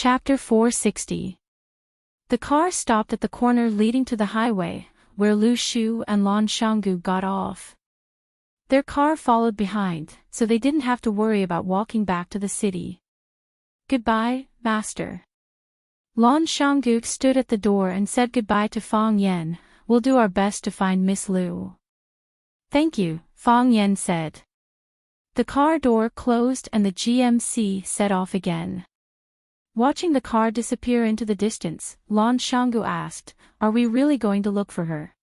Chapter 460. The car stopped at the corner leading to the highway, where Lu Shu and Lan Shanggu got off. Their car followed behind, so they didn't have to worry about walking back to the city. "Goodbye, Master." Lan Shanggu stood at the door and said goodbye to Fang Yan. "We'll do our best to find Miss Lu." "Thank you," Fang Yan said. The car door closed and the GMC set off again. Watching the car disappear into the distance, Lan Shanggu asked, "Are we really going to look for her?"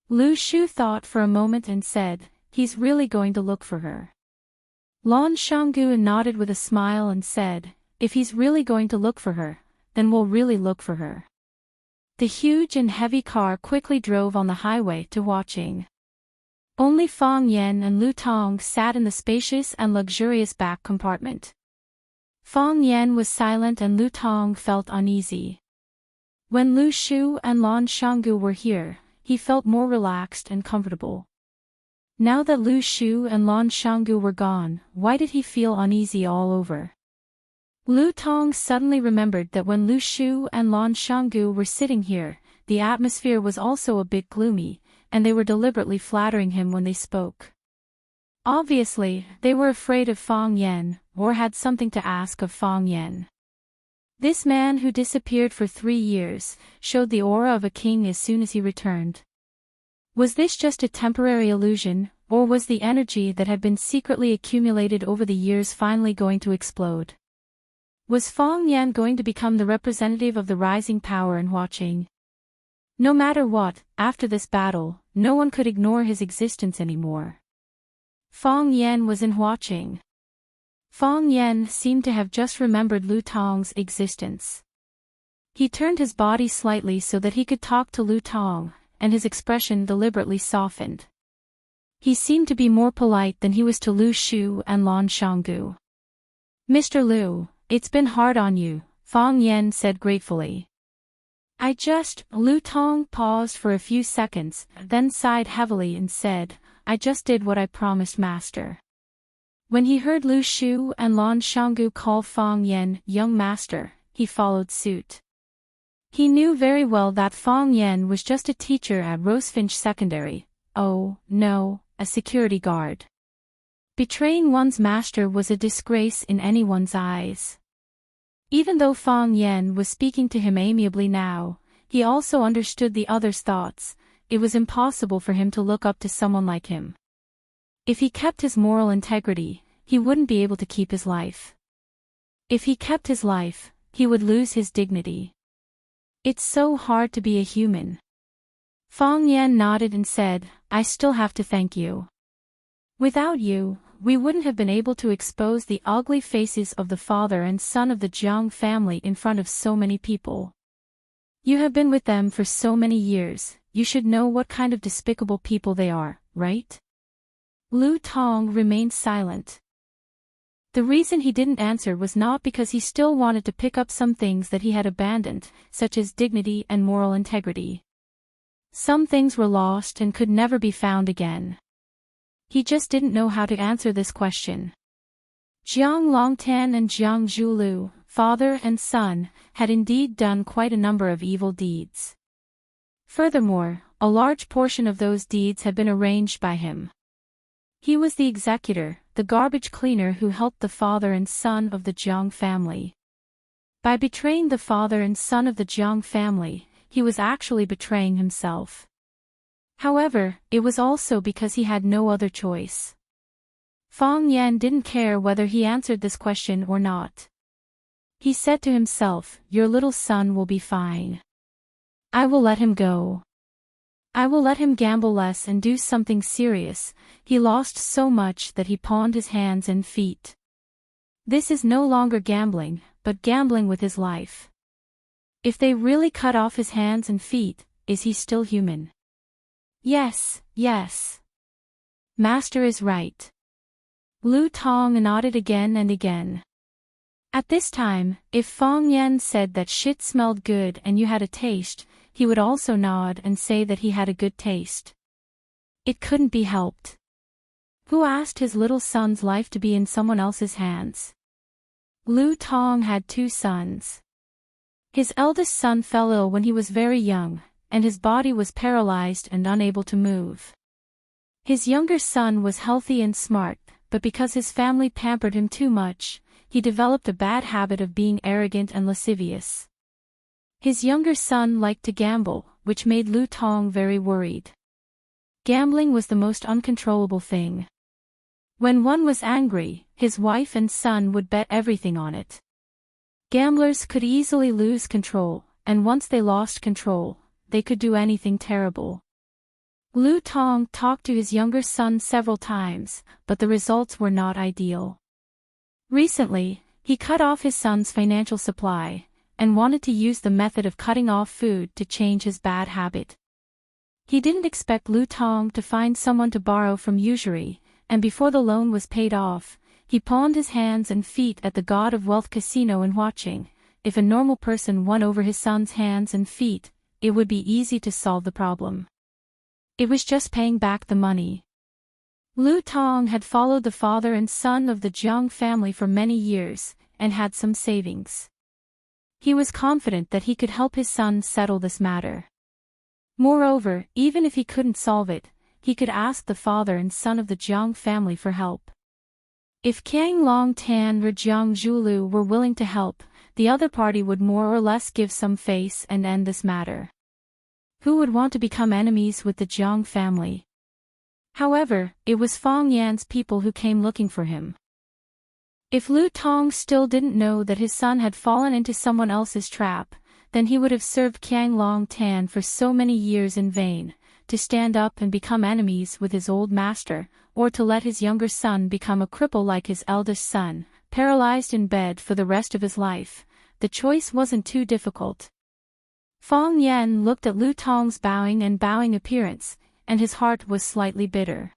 Lu Shu thought for a moment and said, "He's really going to look for her." Lan Shanggu nodded with a smile and said, "If he's really going to look for her, then we'll really look for her." The huge and heavy car quickly drove on the highway to watching. Only Fang Yan and Lu Tong sat in the spacious and luxurious back compartment. Fang Yan was silent and Lu Tong felt uneasy. When Lu Shu and Lan Shanggu were here, he felt more relaxed and comfortable. Now that Lu Shu and Lan Shanggu were gone, why did he feel uneasy all over? Lu Tong suddenly remembered that when Lu Shu and Lan Shanggu were sitting here, the atmosphere was also a bit gloomy, and they were deliberately flattering him when they spoke. Obviously, they were afraid of Fang Yan, or had something to ask of Fang Yan. This man who disappeared for 3 years, showed the aura of a king as soon as he returned. Was this just a temporary illusion, or was the energy that had been secretly accumulated over the years finally going to explode? Was Fang Yan going to become the representative of the rising power in Huaqing? No matter what, after this battle, no one could ignore his existence anymore. Fang Yan was in Huaqing. Fang Yan seemed to have just remembered Lu Tong's existence. He turned his body slightly so that he could talk to Lu Tong, and his expression deliberately softened. He seemed to be more polite than he was to Lu Shu and Lan Shanggu. "Mr. Lu, it's been hard on you," Fang Yan said gratefully. Lu Tong paused for a few seconds, then sighed heavily and said, "I just did what I promised, Master." When he heard Lu Shu and Lan Shanggu call Fang Yan young master, he followed suit. He knew very well that Fang Yan was just a teacher at Rosefinch Secondary, a security guard. Betraying one's master was a disgrace in anyone's eyes. Even though Fang Yan was speaking to him amiably now, he also understood the other's thoughts. It was impossible for him to look up to someone like him. If he kept his moral integrity, he wouldn't be able to keep his life. If he kept his life, he would lose his dignity. It's so hard to be a human. Fang Yan nodded and said, "I still have to thank you. Without you, we wouldn't have been able to expose the ugly faces of the father and son of the Jiang family in front of so many people. You have been with them for so many years, you should know what kind of despicable people they are, right?" Lu Tong remained silent. The reason he didn't answer was not because he still wanted to pick up some things that he had abandoned, such as dignity and moral integrity. Some things were lost and could never be found again. He just didn't know how to answer this question. Jiang Longtan and Jiang Zhulu, father and son, had indeed done quite a number of evil deeds. Furthermore, a large portion of those deeds had been arranged by him. He was the executor, the garbage cleaner who helped the father and son of the Jiang family. By betraying the father and son of the Jiang family, he was actually betraying himself. However, it was also because he had no other choice. Fang Yan didn't care whether he answered this question or not. He said to himself, "Your little son will be fine. I will let him go. I will let him gamble less and do something serious." He lost so much that he pawned his hands and feet. This is no longer gambling, but gambling with his life. If they really cut off his hands and feet, is he still human? Yes. Master is right. Lu Tong nodded again and again. At this time, if Fang Yan said that shit smelled good and you had a taste, he would also nod and say that he had a good taste. It couldn't be helped. Who asked his little son's life to be in someone else's hands? Lu Tong had two sons. His eldest son fell ill when he was very young, and his body was paralyzed and unable to move. His younger son was healthy and smart, but because his family pampered him too much, he developed a bad habit of being arrogant and lascivious. His younger son liked to gamble, which made Lu Tong very worried. Gambling was the most uncontrollable thing. When one was angry, his wife and son would bet everything on it. Gamblers could easily lose control, and once they lost control, they could do anything terrible. Lu Tong talked to his younger son several times, but the results were not ideal. Recently, he cut off his son's financial supply, and wanted to use the method of cutting off food to change his bad habit. He didn't expect Lu Tong to find someone to borrow from usury, and before the loan was paid off, he pawned his hands and feet at the God of Wealth casino and watching. If a normal person won over his son's hands and feet, it would be easy to solve the problem. It was just paying back the money. Lu Tong had followed the father and son of the Jiang family for many years, and had some savings. He was confident that he could help his son settle this matter. Moreover, even if he couldn't solve it, he could ask the father and son of the Jiang family for help. If Qiang Long Tan or Jiang Zhulu were willing to help, the other party would more or less give some face and end this matter. Who would want to become enemies with the Jiang family? However, it was Fang Yan's people who came looking for him. If Lu Tong still didn't know that his son had fallen into someone else's trap, then he would have served Qiang Long Tan for so many years in vain, to stand up and become enemies with his old master, or to let his younger son become a cripple like his eldest son, paralyzed in bed for the rest of his life. The choice wasn't too difficult. Fang Yan looked at Lu Tong's bowing appearance, and his heart was slightly bitter.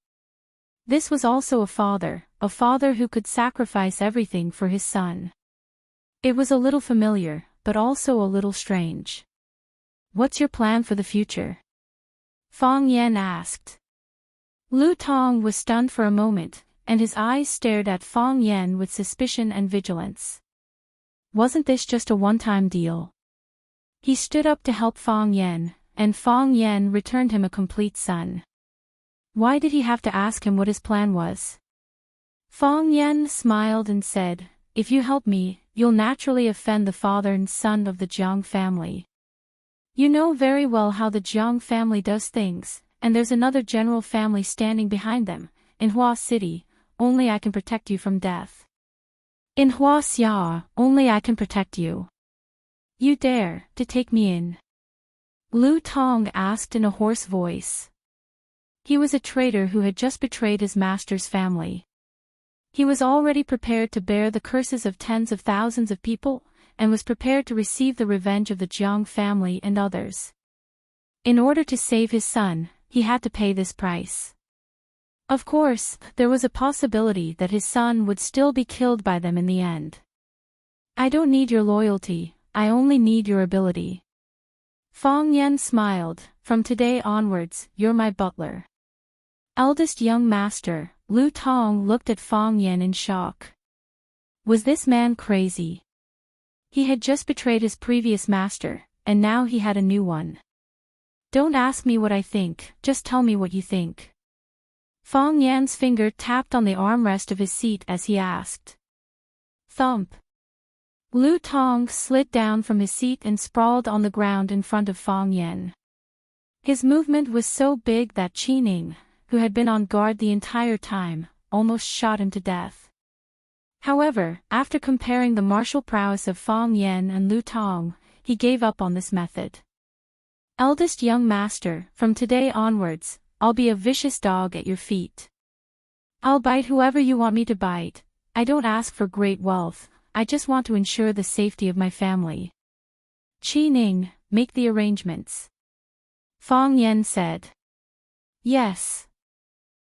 This was also a father who could sacrifice everything for his son. It was a little familiar, but also a little strange. "What's your plan for the future?" Fang Yan asked. Lu Tong was stunned for a moment, and his eyes stared at Fang Yan with suspicion and vigilance. Wasn't this just a one-time deal? He stood up to help Fang Yan, and Fang Yan returned him a complete son. Why did he have to ask him what his plan was? Fang Yan smiled and said, "If you help me, you'll naturally offend the father and son of the Jiang family. You know very well how the Jiang family does things, and there's another general family standing behind them. In Hua City, only I can protect you from death. In Hua Xia, only I can protect you. You dare to take me in?" Lu Tong asked in a hoarse voice. He was a traitor who had just betrayed his master's family. He was already prepared to bear the curses of tens of thousands of people, and was prepared to receive the revenge of the Jiang family and others. In order to save his son, he had to pay this price. Of course, there was a possibility that his son would still be killed by them in the end. "I don't need your loyalty, I only need your ability." Fang Yan smiled, "From today onwards, you're my butler." Eldest young master, Lu Tong looked at Fang Yan in shock. Was this man crazy? He had just betrayed his previous master, and now he had a new one. "Don't ask me what I think, just tell me what you think." Fang Yan's finger tapped on the armrest of his seat as he asked. Thump. Lu Tong slid down from his seat and sprawled on the ground in front of Fang Yan. His movement was so big that Qi Ning, who had been on guard the entire time, almost shot him to death. However, after comparing the martial prowess of Fang Yan and Lu Tong, he gave up on this method. "Eldest young master, from today onwards, I'll be a vicious dog at your feet. I'll bite whoever you want me to bite. I don't ask for great wealth, I just want to ensure the safety of my family." "Qi Ning, make the arrangements." Fang Yan said. "Yes."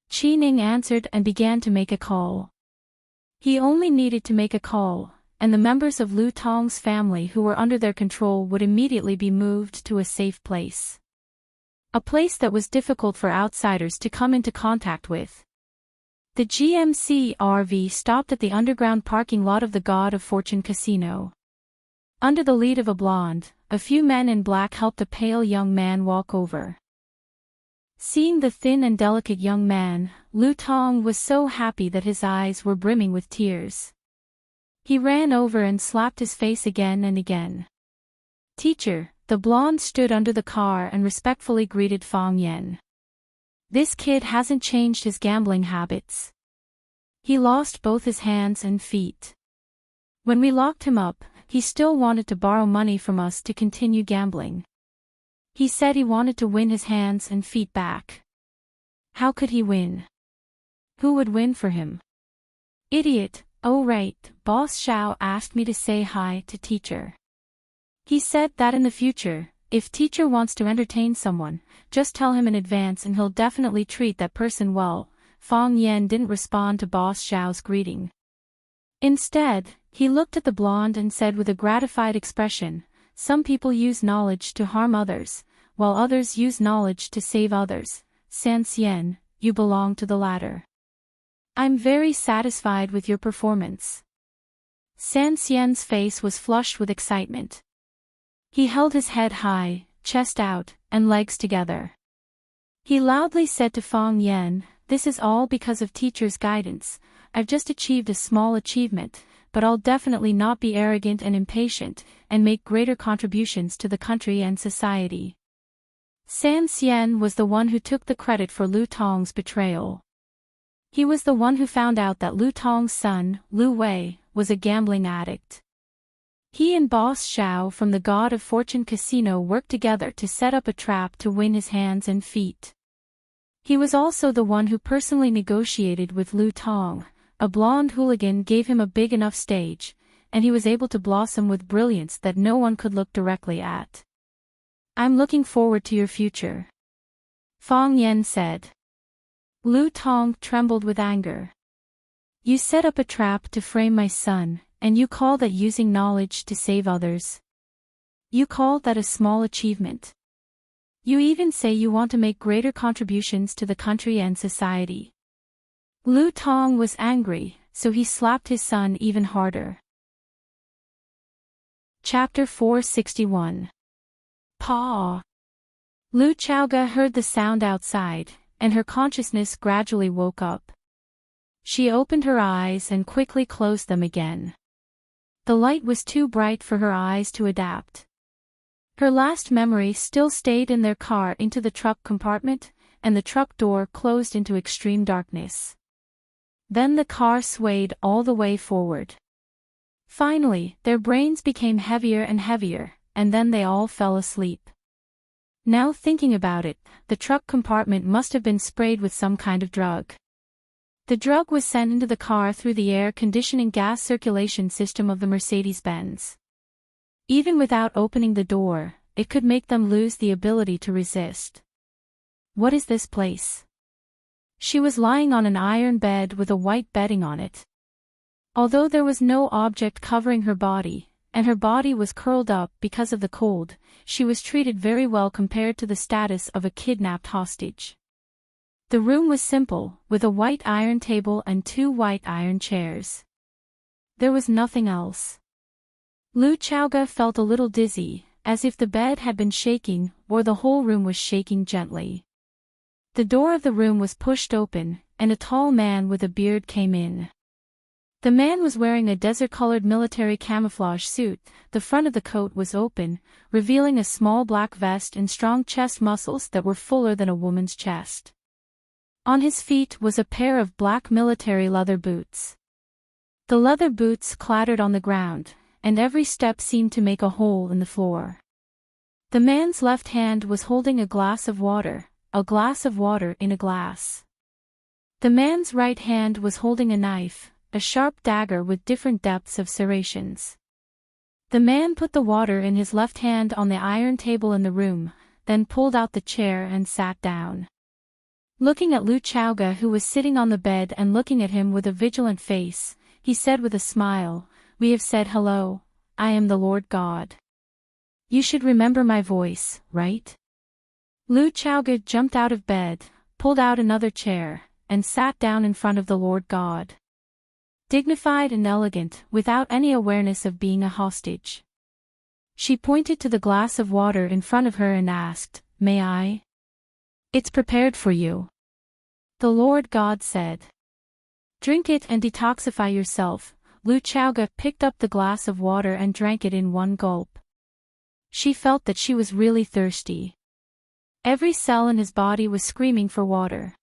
Qi Ning answered and began to make a call. He only needed to make a call, and the members of Lu Tong's family who were under their control would immediately be moved to a safe place. A place that was difficult for outsiders to come into contact with. The GMC RV stopped at the underground parking lot of the God of Fortune casino. Under the lead of a blonde, a few men in black helped a pale young man walk over. Seeing the thin and delicate young man, Lu Tong was so happy that his eyes were brimming with tears. He ran over and slapped his face again and again. "Teacher," the blonde stood under the car and respectfully greeted Fang Yen. "This kid hasn't changed his gambling habits. He lost both his hands and feet. When we locked him up, he still wanted to borrow money from us to continue gambling. He said he wanted to win his hands and feet back. How could he win? Who would win for him?" "Idiot, oh right, Boss Xiao asked me to say hi to teacher. He said that in the future, if teacher wants to entertain someone, just tell him in advance and he'll definitely treat that person well." Fang Yen didn't respond to Boss Xiao's greeting. Instead, he looked at the blonde and said with a gratified expression, "Some people use knowledge to harm others, while others use knowledge to save others. San Xian, you belong to the latter. I'm very satisfied with your performance." San Xian's face was flushed with excitement. He held his head high, chest out, and legs together. He loudly said to Fang Yen, "This is all because of teacher's guidance. I've just achieved a small achievement, but I'll definitely not be arrogant and impatient, and make greater contributions to the country and society." San Xian was the one who took the credit for Lu Tong's betrayal. He was the one who found out that Lu Tong's son, Lu Wei, was a gambling addict. He and Boss Xiao from the God of Fortune casino worked together to set up a trap to win his hands and feet. He was also the one who personally negotiated with Lu Tong. A blonde hooligan gave him a big enough stage, and he was able to blossom with brilliance that no one could look directly at. "I'm looking forward to your future," Fang Yen said. Lu Tong trembled with anger. "You set up a trap to frame my son, and you call that using knowledge to save others? You call that a small achievement? You even say you want to make greater contributions to the country and society." Lu Tong was angry, so he slapped his son even harder. Chapter 461. Paw. Lu Chaoga heard the sound outside, and her consciousness gradually woke up. She opened her eyes and quickly closed them again. The light was too bright for her eyes to adapt. Her last memory still stayed in their car into the truck compartment, and the truck door closed into extreme darkness. Then the car swayed all the way forward. Finally, their brains became heavier and heavier, and then they all fell asleep. Now thinking about it, the truck compartment must have been sprayed with some kind of drug. The drug was sent into the car through the air conditioning gas circulation system of the Mercedes-Benz. Even without opening the door, it could make them lose the ability to resist. What is this place? She was lying on an iron bed with a white bedding on it. Although there was no object covering her body, and her body was curled up because of the cold, she was treated very well compared to the status of a kidnapped hostage. The room was simple, with a white iron table and 2 white iron chairs. There was nothing else. Lu Chaoga felt a little dizzy, as if the bed had been shaking, or the whole room was shaking gently. The door of the room was pushed open, and a tall man with a beard came in. The man was wearing a desert-colored military camouflage suit. The front of the coat was open, revealing a small black vest and strong chest muscles that were fuller than a woman's chest. On his feet was a pair of black military leather boots. The leather boots clattered on the ground, and every step seemed to make a hole in the floor. The man's left hand was holding a glass of water in a glass. The man's right hand was holding a knife, a sharp dagger with different depths of serrations. The man put the water in his left hand on the iron table in the room, then pulled out the chair and sat down. Looking at Lu Chaoga, who was sitting on the bed and looking at him with a vigilant face, he said with a smile, "We have said hello, I am the Lord God. You should remember my voice, right?" Lu Chaoga jumped out of bed, pulled out another chair, and sat down in front of the Lord God. Dignified and elegant, without any awareness of being a hostage. She pointed to the glass of water in front of her and asked, "May I?" "It's prepared for you," the Lord God said. "Drink it and detoxify yourself." Lu Chaoga picked up the glass of water and drank it in one gulp. She felt that she was really thirsty. Every cell in his body was screaming for water.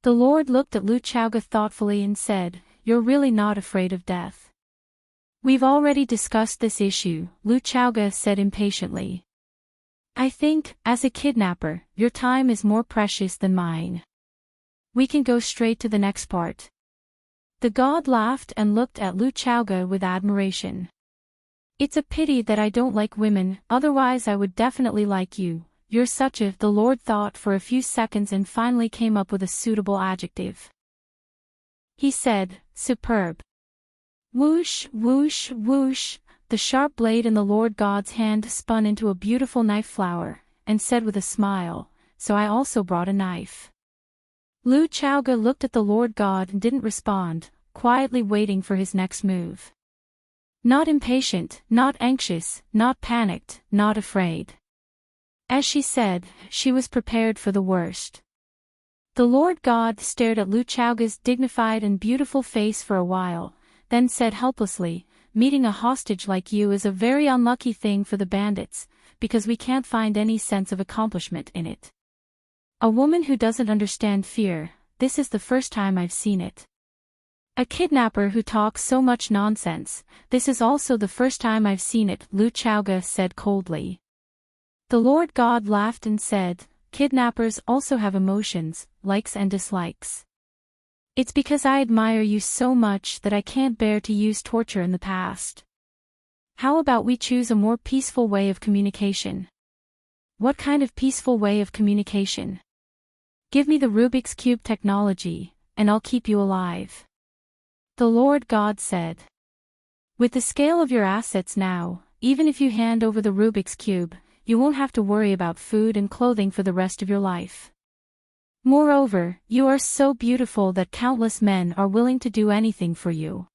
The Lord looked at Lu Chaoga thoughtfully and said, "You're really not afraid of death." "We've already discussed this issue," Lu Chaoga said impatiently. "I think, as a kidnapper, your time is more precious than mine. We can go straight to the next part." The god laughed and looked at Lu Chaoga with admiration. "It's a pity that I don't like women, otherwise I would definitely like you. You're such a—" The Lord thought for a few seconds and finally came up with a suitable adjective. He said, "Superb." Whoosh, whoosh, whoosh, the sharp blade in the Lord God's hand spun into a beautiful knife flower, and said with a smile, "So I also brought a knife." Lu Chaoga looked at the Lord God and didn't respond, quietly waiting for his next move. Not impatient, not anxious, not panicked, not afraid. As she said, she was prepared for the worst. The Lord God stared at Lu Chaoga's dignified and beautiful face for a while, then said helplessly, "Meeting a hostage like you is a very unlucky thing for the bandits, because we can't find any sense of accomplishment in it. A woman who doesn't understand fear, this is the first time I've seen it. A kidnapper who talks so much nonsense, this is also the first time I've seen it," Lu Chaoga said coldly. The Lord God laughed and said, "Kidnappers also have emotions, likes and dislikes. It's because I admire you so much that I can't bear to use torture in the past. How about we choose a more peaceful way of communication?" "What kind of peaceful way of communication?" "Give me the Rubik's Cube technology, and I'll keep you alive," the Lord God said. "With the scale of your assets now, even if you hand over the Rubik's Cube, you won't have to worry about food and clothing for the rest of your life. Moreover, you are so beautiful that countless men are willing to do anything for you.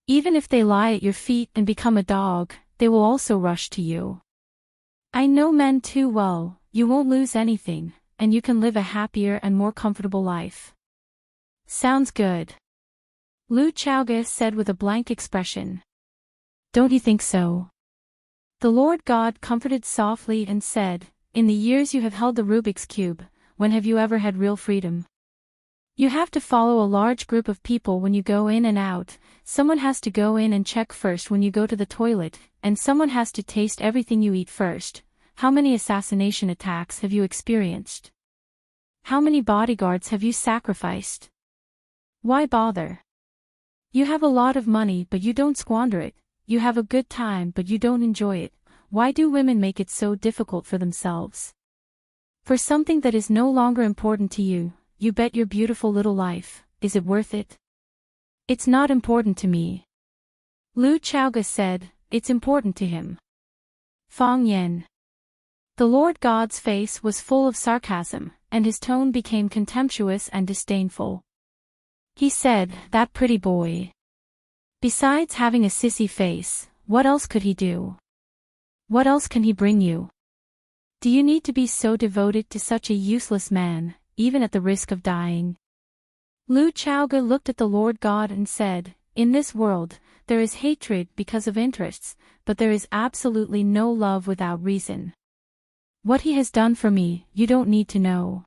Even if they lie at your feet and become a dog, they will also rush to you. I know men too well, you won't lose anything, and you can live a happier and more comfortable life." "Sounds good," Lu Chaoga said with a blank expression. "Don't you think so?" The Lord God comforted softly and said, "In the years you have held the Rubik's Cube, when have you ever had real freedom? You have to follow a large group of people when you go in and out, someone has to go in and check first when you go to the toilet, and someone has to taste everything you eat first. How many assassination attacks have you experienced? How many bodyguards have you sacrificed? Why bother? You have a lot of money but you don't squander it, you have a good time but you don't enjoy it. Why do women make it so difficult for themselves? For something that is no longer important to you, you bet your beautiful little life, is it worth it?" "It's not important to me," Lu Chaoga said. "It's important to him." Fang Yen. The Lord God's face was full of sarcasm, and his tone became contemptuous and disdainful. He said, "That pretty boy. Besides having a sissy face, what else could he do? What else can he bring you? Do you need to be so devoted to such a useless man, even at the risk of dying?" Lu Chaoga looked at the Lord God and said, "In this world, there is hatred because of interests, but there is absolutely no love without reason. What he has done for me, you don't need to know.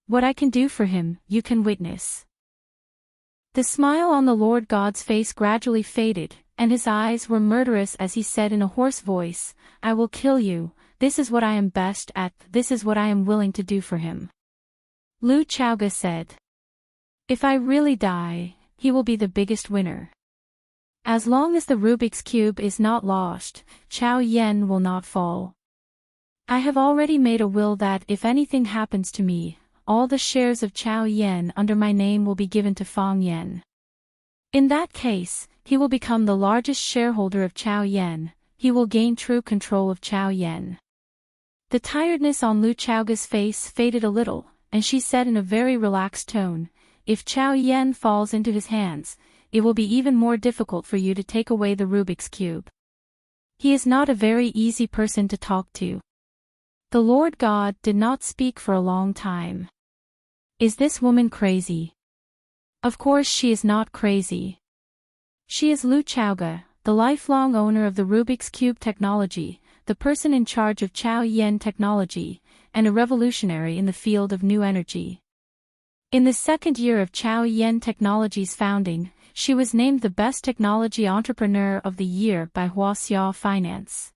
What I can do for him, you can witness." The smile on the Lord God's face gradually faded, and his eyes were murderous as he said in a hoarse voice, "I will kill you, this is what I am best at, this is what I am willing to do for him." Lu Chaoga said, "If I really die, he will be the biggest winner. As long as the Rubik's Cube is not lost, Chao Yen will not fall. I have already made a will that if anything happens to me, all the shares of Chao Yen under my name will be given to Fang Yen. In that case, he will become the largest shareholder of Chao Yen, he will gain true control of Chao Yen." The tiredness on Lu Chaoga's face faded a little, and she said in a very relaxed tone, "If Chao Yen falls into his hands, it will be even more difficult for you to take away the Rubik's Cube. He is not a very easy person to talk to." The Lord God did not speak for a long time. Is this woman crazy? Of course she is not crazy. She is Lu Chaoge, the lifelong owner of the Rubik's Cube technology, the person in charge of Chao Yen technology, and a revolutionary in the field of new energy. In the second year of Chao Yen Technology's founding, she was named the Best Technology Entrepreneur of the Year by Huaxia Finance.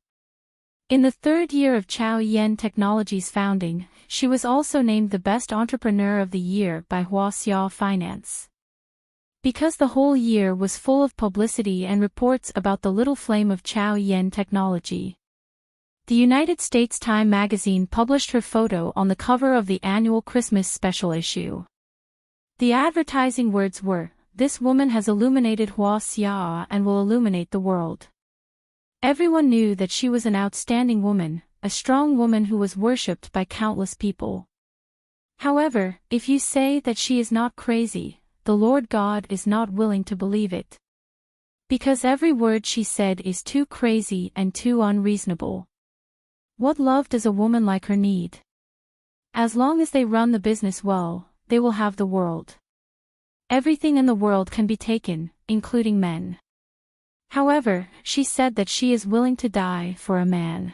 In the third year of Chao Yen Technology's founding, she was also named the Best Entrepreneur of the Year by Huaxia Finance. Because the whole year was full of publicity and reports about the little flame of Chao Yen Technology. The United States Time magazine published her photo on the cover of the annual Christmas special issue. The advertising words were, "This woman has illuminated Huaxia and will illuminate the world." Everyone knew that she was an outstanding woman, a strong woman who was worshipped by countless people. However, if you say that she is not crazy, the Lord God is not willing to believe it. Because every word she said is too crazy and too unreasonable. What love does a woman like her need? As long as they run the business well, they will have the world. Everything in the world can be taken, including men. However, she said that she is willing to die for a man.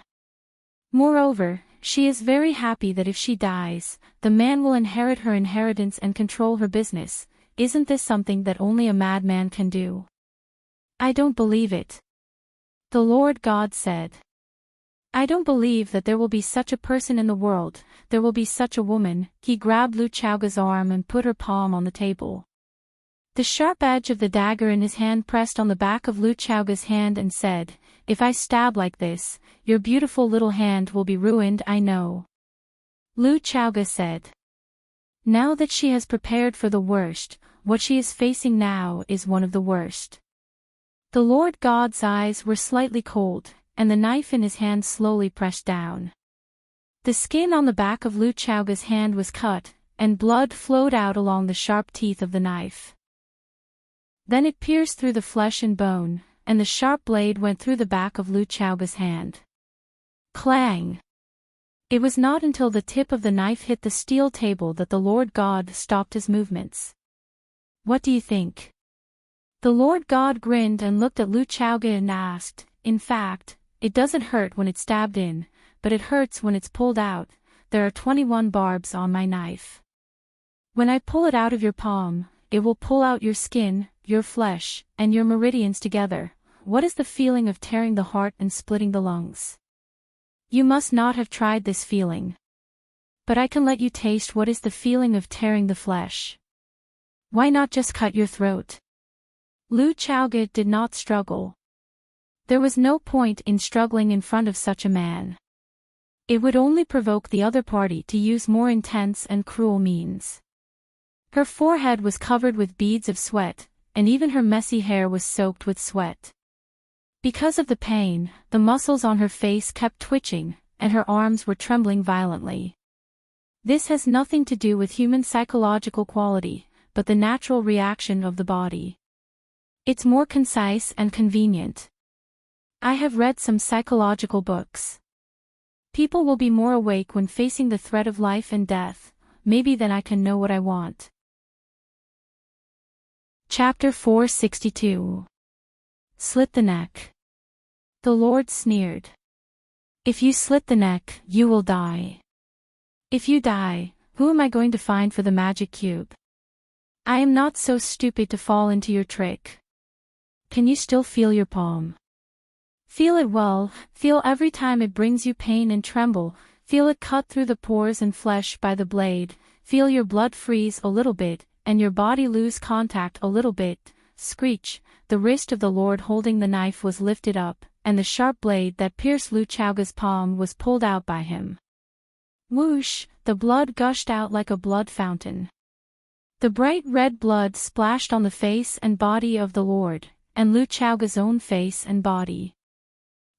Moreover, she is very happy that if she dies, the man will inherit her inheritance and control her business. Isn't this something that only a madman can do? I don't believe it. The Lord God said. I don't believe that there will be such a person in the world, there will be such a woman. He grabbed Lu Chaoge's arm and put her palm on the table. The sharp edge of the dagger in his hand pressed on the back of Lu Chaoge's hand and said, "If I stab like this, your beautiful little hand will be ruined, I know." Lu Chaoge said. Now that she has prepared for the worst, what she is facing now is one of the worst. The Lord God's eyes were slightly cold, and the knife in his hand slowly pressed down. The skin on the back of Lu Chaoge's hand was cut, and blood flowed out along the sharp teeth of the knife. Then it pierced through the flesh and bone, and the sharp blade went through the back of Lu Chaoge's hand. Clang! It was not until the tip of the knife hit the steel table that the Lord God stopped his movements. What do you think? The Lord God grinned and looked at Lu Chaoge and asked, "In fact, it doesn't hurt when it's stabbed in, but it hurts when it's pulled out. There are 21 barbs on my knife. When I pull it out of your palm, it will pull out your skin, your flesh, and your meridians together. What is the feeling of tearing the heart and splitting the lungs? You must not have tried this feeling. But I can let you taste what is the feeling of tearing the flesh. Why not just cut your throat?" Lu Chaoge did not struggle. There was no point in struggling in front of such a man. It would only provoke the other party to use more intense and cruel means. Her forehead was covered with beads of sweat, and even her messy hair was soaked with sweat. Because of the pain, the muscles on her face kept twitching, and her arms were trembling violently. This has nothing to do with human psychological quality, but the natural reaction of the body. It's more concise and convenient. I have read some psychological books. People will be more awake when facing the threat of life and death. Maybe then I can know what I want. Chapter 462. Slit the neck. The Lord sneered. If you slit the neck, you will die. If you die, who am I going to find for the magic cube? I am not so stupid to fall into your trick. Can you still feel your palm? Feel it well, feel every time it brings you pain and tremble, feel it cut through the pores and flesh by the blade, feel your blood freeze a little bit, and your body lose contact a little bit. Screech! The wrist of the Lord holding the knife was lifted up, and the sharp blade that pierced Lu Chaoge's palm was pulled out by him. Whoosh! The blood gushed out like a blood fountain. The bright red blood splashed on the face and body of the Lord, and Lu Chaoge's own face and body.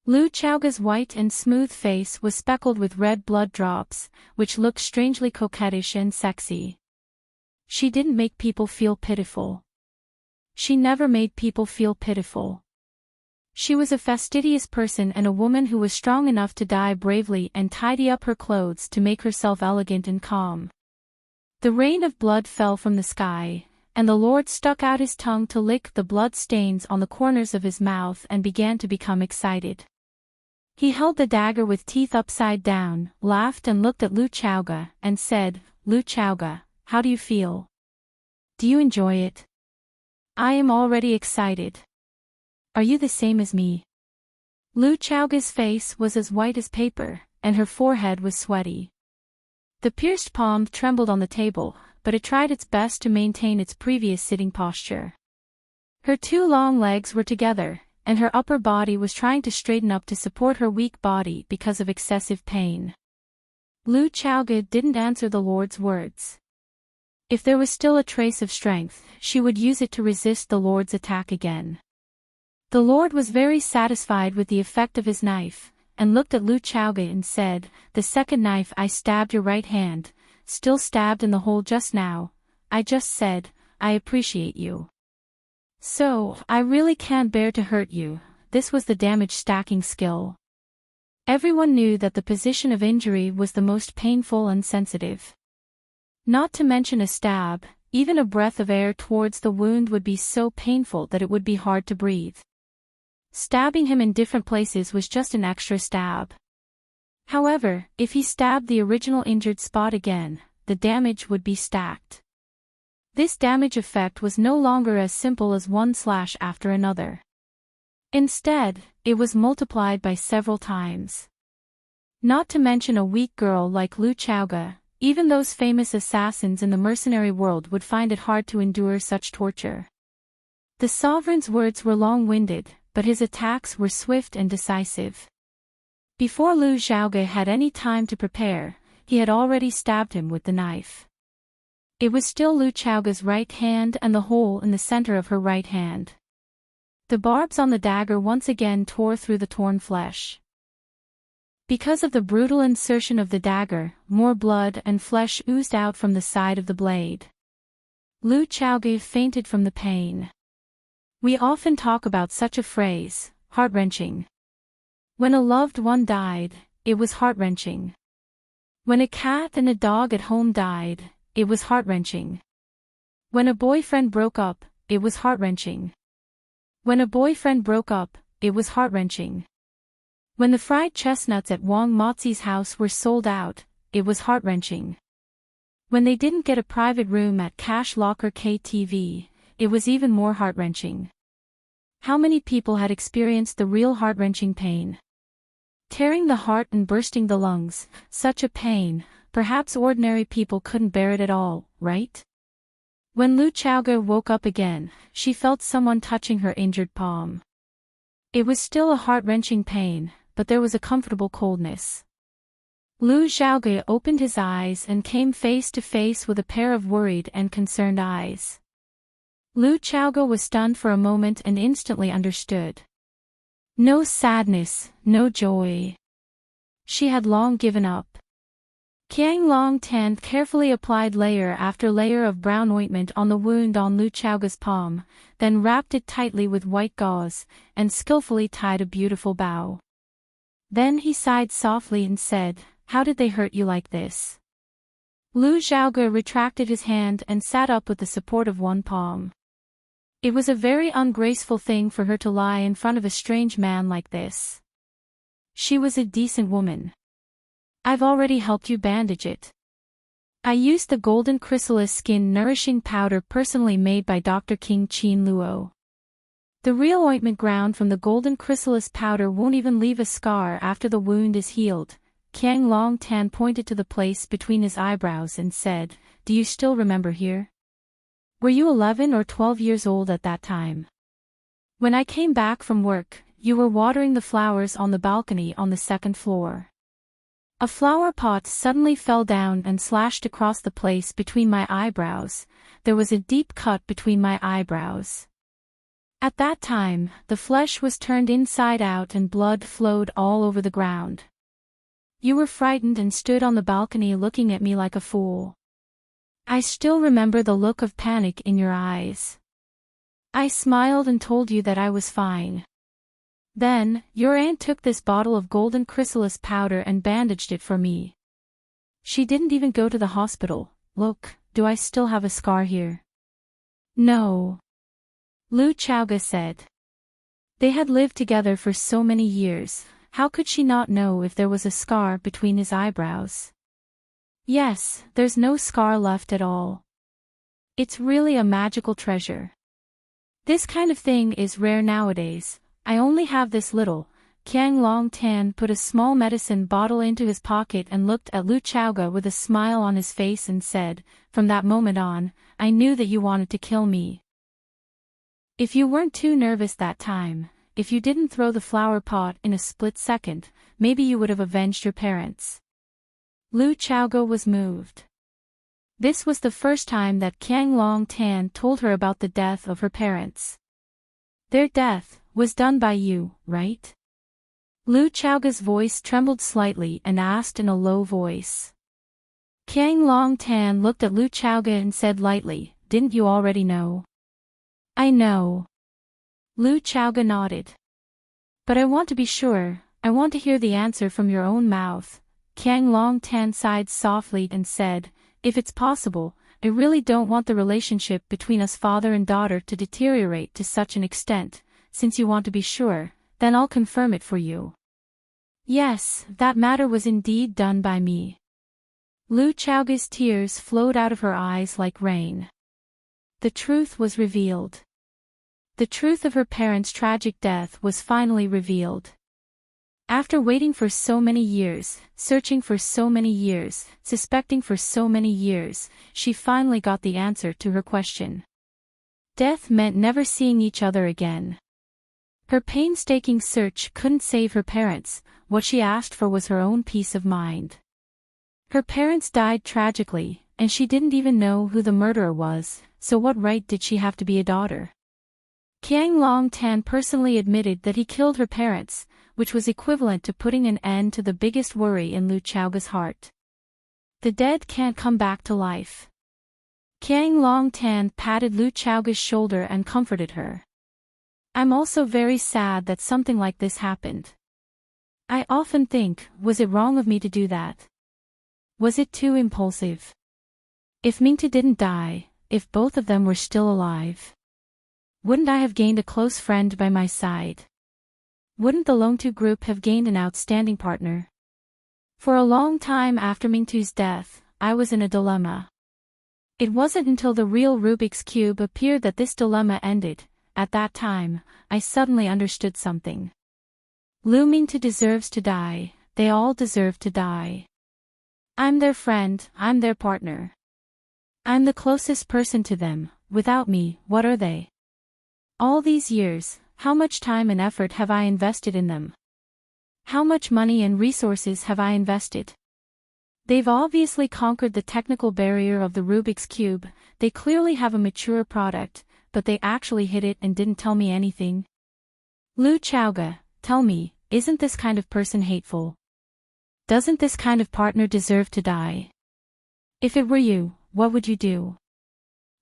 Lu Chaoga's white and smooth face was speckled with red blood drops, which looked strangely coquettish and sexy. She didn't make people feel pitiful. She never made people feel pitiful. She was a fastidious person and a woman who was strong enough to die bravely and tidy up her clothes to make herself elegant and calm. The rain of blood fell from the sky, and the Lord stuck out his tongue to lick the blood stains on the corners of his mouth and began to become excited. He held the dagger with teeth upside down, laughed and looked at Lu Chaoga, and said, "Lu Chaoga, how do you feel? Do you enjoy it? I am already excited. Are you the same as me?" Lu Chaoga's face was as white as paper, and her forehead was sweaty. The pierced palm trembled on the table, but it tried its best to maintain its previous sitting posture. Her two long legs were together, and her upper body was trying to straighten up to support her weak body because of excessive pain. Lu Chaoga didn't answer the Lord's words. If there was still a trace of strength, she would use it to resist the Lord's attack again. The Lord was very satisfied with the effect of his knife, and looked at Lu Chaoga and said, "The second knife I stabbed your right hand, still stabbed in the hole just now. I just said, I appreciate you. So, I really can't bear to hurt you." This was the damage stacking skill. Everyone knew that the position of injury was the most painful and sensitive. Not to mention a stab, even a breath of air towards the wound would be so painful that it would be hard to breathe. Stabbing him in different places was just an extra stab. However, if he stabbed the original injured spot again, the damage would be stacked. This damage effect was no longer as simple as one slash after another. Instead, it was multiplied by several times. Not to mention a weak girl like Lu Chaoga, even those famous assassins in the mercenary world would find it hard to endure such torture. The sovereign's words were long-winded, but his attacks were swift and decisive. Before Lu Chaoga had any time to prepare, he had already stabbed him with the knife. It was still Lu Chaoga's right hand and the hole in the center of her right hand. The barbs on the dagger once again tore through the torn flesh. Because of the brutal insertion of the dagger, more blood and flesh oozed out from the side of the blade. Lu Chaoga fainted from the pain. We often talk about such a phrase, heart-wrenching. When a loved one died, it was heart-wrenching. When a cat and a dog at home died, it was heart-wrenching. When a boyfriend broke up, it was heart-wrenching. When a boyfriend broke up, it was heart-wrenching. When the fried chestnuts at Wang Mozi's house were sold out, it was heart-wrenching. When they didn't get a private room at Cash Locker KTV, it was even more heart-wrenching. How many people had experienced the real heart-wrenching pain? Tearing the heart and bursting the lungs, such a pain, perhaps ordinary people couldn't bear it at all, right? When Lu Chaoga woke up again, she felt someone touching her injured palm. It was still a heart-wrenching pain, but there was a comfortable coldness. Lu Chaoga opened his eyes and came face to face with a pair of worried and concerned eyes. Lu Chaoga was stunned for a moment and instantly understood. No sadness, no joy. She had long given up. Qiang Long Tan carefully applied layer after layer of brown ointment on the wound on Lu Chaoga's palm, then wrapped it tightly with white gauze, and skillfully tied a beautiful bow. Then he sighed softly and said, "How did they hurt you like this?" Lu Chaoga retracted his hand and sat up with the support of one palm. It was a very ungraceful thing for her to lie in front of a strange man like this. She was a decent woman. "I've already helped you bandage it. I used the golden chrysalis skin nourishing powder personally made by Dr. King Qin Luo. The real ointment ground from the golden chrysalis powder won't even leave a scar after the wound is healed." Qiang Long Tan pointed to the place between his eyebrows and said, "Do you still remember here? Were you 11 or 12 years old at that time? When I came back from work, you were watering the flowers on the balcony on the second floor. A flower pot suddenly fell down and slashed across the place between my eyebrows. There was a deep cut between my eyebrows. At that time, the flesh was turned inside out and blood flowed all over the ground. You were frightened and stood on the balcony looking at me like a fool. I still remember the look of panic in your eyes. I smiled and told you that I was fine. Then, your aunt took this bottle of golden chrysalis powder and bandaged it for me. She didn't even go to the hospital. Look, do I still have a scar here? No. Lu Chaoga said. They had lived together for so many years, how could she not know if there was a scar between his eyebrows? Yes, there's no scar left at all. It's really a magical treasure. This kind of thing is rare nowadays. I only have this little. Qiang Long Tan put a small medicine bottle into his pocket and looked at Lu Chaoga with a smile on his face and said, "From that moment on, I knew that you wanted to kill me. If you weren't too nervous that time, if you didn't throw the flower pot in a split second, maybe you would have avenged your parents." Lu Chaoga was moved. This was the first time that Qiang Long Tan told her about the death of her parents. Their death was done by you, right? Lu Chaoga's voice trembled slightly and asked in a low voice. Qiang Long Tan looked at Lu Chaoga and said lightly, "Didn't you already know?" "I know." Lu Chaoga nodded. "But I want to be sure, I want to hear the answer from your own mouth." Qiang Long Tan sighed softly and said, "If it's possible, I really don't want the relationship between us father and daughter to deteriorate to such an extent. Since you want to be sure, then I'll confirm it for you. Yes, that matter was indeed done by me." Lu Chaoga's tears flowed out of her eyes like rain. The truth was revealed. The truth of her parents' tragic death was finally revealed. After waiting for so many years, searching for so many years, suspecting for so many years, she finally got the answer to her question. Death meant never seeing each other again. Her painstaking search couldn't save her parents, what she asked for was her own peace of mind. Her parents died tragically, and she didn't even know who the murderer was, so what right did she have to be a daughter? Qiang Long Tan personally admitted that he killed her parents, which was equivalent to putting an end to the biggest worry in Lu Chaoga's heart. The dead can't come back to life. Qiang Long Tan patted Lu Chaoga's shoulder and comforted her. "I'm also very sad that something like this happened. I often think, was it wrong of me to do that? Was it too impulsive? If Mingta didn't die, if both of them were still alive, wouldn't I have gained a close friend by my side? Wouldn't the Longtu group have gained an outstanding partner?" For a long time after Mingtu's death, I was in a dilemma. It wasn't until the real Rubik's Cube appeared that this dilemma ended. At that time, I suddenly understood something. Lu Mingtu deserves to die, they all deserve to die. I'm their friend, I'm their partner. I'm the closest person to them. Without me, what are they? All these years, how much time and effort have I invested in them? How much money and resources have I invested? They've obviously conquered the technical barrier of the Rubik's Cube, they clearly have a mature product, but they actually hid it and didn't tell me anything. Lu Chaoga, tell me, isn't this kind of person hateful? Doesn't this kind of partner deserve to die? If it were you, what would you do?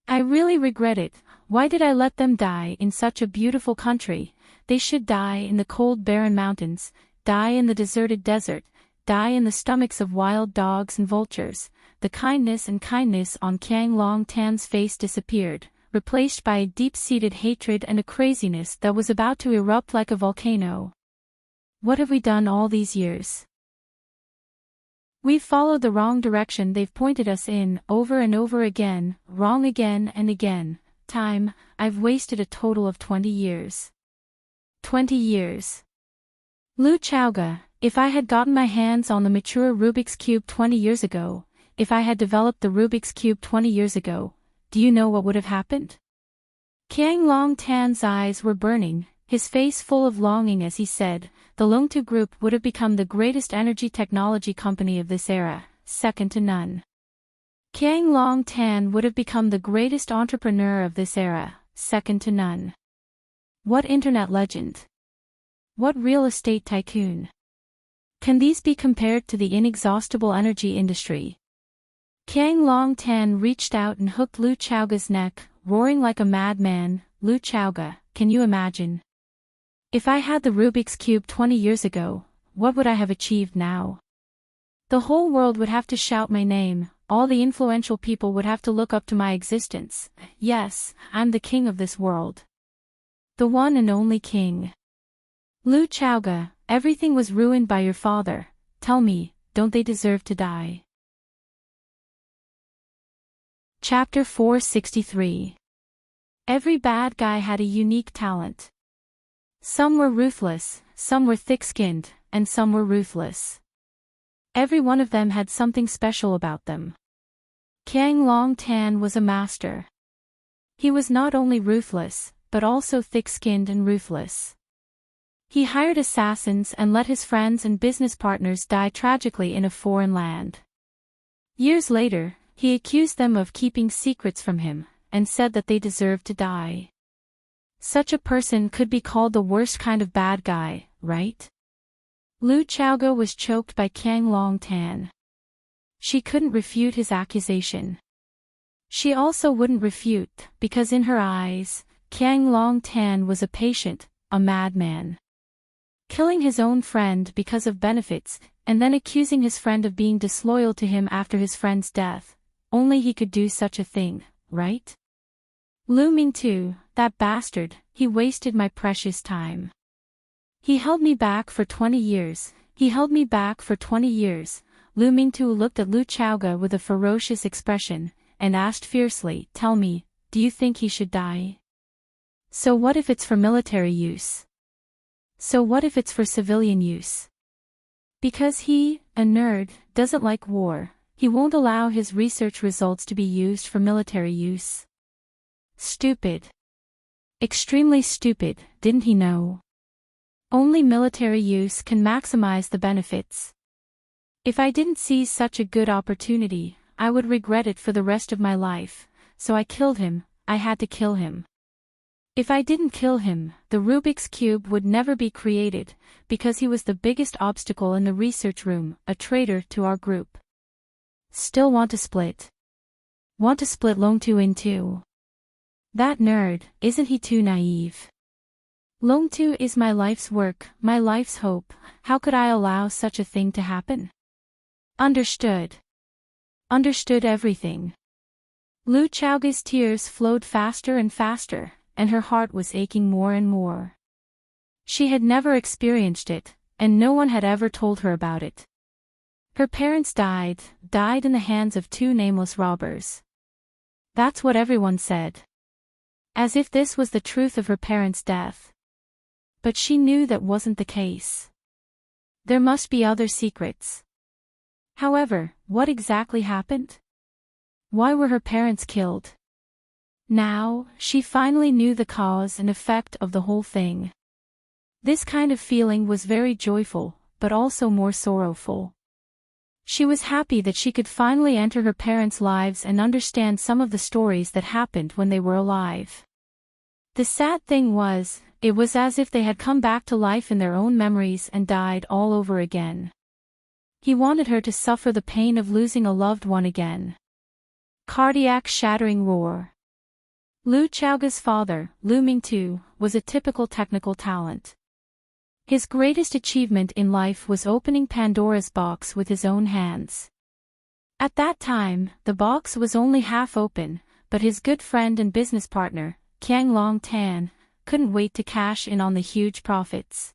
I really regret it. Why did I let them die in such a beautiful country? They should die in the cold barren mountains, die in the deserted desert, die in the stomachs of wild dogs and vultures. The kindness on Qiang Long Tan's face disappeared, replaced by a deep-seated hatred and a craziness that was about to erupt like a volcano. What have we done all these years? We've followed the wrong direction they've pointed us in, over and over again, wrong again and again. Time, I've wasted a total of 20 years. 20 years. Lu Chaoga, if I had gotten my hands on the mature Rubik's Cube 20 years ago, if I had developed the Rubik's Cube 20 years ago, do you know what would have happened? Qiang Long Tan's eyes were burning, his face full of longing as he said, the Longtu Group would have become the greatest energy technology company of this era, second to none. Qiang Long Tan would have become the greatest entrepreneur of this era, second to none. What internet legend? What real estate tycoon? Can these be compared to the inexhaustible energy industry? Qiang Long Tan reached out and hooked Lu Chaoga's neck, roaring like a madman. Lu Chaoga, can you imagine? If I had the Rubik's Cube 20 years ago, what would I have achieved now? The whole world would have to shout my name, all the influential people would have to look up to my existence. Yes, I'm the king of this world. The one and only king. Lu Chaoga, everything was ruined by your father. Tell me, don't they deserve to die? Chapter 463. Every bad guy had a unique talent. Some were ruthless, some were thick-skinned, and some were ruthless. Every one of them had something special about them. Qiang Long Tan was a master. He was not only ruthless, but also thick-skinned and ruthless. He hired assassins and let his friends and business partners die tragically in a foreign land. Years later, he accused them of keeping secrets from him, and said that they deserved to die. Such a person could be called the worst kind of bad guy, right? Lu Chaoga was choked by Qiang Long Tan. She couldn't refute his accusation. She also wouldn't refute, because in her eyes, Qiang Long Tan was a patient, a madman. Killing his own friend because of benefits, and then accusing his friend of being disloyal to him after his friend's death. Only he could do such a thing, right? Lu Mingtu, that bastard, he wasted my precious time. He held me back for 20 years, Lu Mingtu looked at Lu Chaoga with a ferocious expression, and asked fiercely, tell me, do you think he should die? So what if it's for military use? So what if it's for civilian use? Because he, a nerd, doesn't like war, he won't allow his research results to be used for military use. Stupid. Extremely stupid, didn't he know? Only military use can maximize the benefits. If I didn't seize such a good opportunity, I would regret it for the rest of my life, so I killed him, I had to kill him. If I didn't kill him, the Rubik's Cube would never be created, because he was the biggest obstacle in the research room, a traitor to our group. Still want to split? Want to split Longtu in two? That nerd, isn't he too naive? Longtu is my life's work, my life's hope, how could I allow such a thing to happen? Understood. Understood everything. Lu Chaoga's tears flowed faster and faster, and her heart was aching more and more. She had never experienced it, and no one had ever told her about it. Her parents died in the hands of two nameless robbers. That's what everyone said. As if this was the truth of her parents' death. But she knew that wasn't the case. There must be other secrets. However, what exactly happened? Why were her parents killed? Now, she finally knew the cause and effect of the whole thing. This kind of feeling was very joyful, but also more sorrowful. She was happy that she could finally enter her parents' lives and understand some of the stories that happened when they were alive. The sad thing was, it was as if they had come back to life in their own memories and died all over again. He wanted her to suffer the pain of losing a loved one again. Cardiac-shattering roar. Lu Chaoga's father, Lu Mingtu, was a typical technical talent. His greatest achievement in life was opening Pandora's box with his own hands. At that time, the box was only half open, but his good friend and business partner, Qiang Long Tan, couldn't wait to cash in on the huge profits.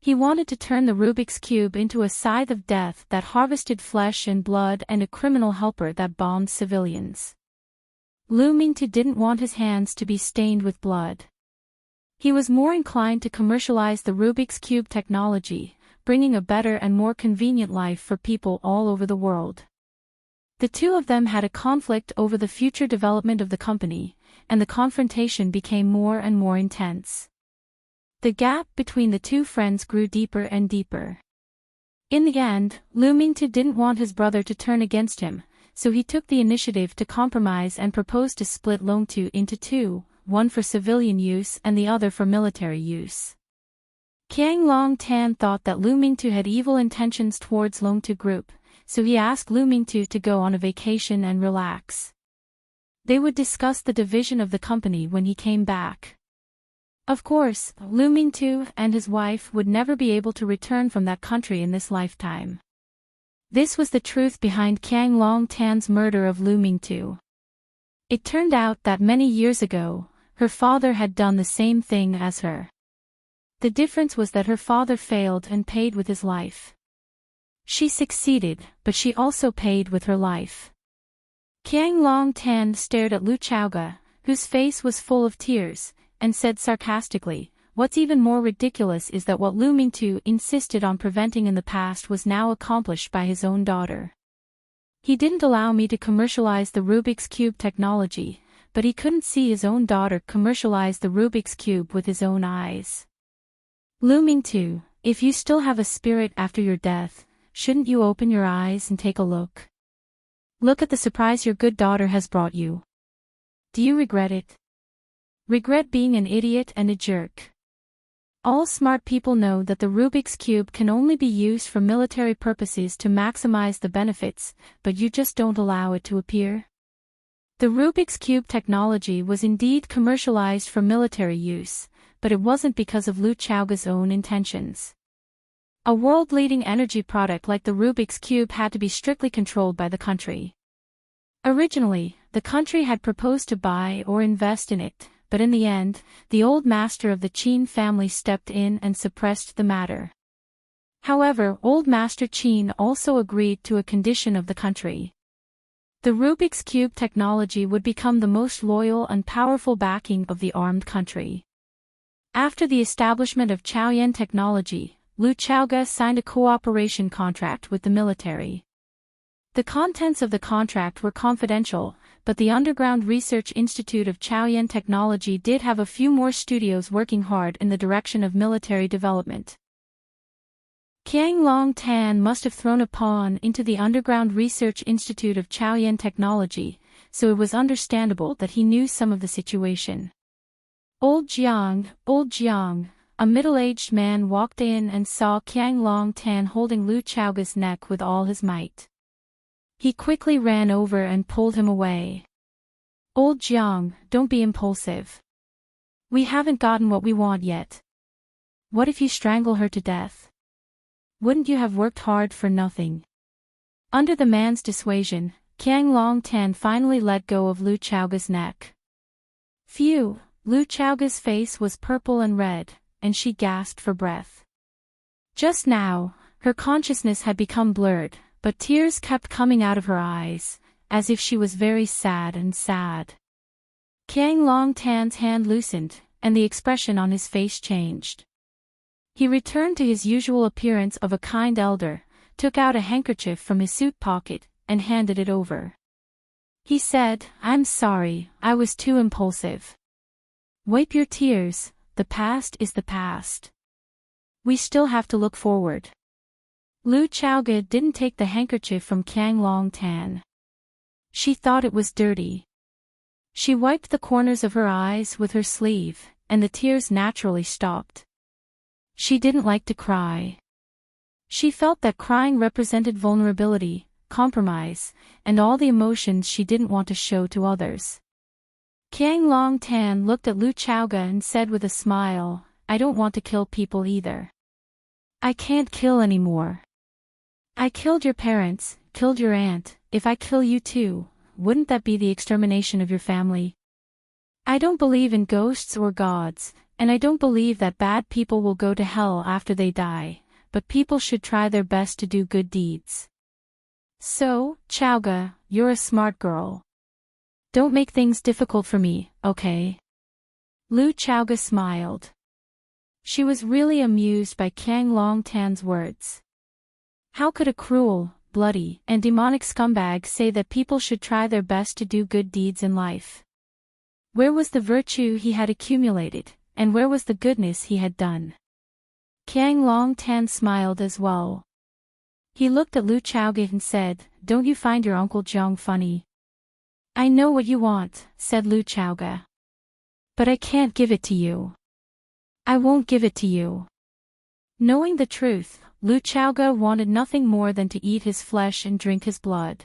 He wanted to turn the Rubik's Cube into a scythe of death that harvested flesh and blood and a criminal helper that bombed civilians. Lu Mingtu didn't want his hands to be stained with blood. He was more inclined to commercialize the Rubik's Cube technology, bringing a better and more convenient life for people all over the world. The two of them had a conflict over the future development of the company, and the confrontation became more and more intense. The gap between the two friends grew deeper and deeper. In the end, Lu Mingtu didn't want his brother to turn against him, so he took the initiative to compromise and propose to split Longtu into two, one for civilian use and the other for military use. Qiang Long Tan thought that Lu Mingtu had evil intentions towards Longtu Group, so he asked Lu Mingtu to go on a vacation and relax. They would discuss the division of the company when he came back. Of course, Lu Mingtu and his wife would never be able to return from that country in this lifetime. This was the truth behind Qiang Long Tan's murder of Lu Mingtu. It turned out that many years ago, her father had done the same thing as her. The difference was that her father failed and paid with his life. She succeeded, but she also paid with her life. Qiang Long Tan stared at Lu Chaoge, whose face was full of tears, and said sarcastically, "What's even more ridiculous is that what Lu Mingtu insisted on preventing in the past was now accomplished by his own daughter. He didn't allow me to commercialize the Rubik's Cube technology, but he couldn't see his own daughter commercialize the Rubik's Cube with his own eyes. Lu Mingtu, if you still have a spirit after your death, shouldn't you open your eyes and take a look? Look at the surprise your good daughter has brought you. Do you regret it? Regret being an idiot and a jerk? All smart people know that the Rubik's Cube can only be used for military purposes to maximize the benefits, but you just don't allow it to appear. The Rubik's Cube technology was indeed commercialized for military use, but it wasn't because of Lu Chaoge's own intentions. A world-leading energy product like the Rubik's Cube had to be strictly controlled by the country. Originally, the country had proposed to buy or invest in it, but in the end, the old master of the Qin family stepped in and suppressed the matter. However, Old Master Qin also agreed to a condition of the country. The Rubik's Cube technology would become the most loyal and powerful backing of the armed country. After the establishment of Chaoyan technology, Lu Chaoge signed a cooperation contract with the military. The contents of the contract were confidential, but the Underground Research Institute of Chaoyan Technology did have a few more studios working hard in the direction of military development. Qiang Long Tan must have thrown a pawn into the Underground Research Institute of Chaoyan Technology, so it was understandable that he knew some of the situation. Old Jiang, a middle-aged man walked in and saw Qiang Long Tan holding Lu Chaoge's neck with all his might. He quickly ran over and pulled him away. Old Jiang, don't be impulsive. We haven't gotten what we want yet. What if you strangle her to death? Wouldn't you have worked hard for nothing? Under the man's dissuasion, Qiang Long Tan finally let go of Lu Chaoge's neck. Phew! Lu Chaoge's face was purple and red, and she gasped for breath. Just now, her consciousness had become blurred, but tears kept coming out of her eyes, as if she was very sad and sad. Qiang Long Tan's hand loosened, and the expression on his face changed. He returned to his usual appearance of a kind elder, took out a handkerchief from his suit pocket, and handed it over. He said, "I'm sorry, I was too impulsive. Wipe your tears, the past is the past. We still have to look forward." Lu Chaoge didn't take the handkerchief from Qiang Long Tan. She thought it was dirty. She wiped the corners of her eyes with her sleeve, and the tears naturally stopped. She didn't like to cry. She felt that crying represented vulnerability, compromise, and all the emotions she didn't want to show to others. Qiang Long Tan looked at Lu Chaoge and said with a smile, "I don't want to kill people either. I can't kill anymore. I killed your parents, killed your aunt. If I kill you too, wouldn't that be the extermination of your family? I don't believe in ghosts or gods, and I don't believe that bad people will go to hell after they die, but people should try their best to do good deeds. So, Chaoge, you're a smart girl. Don't make things difficult for me, okay?" Lu Chaoge smiled. She was really amused by Qiang Long Tan's words. How could a cruel, bloody, and demonic scumbag say that people should try their best to do good deeds in life? Where was the virtue he had accumulated, and where was the goodness he had done? Qiang Long Tan smiled as well. He looked at Lu Chaoge and said, "Don't you find your Uncle Jiang funny?" "I know what you want," said Lu Chaoge. But I can't give it to you. I won't give it to you. Knowing the truth, Lu Chaoga wanted nothing more than to eat his flesh and drink his blood.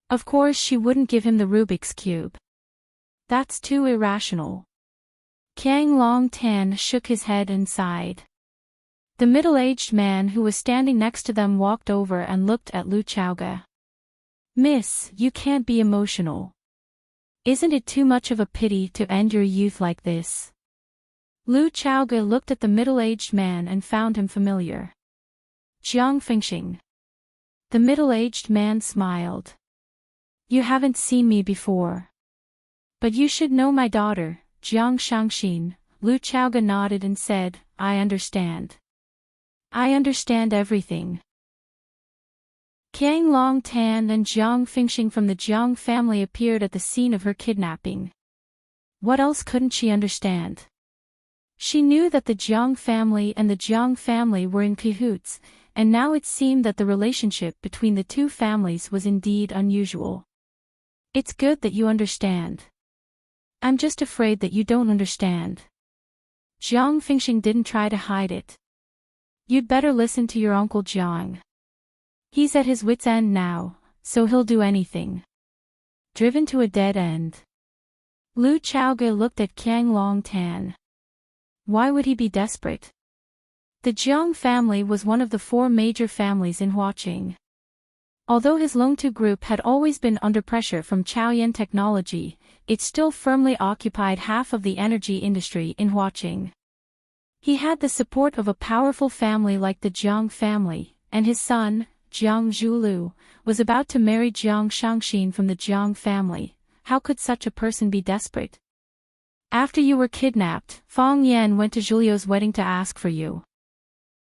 Of course she wouldn't give him the Rubik's Cube. That's too irrational. Qiang Long Tan shook his head and sighed. The middle-aged man who was standing next to them walked over and looked at Lu Chaoga. Miss, you can't be emotional. Isn't it too much of a pity to end your youth like this? Lu Chaoga looked at the middle-aged man and found him familiar. Jiang Fengxing. The middle-aged man smiled. You haven't seen me before. But you should know my daughter, Jiang Shangxin. Lu Chaoga nodded and said, I understand. I understand everything. Qiang Long Tan and Jiang Fengxing from the Jiang family appeared at the scene of her kidnapping. What else couldn't she understand? She knew that the Jiang family and the Jiang family were in cahoots, and now it seemed that the relationship between the two families was indeed unusual. It's good that you understand. I'm just afraid that you don't understand. Jiang Fengxing didn't try to hide it. You'd better listen to your Uncle Jiang. He's at his wit's end now, so he'll do anything. Driven to a dead end. Lu Chaoga looked at Qiang Long Tan. Why would he be desperate? The Jiang family was one of the 4 major families in Huaqing. Although his Longtu group had always been under pressure from Chaoyan technology, it still firmly occupied half of the energy industry in Huaqing. He had the support of a powerful family like the Jiang family, and his son, Jiang Zhulu, was about to marry Jiang Shangxin from the Jiang family. How could such a person be desperate? After you were kidnapped, Fang Yan went to Julio's wedding to ask for you.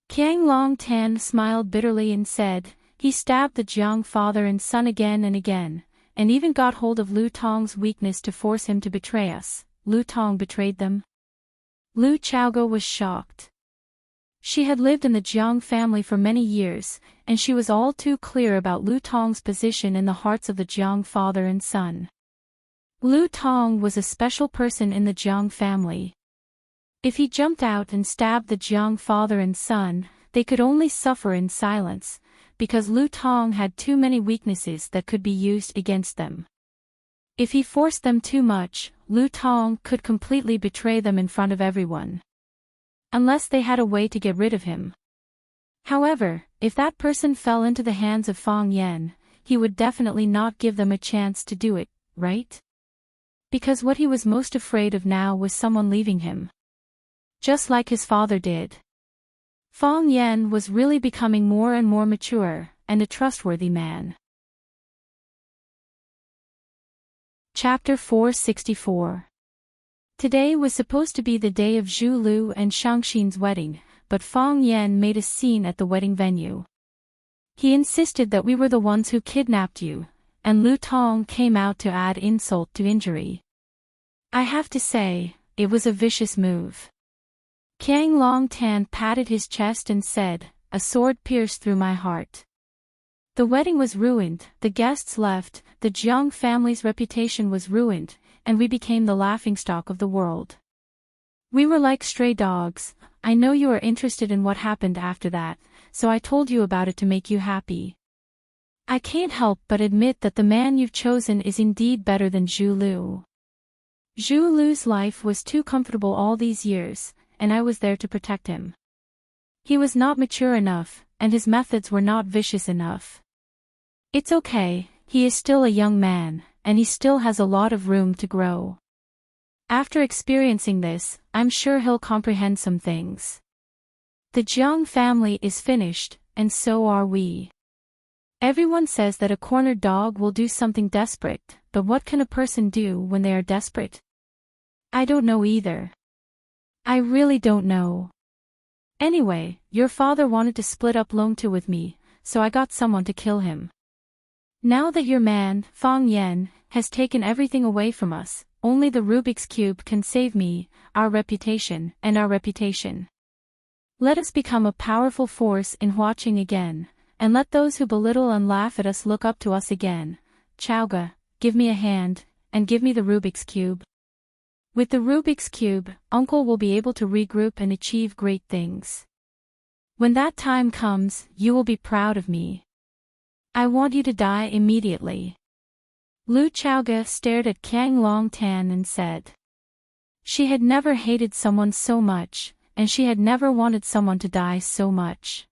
Qiang Long Tan smiled bitterly and said, he stabbed the Jiang father and son again and again, and even got hold of Lu Tong's weakness to force him to betray us. Lu Tong betrayed them? Lu Chaoga was shocked. She had lived in the Jiang family for many years, and she was all too clear about Lu Tong's position in the hearts of the Jiang father and son. Lu Tong was a special person in the Jiang family. If he jumped out and stabbed the Jiang father and son, they could only suffer in silence, because Lu Tong had too many weaknesses that could be used against them. If he forced them too much, Lu Tong could completely betray them in front of everyone. Unless they had a way to get rid of him. However, if that person fell into the hands of Fang Yan, he would definitely not give them a chance to do it, right? Because what he was most afraid of now was someone leaving him. Just like his father did. Fang Yan was really becoming more and more mature, and a trustworthy man. Chapter 464. Today was supposed to be the day of Zhu Lu and Shangxin's wedding, but Fang Yan made a scene at the wedding venue. He insisted that we were the ones who kidnapped you, and Lu Tong came out to add insult to injury. I have to say, it was a vicious move. Qiang Long Tan patted his chest and said, a sword pierced through my heart. The wedding was ruined, the guests left, the Jiang family's reputation was ruined, and we became the laughingstock of the world. We were like stray dogs. I know you are interested in what happened after that, so I told you about it to make you happy. I can't help but admit that the man you've chosen is indeed better than Zhu Lu. Zhu Lu's life was too comfortable all these years, and I was there to protect him. He was not mature enough, and his methods were not vicious enough. It's okay, he is still a young man, and he still has a lot of room to grow. After experiencing this, I'm sure he'll comprehend some things. The Jiang family is finished, and so are we. Everyone says that a cornered dog will do something desperate, but what can a person do when they are desperate? I don't know either. I really don't know. Anyway, your father wanted to split up Longtu with me, so I got someone to kill him. Now that your man, Fang Yan, has taken everything away from us, only the Rubik's Cube can save me, our reputation, and our reputation. Let us become a powerful force in Huaqing again, and let those who belittle and laugh at us look up to us again. Chaoga, give me a hand, and give me the Rubik's Cube. With the Rubik's Cube, Uncle will be able to regroup and achieve great things. When that time comes, you will be proud of me. I want you to die immediately. Lu Chaoga stared at Kang Long Tan and said. She had never hated someone so much, and she had never wanted someone to die so much.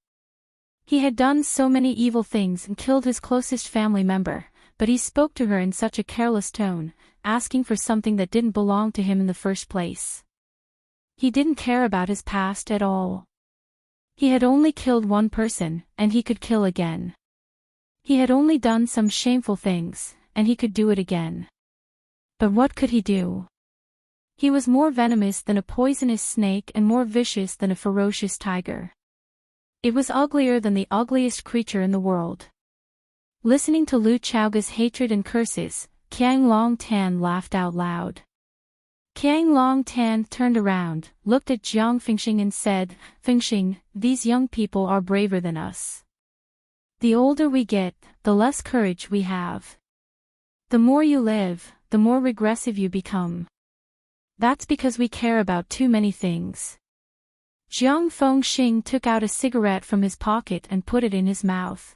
He had done so many evil things and killed his closest family member, but he spoke to her in such a careless tone, asking for something that didn't belong to him in the first place. He didn't care about his past at all. He had only killed one person, and he could kill again. He had only done some shameful things, and he could do it again. But what could he do? He was more venomous than a poisonous snake and more vicious than a ferocious tiger. It was uglier than the ugliest creature in the world. Listening to Lu Chaoga's hatred and curses, Kang Long Tan laughed out loud. Kang Long Tan turned around, looked at Jiang Fingxing and said, Fingxing, these young people are braver than us. The older we get, the less courage we have. The more you live, the more regressive you become. That's because we care about too many things. Jiang Fengxing took out a cigarette from his pocket and put it in his mouth.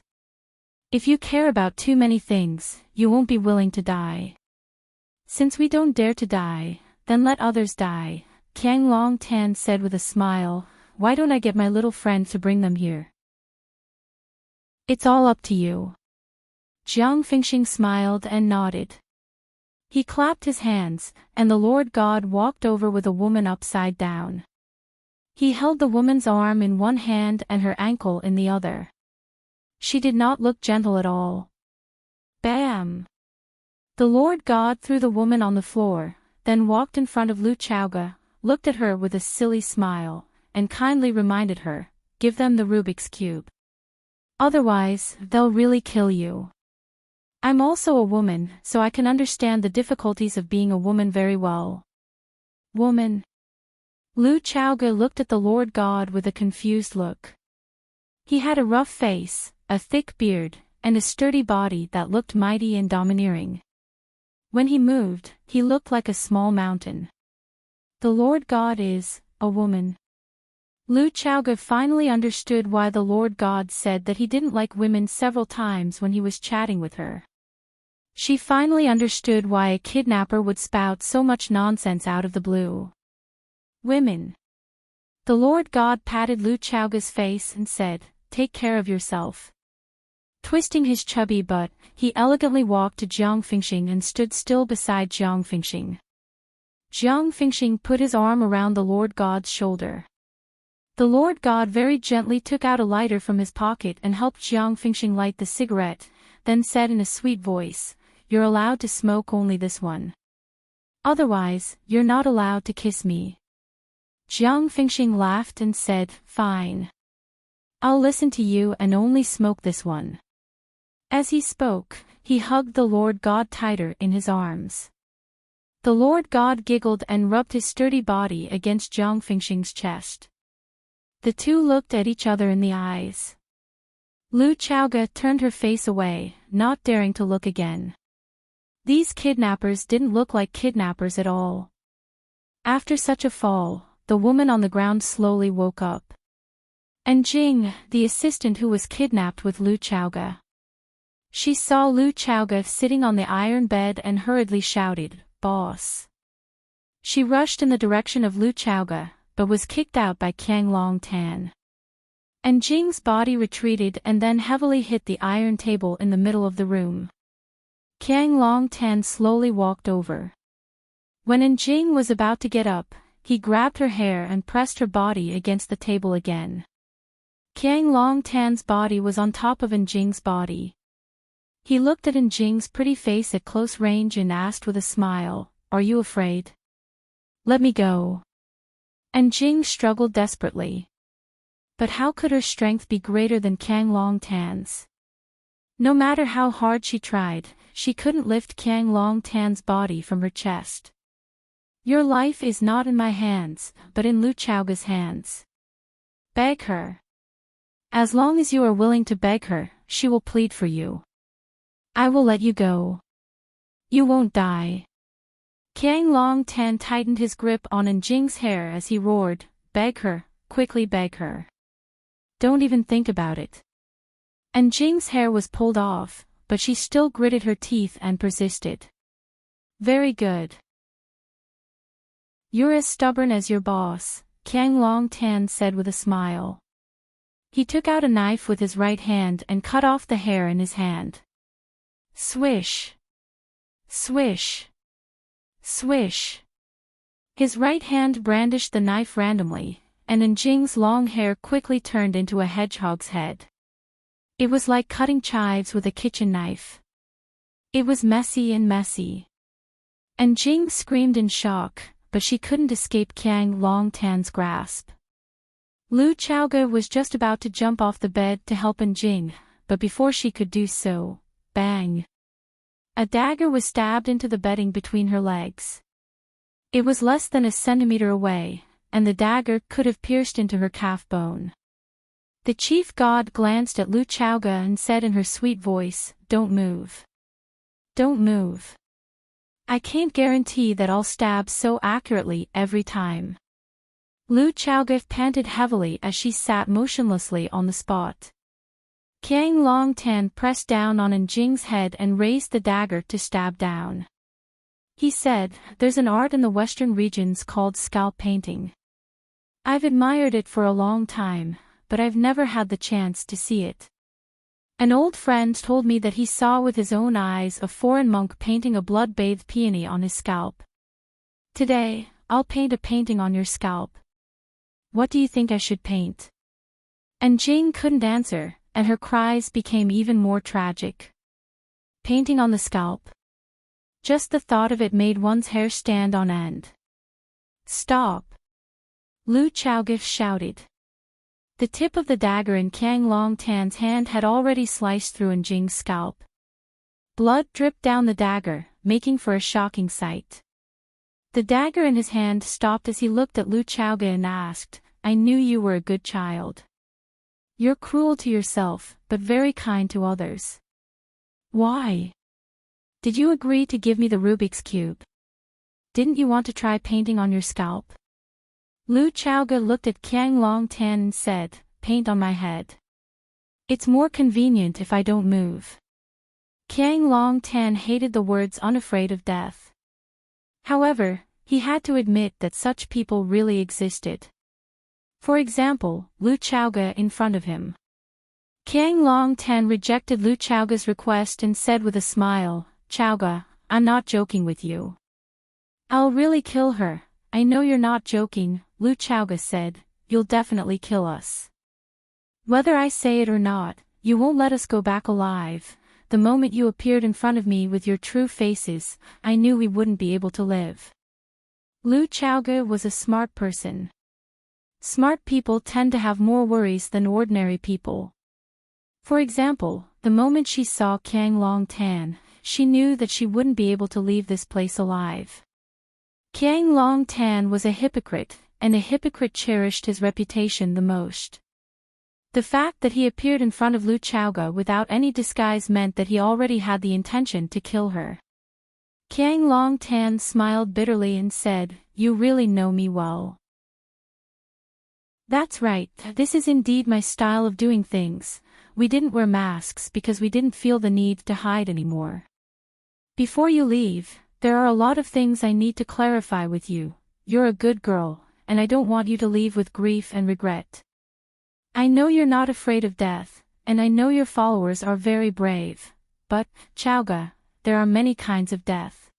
If you care about too many things, you won't be willing to die. Since we don't dare to die, then let others die, Kang Long Tan said with a smile. Why don't I get my little friend to bring them here? It's all up to you. Jiang Fengxing smiled and nodded. He clapped his hands, and the Lord God walked over with a woman upside down. He held the woman's arm in one hand and her ankle in the other. She did not look gentle at all. Bam! The Lord God threw the woman on the floor, then walked in front of Lu Chaoga, looked at her with a silly smile, and kindly reminded her, give them the Rubik's Cube. Otherwise, they'll really kill you. I'm also a woman, so I can understand the difficulties of being a woman very well. Woman. Lu Chaoga looked at the Lord God with a confused look. He had a rough face, a thick beard, and a sturdy body that looked mighty and domineering. When he moved, he looked like a small mountain. The Lord God is a woman. Lu Chaoga finally understood why the Lord God said that he didn't like women several times when he was chatting with her. She finally understood why a kidnapper would spout so much nonsense out of the blue. Women. The Lord God patted Lu Chaoga's face and said, take care of yourself. Twisting his chubby butt, he elegantly walked to Jiang Fingxing and stood still beside Jiang Fingxing. Jiang Fingxing put his arm around the Lord God's shoulder. The Lord God very gently took out a lighter from his pocket and helped Jiang Fingxing light the cigarette, then said in a sweet voice, you're allowed to smoke only this one. Otherwise, you're not allowed to kiss me. Jiang Fingxing laughed and said, fine. I'll listen to you and only smoke this one. As he spoke, he hugged the Lord God tighter in his arms. The Lord God giggled and rubbed his sturdy body against Jiang Fingxing's chest. The two looked at each other in the eyes. Lu Chaoga turned her face away, not daring to look again. These kidnappers didn't look like kidnappers at all. After such a fall, the woman on the ground slowly woke up. And Jing, the assistant who was kidnapped with Lu Chaoga. She saw Lu Chaoga sitting on the iron bed and hurriedly shouted, boss. She rushed in the direction of Lu Chaoga, but was kicked out by Kang Long Tan. And Jing's body retreated and then heavily hit the iron table in the middle of the room. Kang Long Tan slowly walked over. When Jing was about to get up, he grabbed her hair and pressed her body against the table again. Kang Long Tan's body was on top of Jing's body. He looked at Jing's pretty face at close range and asked with a smile, are you afraid? Let me go. Jing struggled desperately. But how could her strength be greater than Kang Long Tan's? No matter how hard she tried, she couldn't lift Kang Long Tan's body from her chest. Your life is not in my hands, but in Lu Chaoga's hands. Beg her. As long as you are willing to beg her, she will plead for you. I will let you go. You won't die. Qiang Long Tan tightened his grip on Enjing's hair as he roared, "Beg her, quickly beg her. Don't even think about it." Enjing's hair was pulled off, but she still gritted her teeth and persisted. "Very good. You're as stubborn as your boss," Qiang Long Tan said with a smile. He took out a knife with his right hand and cut off the hair in his hand. Swish! Swish! Swish! His right hand brandished the knife randomly, and Enjing's long hair quickly turned into a hedgehog's head. It was like cutting chives with a kitchen knife. It was messy and messy. Enjing screamed in shock, but she couldn't escape Qiang Long Tan's grasp. Lu Chaoge was just about to jump off the bed to help Enjing, but before she could do so, bang! A dagger was stabbed into the bedding between her legs. It was less than a centimeter away, and the dagger could have pierced into her calf bone. The chief god glanced at Lu Chaoge and said in her sweet voice, "Don't move. Don't move. I can't guarantee that I'll stab so accurately every time." Lu Chaoge panted heavily as she sat motionlessly on the spot. Qiang Long Tan pressed down on Enjing's head and raised the dagger to stab down. He said, "There's an art in the western regions called scalp painting. I've admired it for a long time, but I've never had the chance to see it. An old friend told me that he saw with his own eyes a foreign monk painting a blood-bathed peony on his scalp. Today, I'll paint a painting on your scalp. What do you think I should paint?" Enjing couldn't answer, and her cries became even more tragic. Painting on the scalp. Just the thought of it made one's hair stand on end. "Stop!" Lu Chaoge shouted. The tip of the dagger in Qiang Long Tan's hand had already sliced through Enjing's scalp. Blood dripped down the dagger, making for a shocking sight. The dagger in his hand stopped as he looked at Lu Chaoge and asked, "I knew you were a good child. You're cruel to yourself, but very kind to others. Why? Did you agree to give me the Rubik's Cube? Didn't you want to try painting on your scalp?" Lu Chaoge looked at Qiang Long Tan and said, "Paint on my head. It's more convenient if I don't move." Qiang Long Tan hated the words "unafraid of death." However, he had to admit that such people really existed. For example, Lu Chaoge in front of him. Qiang Long Tan rejected Lu Chaoge's request and said with a smile, "Chaoge, I'm not joking with you. I'll really kill her." "I know you're not joking," Lu Chaoge said, "you'll definitely kill us. Whether I say it or not, you won't let us go back alive. The moment you appeared in front of me with your true faces, I knew we wouldn't be able to live." Lu Chaoge was a smart person. Smart people tend to have more worries than ordinary people. For example, the moment she saw Qiang Long Tan, she knew that she wouldn't be able to leave this place alive. Qiang Long Tan was a hypocrite, and a hypocrite cherished his reputation the most. The fact that he appeared in front of Lu Chaoge without any disguise meant that he already had the intention to kill her. Qiang Long Tan smiled bitterly and said, "You really know me well." "That's right, this is indeed my style of doing things. We didn't wear masks because we didn't feel the need to hide anymore. Before you leave, there are a lot of things I need to clarify with you. You're a good girl, and I don't want you to leave with grief and regret. I know you're not afraid of death, and I know your followers are very brave. But, Chaoge, there are many kinds of death.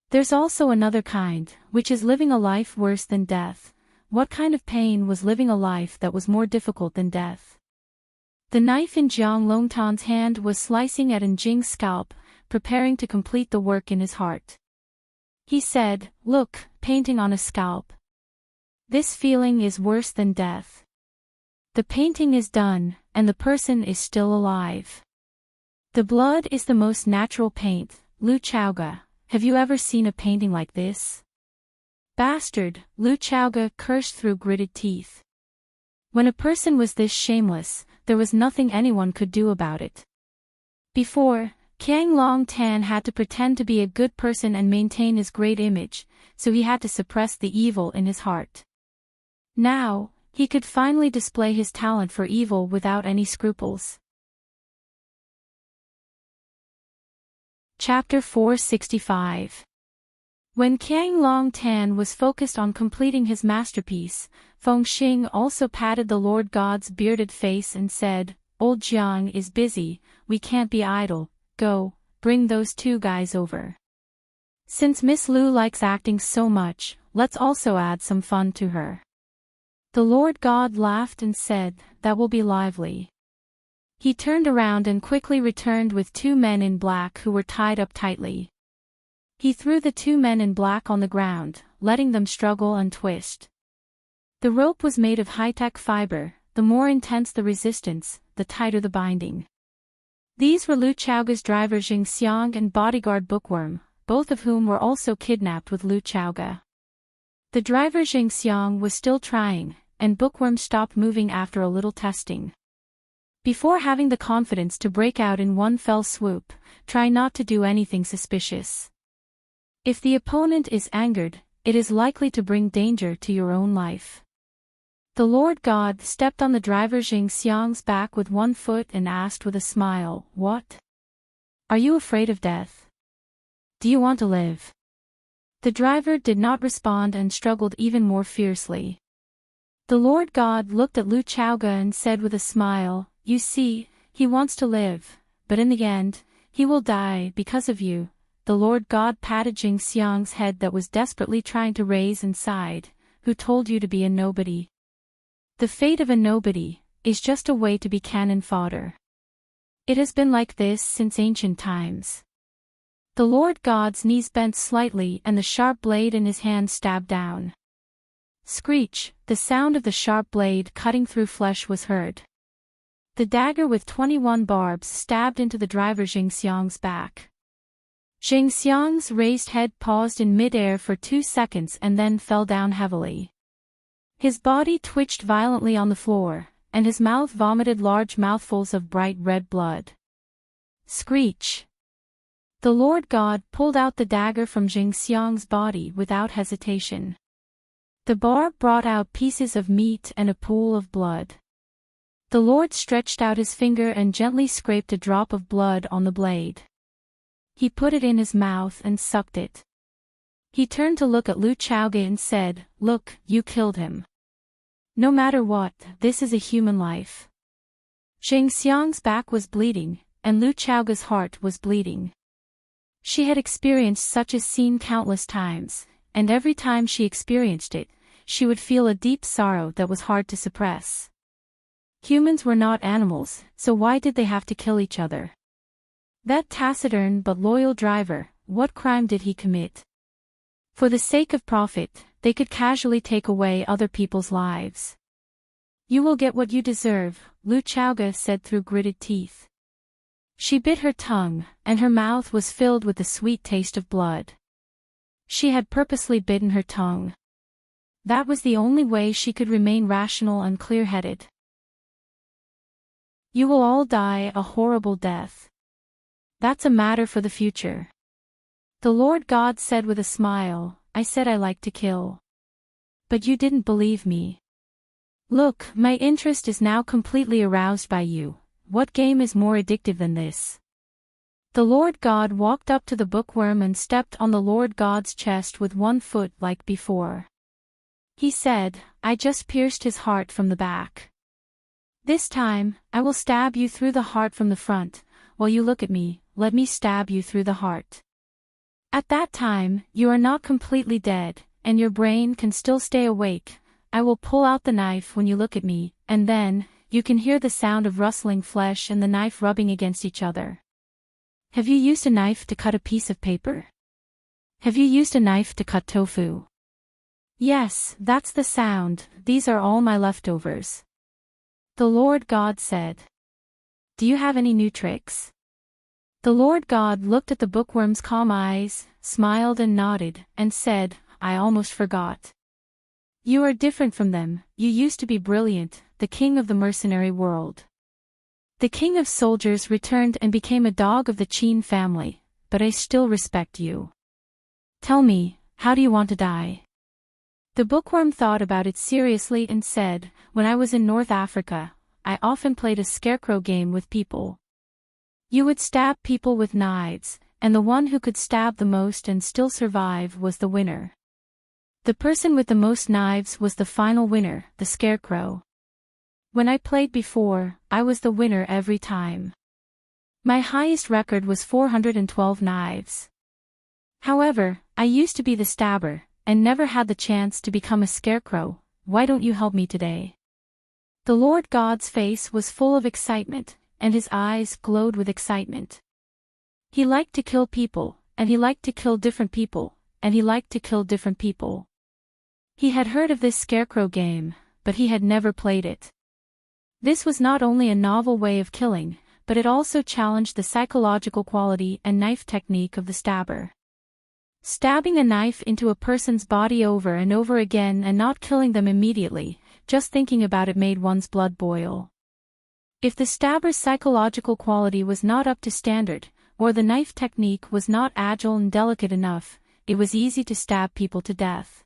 There's also another kind, which is living a life worse than death. What kind of pain was living a life that was more difficult than death?" The knife in Jiang Longtan's hand was slicing at Enjing's scalp, preparing to complete the work in his heart. He said, "Look, painting on a scalp. This feeling is worse than death. The painting is done, and the person is still alive. The blood is the most natural paint. Lu Chaoge, have you ever seen a painting like this?" "Bastard," Lu Chaoge cursed through gritted teeth. When a person was this shameless, there was nothing anyone could do about it. Before, Kiang Long Tan had to pretend to be a good person and maintain his great image, so he had to suppress the evil in his heart. Now, he could finally display his talent for evil without any scruples. Chapter 465. When Kiang Long Tan was focused on completing his masterpiece, Feng Xing also patted the Lord God's bearded face and said, "Old Jiang is busy, we can't be idle. Go, bring those two guys over. Since Miss Lu likes acting so much, let's also add some fun to her." The Lord God laughed and said, "That will be lively." He turned around and quickly returned with two men in black who were tied up tightly. He threw the two men in black on the ground, letting them struggle and twist. The rope was made of high-tech fiber. The more intense the resistance, the tighter the binding. These were Lu Chaoga's driver Jing Xiang and bodyguard Bookworm, both of whom were also kidnapped with Lu Chaoga. The driver Jing Xiang was still trying, and Bookworm stopped moving after a little testing. Before having the confidence to break out in one fell swoop, try not to do anything suspicious. If the opponent is angered, it is likely to bring danger to your own life. The Lord God stepped on the driver Jing Xiang's back with one foot and asked with a smile, "What? Are you afraid of death? Do you want to live?" The driver did not respond and struggled even more fiercely. The Lord God looked at Lu Chaoga and said with a smile, "You see, he wants to live, but in the end, he will die because of you." The Lord God patted Jing Xiang's head that was desperately trying to raise and sighed. "Who told you to be a nobody? The fate of a nobody is just a way to be cannon fodder. It has been like this since ancient times." The Lord God's knees bent slightly and the sharp blade in his hand stabbed down. Screech, the sound of the sharp blade cutting through flesh was heard. The dagger with 21 barbs stabbed into the driver Jing Xiang's back. Jing Xiang's raised head paused in mid-air for 2 seconds and then fell down heavily. His body twitched violently on the floor, and his mouth vomited large mouthfuls of bright red blood. Screech! The Lord God pulled out the dagger from Jing Xiang's body without hesitation. The barb brought out pieces of meat and a pool of blood. The Lord stretched out his finger and gently scraped a drop of blood on the blade. He put it in his mouth and sucked it. He turned to look at Lu Chaoga and said, "Look, you killed him. No matter what, this is a human life." Jing Xiang's back was bleeding, and Lu Chaoga's heart was bleeding. She had experienced such a scene countless times, and every time she experienced it, she would feel a deep sorrow that was hard to suppress. Humans were not animals, so why did they have to kill each other? That taciturn but loyal driver, what crime did he commit? For the sake of profit, they could casually take away other people's lives. "You will get what you deserve," Lu Chaoga said through gritted teeth. She bit her tongue, and her mouth was filled with the sweet taste of blood. She had purposely bitten her tongue. That was the only way she could remain rational and clear-headed. "You will all die a horrible death. That's a matter for the future." The Lord God said with a smile, "I said I like to kill. But you didn't believe me. Look, my interest is now completely aroused by you. What game is more addictive than this?" The Lord God walked up to the bookworm and stepped on the Lord God's chest with one foot like before. He said, "I just pierced his heart from the back. This time, I will stab you through the heart from the front. While you look at me, let me stab you through the heart. At that time, you are not completely dead, and your brain can still stay awake. I will pull out the knife when you look at me, and then, you can hear the sound of rustling flesh and the knife rubbing against each other. Have you used a knife to cut a piece of paper? Have you used a knife to cut tofu? Yes, that's the sound. These are all my leftovers." The Lord God said. "Do you have any new tricks?" The Lord God looked at the bookworm's calm eyes, smiled and nodded, and said, "I almost forgot. You are different from them. You used to be brilliant, the king of the mercenary world. The king of soldiers returned and became a dog of the Qin family, but I still respect you. Tell me, how do you want to die? The bookworm thought about it seriously and said, when I was in North Africa, I often played a scarecrow game with people. You would stab people with knives, and the one who could stab the most and still survive was the winner. The person with the most knives was the final winner, the scarecrow. When I played before, I was the winner every time. My highest record was 412 knives. However, I used to be the stabber, and never had the chance to become a scarecrow. Why don't you help me today? The Lord God's face was full of excitement, and his eyes glowed with excitement. He liked to kill people, and he liked to kill different people, and he liked to kill different people. He had heard of this scarecrow game, but he had never played it. This was not only a novel way of killing, but it also challenged the psychological quality and knife technique of the stabber. Stabbing a knife into a person's body over and over again and not killing them immediately, just thinking about it made one's blood boil. If the stabber's psychological quality was not up to standard, or the knife technique was not agile and delicate enough, it was easy to stab people to death.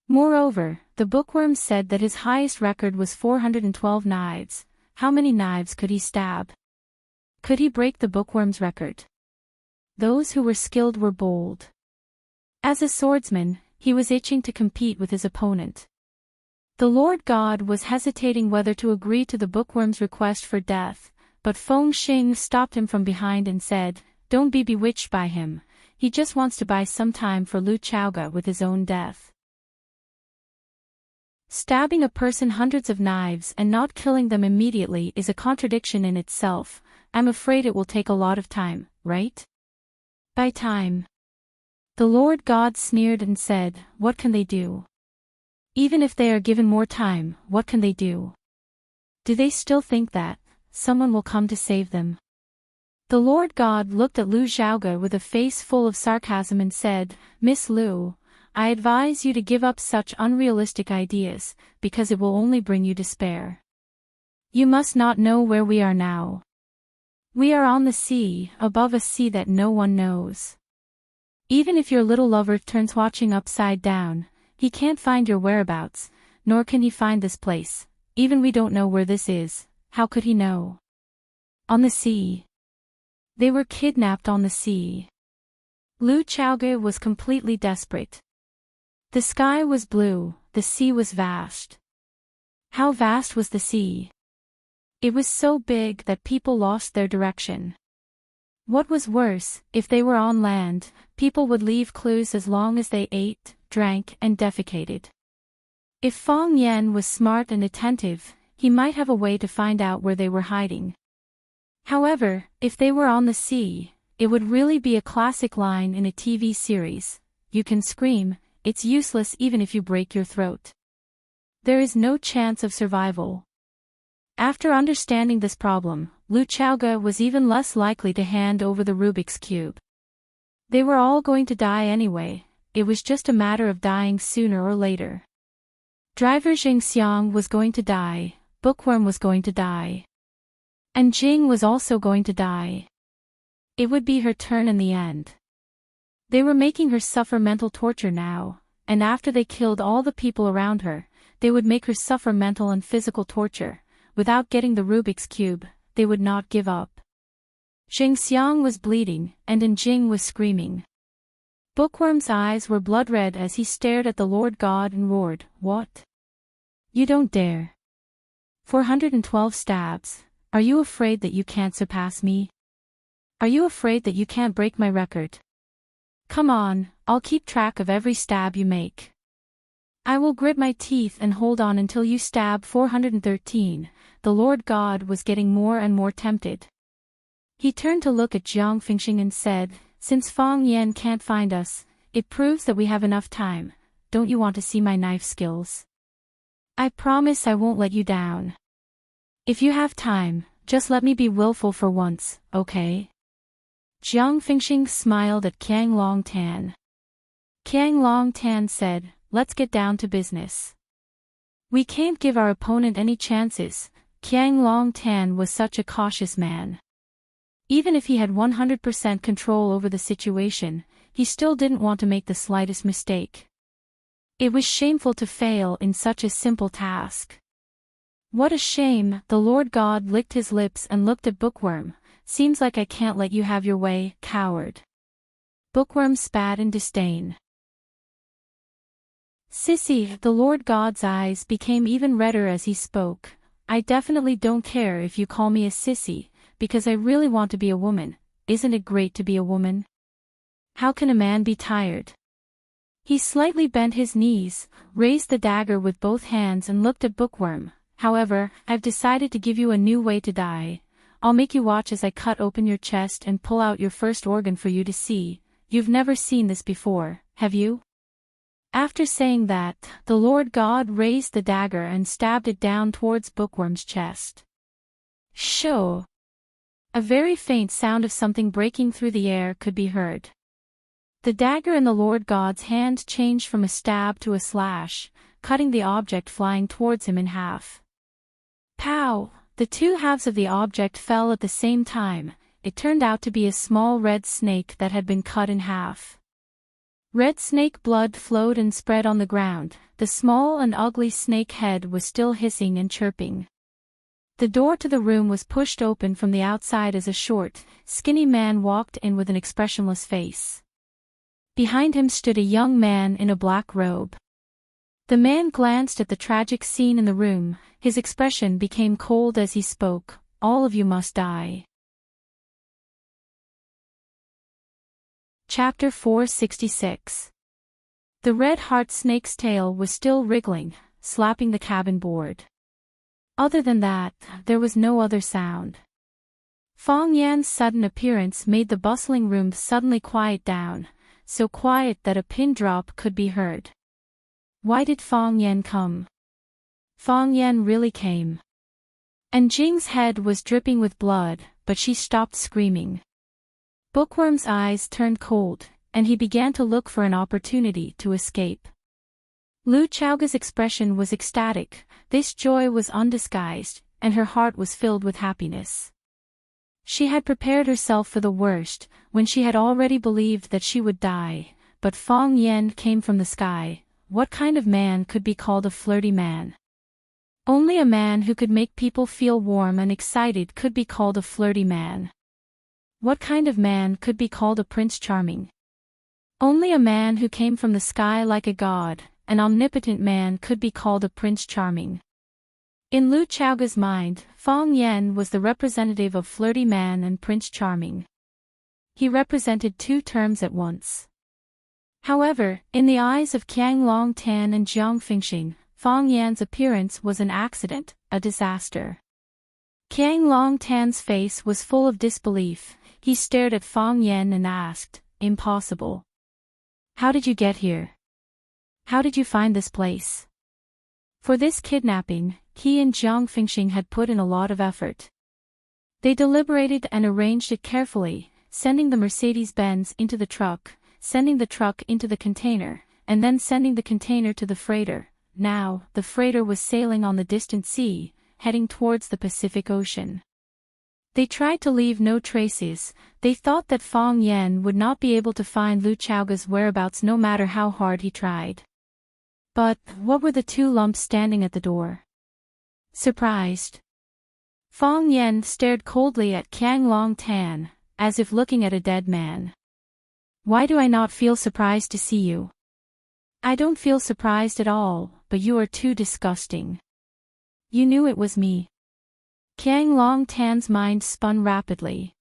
Moreover, the bookworm said that his highest record was 412 knives. How many knives could he stab? Could he break the bookworm's record? Those who were skilled were bold. As a swordsman, he was itching to compete with his opponent. The Lord God was hesitating whether to agree to the bookworm's request for death, but Feng Xing stopped him from behind and said, "Don't be bewitched by him, he just wants to buy some time for Lu Chaoga with his own death." Stabbing a person hundreds of knives and not killing them immediately is a contradiction in itself. I'm afraid it will take a lot of time, right? By time. The Lord God sneered and said, "What can they do? Even if they are given more time, what can they do? Do they still think that someone will come to save them?" The Lord God looked at Lu Xiaoga with a face full of sarcasm and said, "Miss Lu, I advise you to give up such unrealistic ideas, because it will only bring you despair. You must not know where we are now. We are on the sea, above a sea that no one knows. Even if your little lover turns watching upside down, he can't find your whereabouts, nor can he find this place. Even we don't know where this is, how could he know? On the sea. They were kidnapped on the sea." Lu Chaoga was completely desperate. The sky was blue, the sea was vast. How vast was the sea? It was so big that people lost their direction. What was worse, if they were on land, people would leave clues as long as they ate, drank, and defecated. If Feng Yan was smart and attentive, he might have a way to find out where they were hiding. However, if they were on the sea, it would really be a classic line in a TV series. You can scream, it's useless even if you break your throat. There is no chance of survival. After understanding this problem, Lu Chaoga was even less likely to hand over the Rubik's Cube. They were all going to die anyway, it was just a matter of dying sooner or later. Driver Jingxiang was going to die, Bookworm was going to die. And Jing was also going to die. It would be her turn in the end. They were making her suffer mental torture now, and after they killed all the people around her, they would make her suffer mental and physical torture. Without getting the Rubik's Cube, they would not give up. Jingxiang was bleeding, and Jing was screaming. Bookworm's eyes were blood red as he stared at the Lord God and roared, "What? You don't dare. 412 stabs, are you afraid that you can't surpass me? Are you afraid that you can't break my record? Come on, I'll keep track of every stab you make. I will grit my teeth and hold on until you stab 413, the Lord God was getting more and more tempted. He turned to look at Jiang Fengxing and said, "Since Feng Yan can't find us, it proves that we have enough time. Don't you want to see my knife skills? I promise I won't let you down. If you have time, just let me be willful for once, okay?" Jiang Fengxing smiled at Qiang Long Tan. Qiang Long Tan said, "Let's get down to business. We can't give our opponent any chances, Qiang Long Tan was such a cautious man. Even if he had 100% control over the situation, he still didn't want to make the slightest mistake. It was shameful to fail in such a simple task. What a shame, the Lord God licked his lips and looked at Bookworm. Seems like I can't let you have your way, coward. Bookworm spat in disdain. Sissy, the Lord God's eyes became even redder as he spoke. I definitely don't care if you call me a sissy, because I really want to be a woman. Isn't it great to be a woman? How can a man be tired? He slightly bent his knees, raised the dagger with both hands and looked at Bookworm. However, I've decided to give you a new way to die. I'll make you watch as I cut open your chest and pull out your first organ for you to see. You've never seen this before, have you? After saying that, the Lord God raised the dagger and stabbed it down towards Bookworm's chest. Shoo! A very faint sound of something breaking through the air could be heard. The dagger in the Lord God's hand changed from a stab to a slash, cutting the object flying towards him in half. Pow! The two halves of the object fell at the same time. It turned out to be a small red snake that had been cut in half. Red snake blood flowed and spread on the ground. The small and ugly snake head was still hissing and chirping. The door to the room was pushed open from the outside as a short, skinny man walked in with an expressionless face. Behind him stood a young man in a black robe. The man glanced at the tragic scene in the room. His expression became cold as he spoke. All of you must die. Chapter 466. The red heart snake's tail was still wriggling, slapping the cabin board. Other than that, there was no other sound. Fong Yan's sudden appearance made the bustling room suddenly quiet down, so quiet that a pin drop could be heard. Why did Fong Yan come? Fong Yan really came. And Jing's head was dripping with blood, but she stopped screaming. Bookworm's eyes turned cold, and he began to look for an opportunity to escape. Lu Chaoga's expression was ecstatic. This joy was undisguised, and her heart was filled with happiness. She had prepared herself for the worst, when she had already believed that she would die, but Fong Yan came from the sky. What kind of man could be called a flirty man? Only a man who could make people feel warm and excited could be called a flirty man. What kind of man could be called a Prince Charming? Only a man who came from the sky like a god, an omnipotent man could be called a Prince Charming. In Lu Chaoga's mind, Fong Yan was the representative of flirty man and Prince Charming. He represented two terms at once. However, in the eyes of Qiang Long Tan and Jiang Fingxing, Fong Yan's appearance was an accident, a disaster. Qiang Long Tan's face was full of disbelief. He stared at Fong Yan and asked, "Impossible. How did you get here? How did you find this place?" For this kidnapping, he and Jiang Fingxing had put in a lot of effort. They deliberated and arranged it carefully, sending the Mercedes-Benz into the truck, sending the truck into the container, and then sending the container to the freighter. Now, the freighter was sailing on the distant sea, heading towards the Pacific Ocean. They tried to leave no traces. They thought that Fong Yan would not be able to find Lu Chaoga's whereabouts no matter how hard he tried. But, what were the two lumps standing at the door? Surprised. Fong Yan stared coldly at Qiang Long Tan, as if looking at a dead man. Why do I not feel surprised to see you? I don't feel surprised at all, but you are too disgusting. You knew it was me. Qiang Long Tan's mind spun rapidly.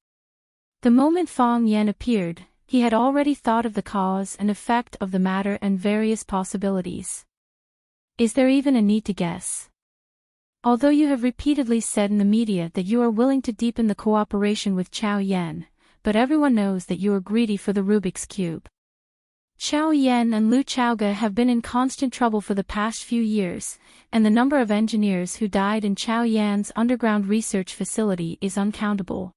The moment Fong Yan appeared, he had already thought of the cause and effect of the matter and various possibilities. Is there even a need to guess? Although you have repeatedly said in the media that you are willing to deepen the cooperation with Chao Yan, but everyone knows that you are greedy for the Rubik's Cube. Chao Yan and Lu Chaoga have been in constant trouble for the past few years, and the number of engineers who died in Chao Yan's underground research facility is uncountable.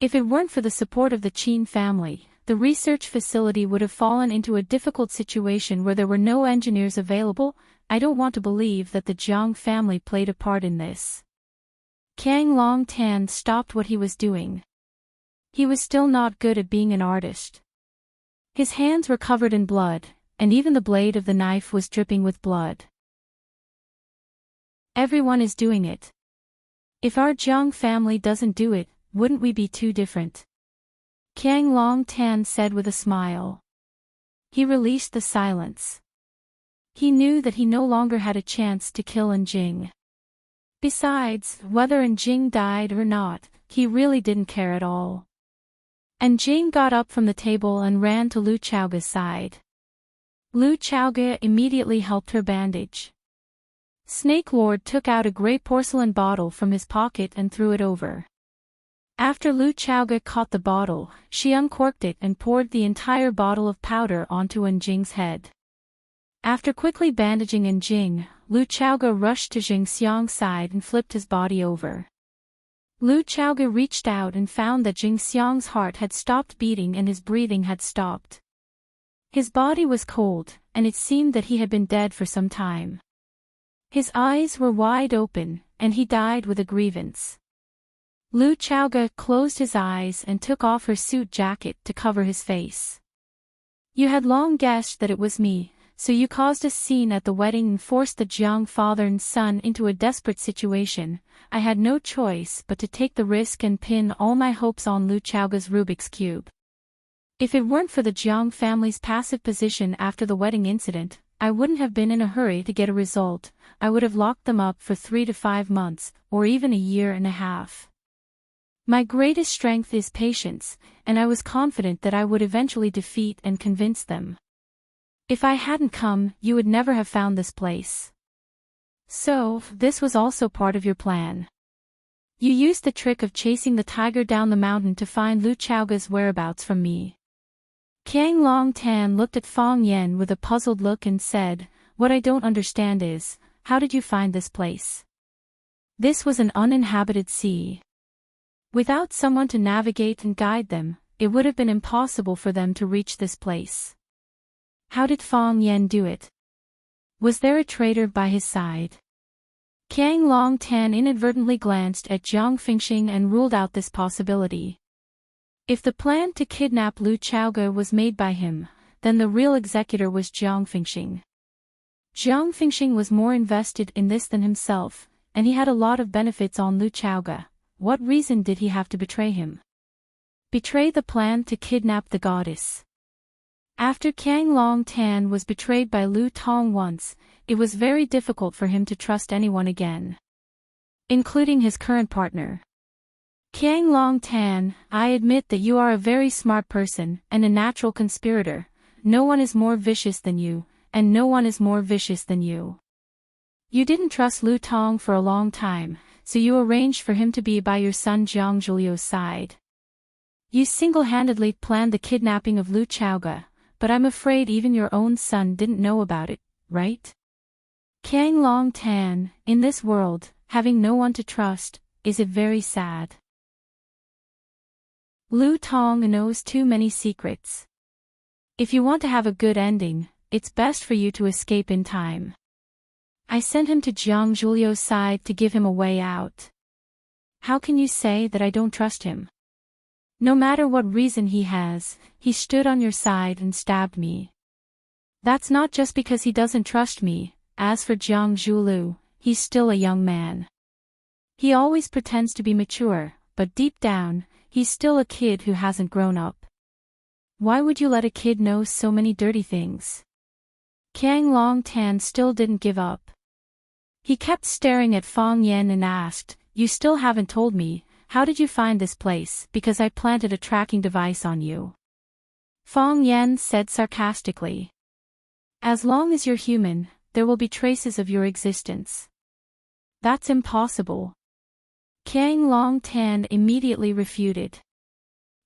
If it weren't for the support of the Qin family, the research facility would have fallen into a difficult situation where there were no engineers available. I don't want to believe that the Jiang family played a part in this. Kang Long Tan stopped what he was doing. He was still not good at being an artist. His hands were covered in blood, and even the blade of the knife was dripping with blood. Everyone is doing it. If our Jiang family doesn't do it, wouldn't we be too different? Kang Long Tan said with a smile. He released the silence. He knew that he no longer had a chance to kill Enjing. Besides, whether Enjing died or not, he really didn't care at all. Enjing got up from the table and ran to Lu Chaoga's side. Lu Chaoga immediately helped her bandage. Snake Lord took out a grey porcelain bottle from his pocket and threw it over. After Lu Chaoga caught the bottle, she uncorked it and poured the entire bottle of powder onto Enjing's head. After quickly bandaging Enjing, Lu Chaoga rushed to Jing Xiang's side and flipped his body over. Lu Chaoga reached out and found that Jing Xiang's heart had stopped beating and his breathing had stopped. His body was cold, and it seemed that he had been dead for some time. His eyes were wide open, and he died with a grievance. Lu Chaoga closed his eyes and took off her suit jacket to cover his face. You had long guessed that it was me, so you caused a scene at the wedding and forced the Jiang father and son into a desperate situation. I had no choice but to take the risk and pin all my hopes on Lu Chaoga's Rubik's Cube. If it weren't for the Jiang family's passive position after the wedding incident, I wouldn't have been in a hurry to get a result. I would have locked them up for 3 to 5 months, or even a year and a half. My greatest strength is patience, and I was confident that I would eventually defeat and convince them. If I hadn't come, you would never have found this place. So, this was also part of your plan. You used the trick of chasing the tiger down the mountain to find Lu Chaoga's whereabouts from me. Kang Long Tan looked at Fong Yen with a puzzled look and said, "What I don't understand is, how did you find this place?" This was an uninhabited sea. Without someone to navigate and guide them, it would have been impossible for them to reach this place. How did Fong Yen do it? Was there a traitor by his side? Kang Long Tan inadvertently glanced at Jiang Fingxing and ruled out this possibility. If the plan to kidnap Lu Chaoga was made by him, then the real executor was Jiang Fingxing. Jiang Fingxing was more invested in this than himself, and he had a lot of benefits on Lu Chaoga. What reason did he have to betray him? Betray the plan to kidnap the goddess. After Kang Long Tan was betrayed by Lu Tong once, it was very difficult for him to trust anyone again, including his current partner. Kang Long Tan, I admit that you are a very smart person and a natural conspirator. No one is more vicious than you, and no one is more vicious than you. You didn't trust Lu Tong for a long time, so you arranged for him to be by your son Jiang Zhuliu's side. You single-handedly planned the kidnapping of Lu Chaoga, but I'm afraid even your own son didn't know about it, right? Kang Long Tan, in this world, having no one to trust, is it very sad? Lu Tong knows too many secrets. If you want to have a good ending, it's best for you to escape in time. I sent him to Jiang Zhuliu's side to give him a way out. How can you say that I don't trust him? No matter what reason he has, he stood on your side and stabbed me. That's not just because he doesn't trust me. As for Jiang Zhuliu, he's still a young man. He always pretends to be mature, but deep down, he's still a kid who hasn't grown up. Why would you let a kid know so many dirty things? Kang Long Tan still didn't give up. He kept staring at Fong Yen and asked, "You still haven't told me, how did you find this place? Because I planted a tracking device on you." Fong Yen said sarcastically, "As long as you're human, there will be traces of your existence." That's impossible. Kang Long Tan immediately refuted.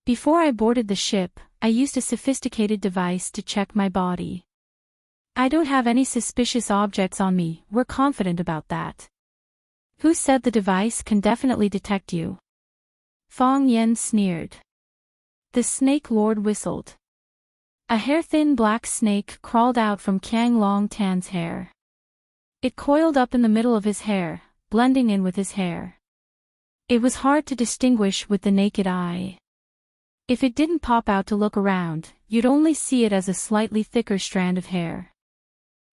Before I boarded the ship, I used a sophisticated device to check my body. I don't have any suspicious objects on me, we're confident about that. Who said the device can definitely detect you? Fong Yen sneered. The Snake Lord whistled. A hair-thin black snake crawled out from Kang Long Tan's hair. It coiled up in the middle of his hair, blending in with his hair. It was hard to distinguish with the naked eye. If it didn't pop out to look around, you'd only see it as a slightly thicker strand of hair.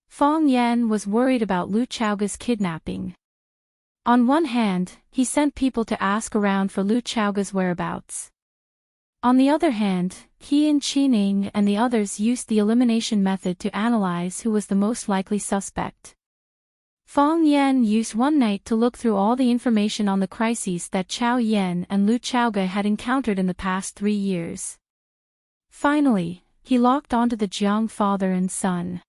Fong Yan was worried about Lu Chaoga's kidnapping. On one hand, he sent people to ask around for Lu Chaoga's whereabouts. On the other hand, he and Qining and the others used the elimination method to analyze who was the most likely suspect. Fong Yan used one night to look through all the information on the crises that Chao Yan and Lu Chaoga had encountered in the past 3 years. Finally, he locked onto the Jiang father and son.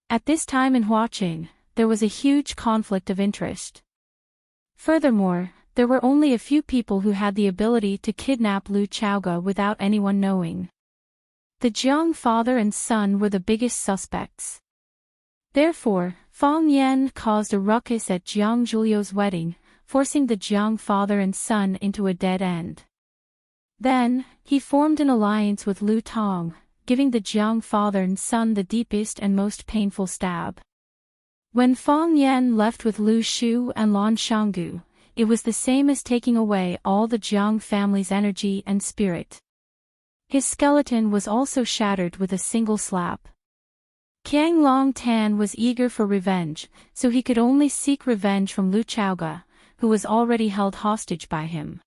At this time in Huaqing, there was a huge conflict of interest. Furthermore, there were only a few people who had the ability to kidnap Lu Chaoga without anyone knowing. The Jiang father and son were the biggest suspects. Therefore, Fong Yan caused a ruckus at Jiang Zhulio's wedding, forcing the Jiang father and son into a dead end. Then, he formed an alliance with Lu Tong, giving the Jiang father and son the deepest and most painful stab. When Fong Yan left with Lu Shu and Lan Shanggu, it was the same as taking away all the Jiang family's energy and spirit. His skeleton was also shattered with a single slap. Qiang Long Tan was eager for revenge, so he could only seek revenge from Lu Chaoga, who was already held hostage by him.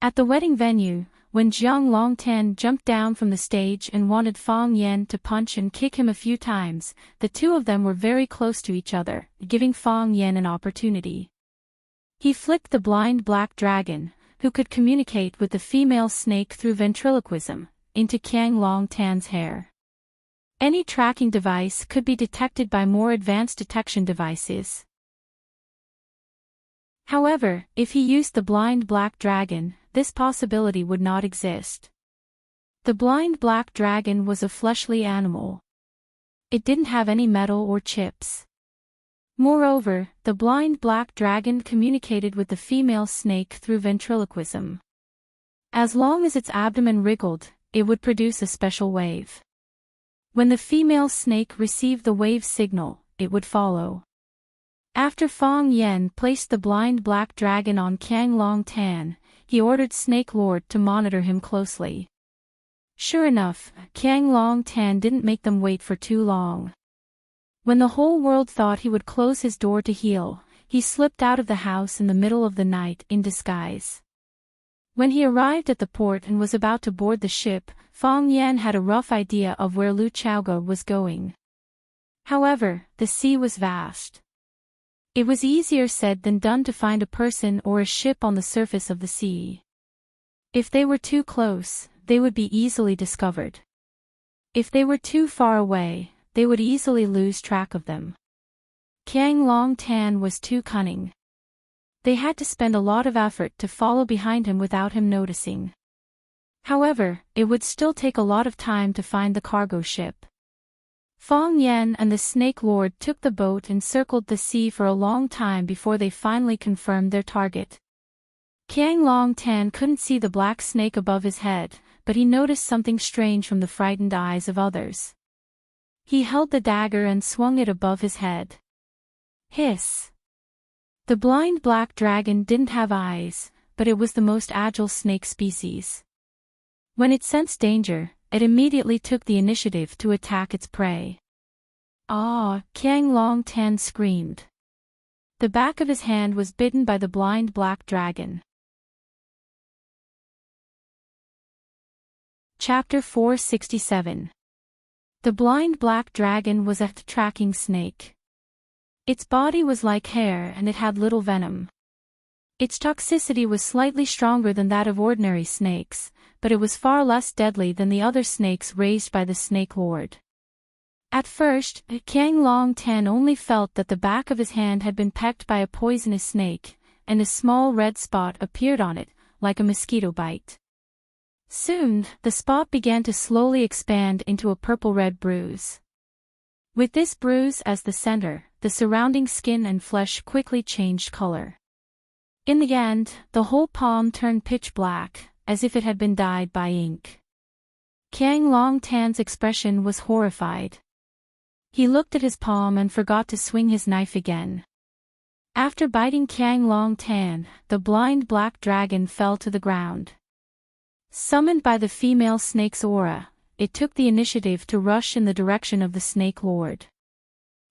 At the wedding venue, when Jiang Long Tan jumped down from the stage and wanted Fong Yan to punch and kick him a few times, the two of them were very close to each other, giving Fong Yan an opportunity. He flicked the blind black dragon, who could communicate with the female snake through ventriloquism, into Qiang Long Tan's hair. Any tracking device could be detected by more advanced detection devices. However, if he used the blind black dragon, this possibility would not exist. The blind black dragon was a fleshly animal. It didn't have any metal or chips. Moreover, the blind black dragon communicated with the female snake through ventriloquism. As long as its abdomen wriggled, it would produce a special wave. When the female snake received the wave signal, it would follow. After Fong Yan placed the blind black dragon on Qiang Long Tan, he ordered Snake Lord to monitor him closely. Sure enough, Qiang Long Tan didn't make them wait for too long. When the whole world thought he would close his door to heal, he slipped out of the house in the middle of the night in disguise. When he arrived at the port and was about to board the ship, Fong Yan had a rough idea of where Lu Chaoga was going. However, the sea was vast. It was easier said than done to find a person or a ship on the surface of the sea. If they were too close, they would be easily discovered. If they were too far away, they would easily lose track of them. Qiang Long Tan was too cunning. They had to spend a lot of effort to follow behind him without him noticing. However, it would still take a lot of time to find the cargo ship. Fong Yan and the Snake Lord took the boat and circled the sea for a long time before they finally confirmed their target. Qiang Long Tan couldn't see the black snake above his head, but he noticed something strange from the frightened eyes of others. He held the dagger and swung it above his head. Hiss! The blind black dragon didn't have eyes, but it was the most agile snake species. When it sensed danger, it immediately took the initiative to attack its prey. Ah! Qiang Long Tan screamed. The back of his hand was bitten by the blind black dragon. Chapter 467. The blind black dragon was a tracking snake. Its body was like hair and it had little venom. Its toxicity was slightly stronger than that of ordinary snakes, but it was far less deadly than the other snakes raised by the Snake Lord. At first, Qiang Long Tan only felt that the back of his hand had been pecked by a poisonous snake, and a small red spot appeared on it, like a mosquito bite. Soon, the spot began to slowly expand into a purple-red bruise. With this bruise as the center, the surrounding skin and flesh quickly changed color. In the end, the whole palm turned pitch black, as if it had been dyed by ink. Qiang Long Tan's expression was horrified. He looked at his palm and forgot to swing his knife again. After biting Qiang Long Tan, the blind black dragon fell to the ground. Summoned by the female snake's aura, it took the initiative to rush in the direction of the Snake Lord.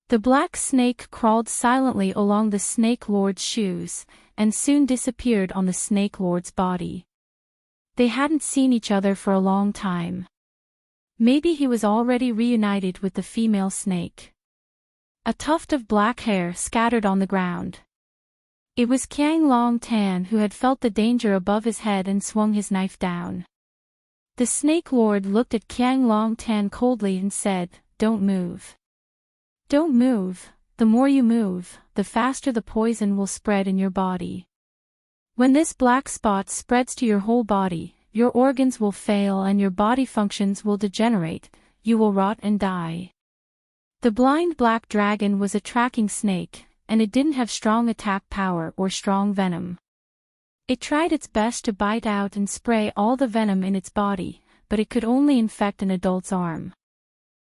The black snake crawled silently along the Snake Lord's shoes, and soon disappeared on the Snake Lord's body. They hadn't seen each other for a long time. Maybe he was already reunited with the female snake. A tuft of black hair scattered on the ground. It was Qiang Long Tan who had felt the danger above his head and swung his knife down. The Snake Lord looked at Qiang Long Tan coldly and said, "Don't move. Don't move. The more you move, the faster the poison will spread in your body. When this black spot spreads to your whole body, your organs will fail and your body functions will degenerate, you will rot and die." The blind black dragon was a tracking snake, and it didn't have strong attack power or strong venom. It tried its best to bite out and spray all the venom in its body, but it could only infect an adult's arm.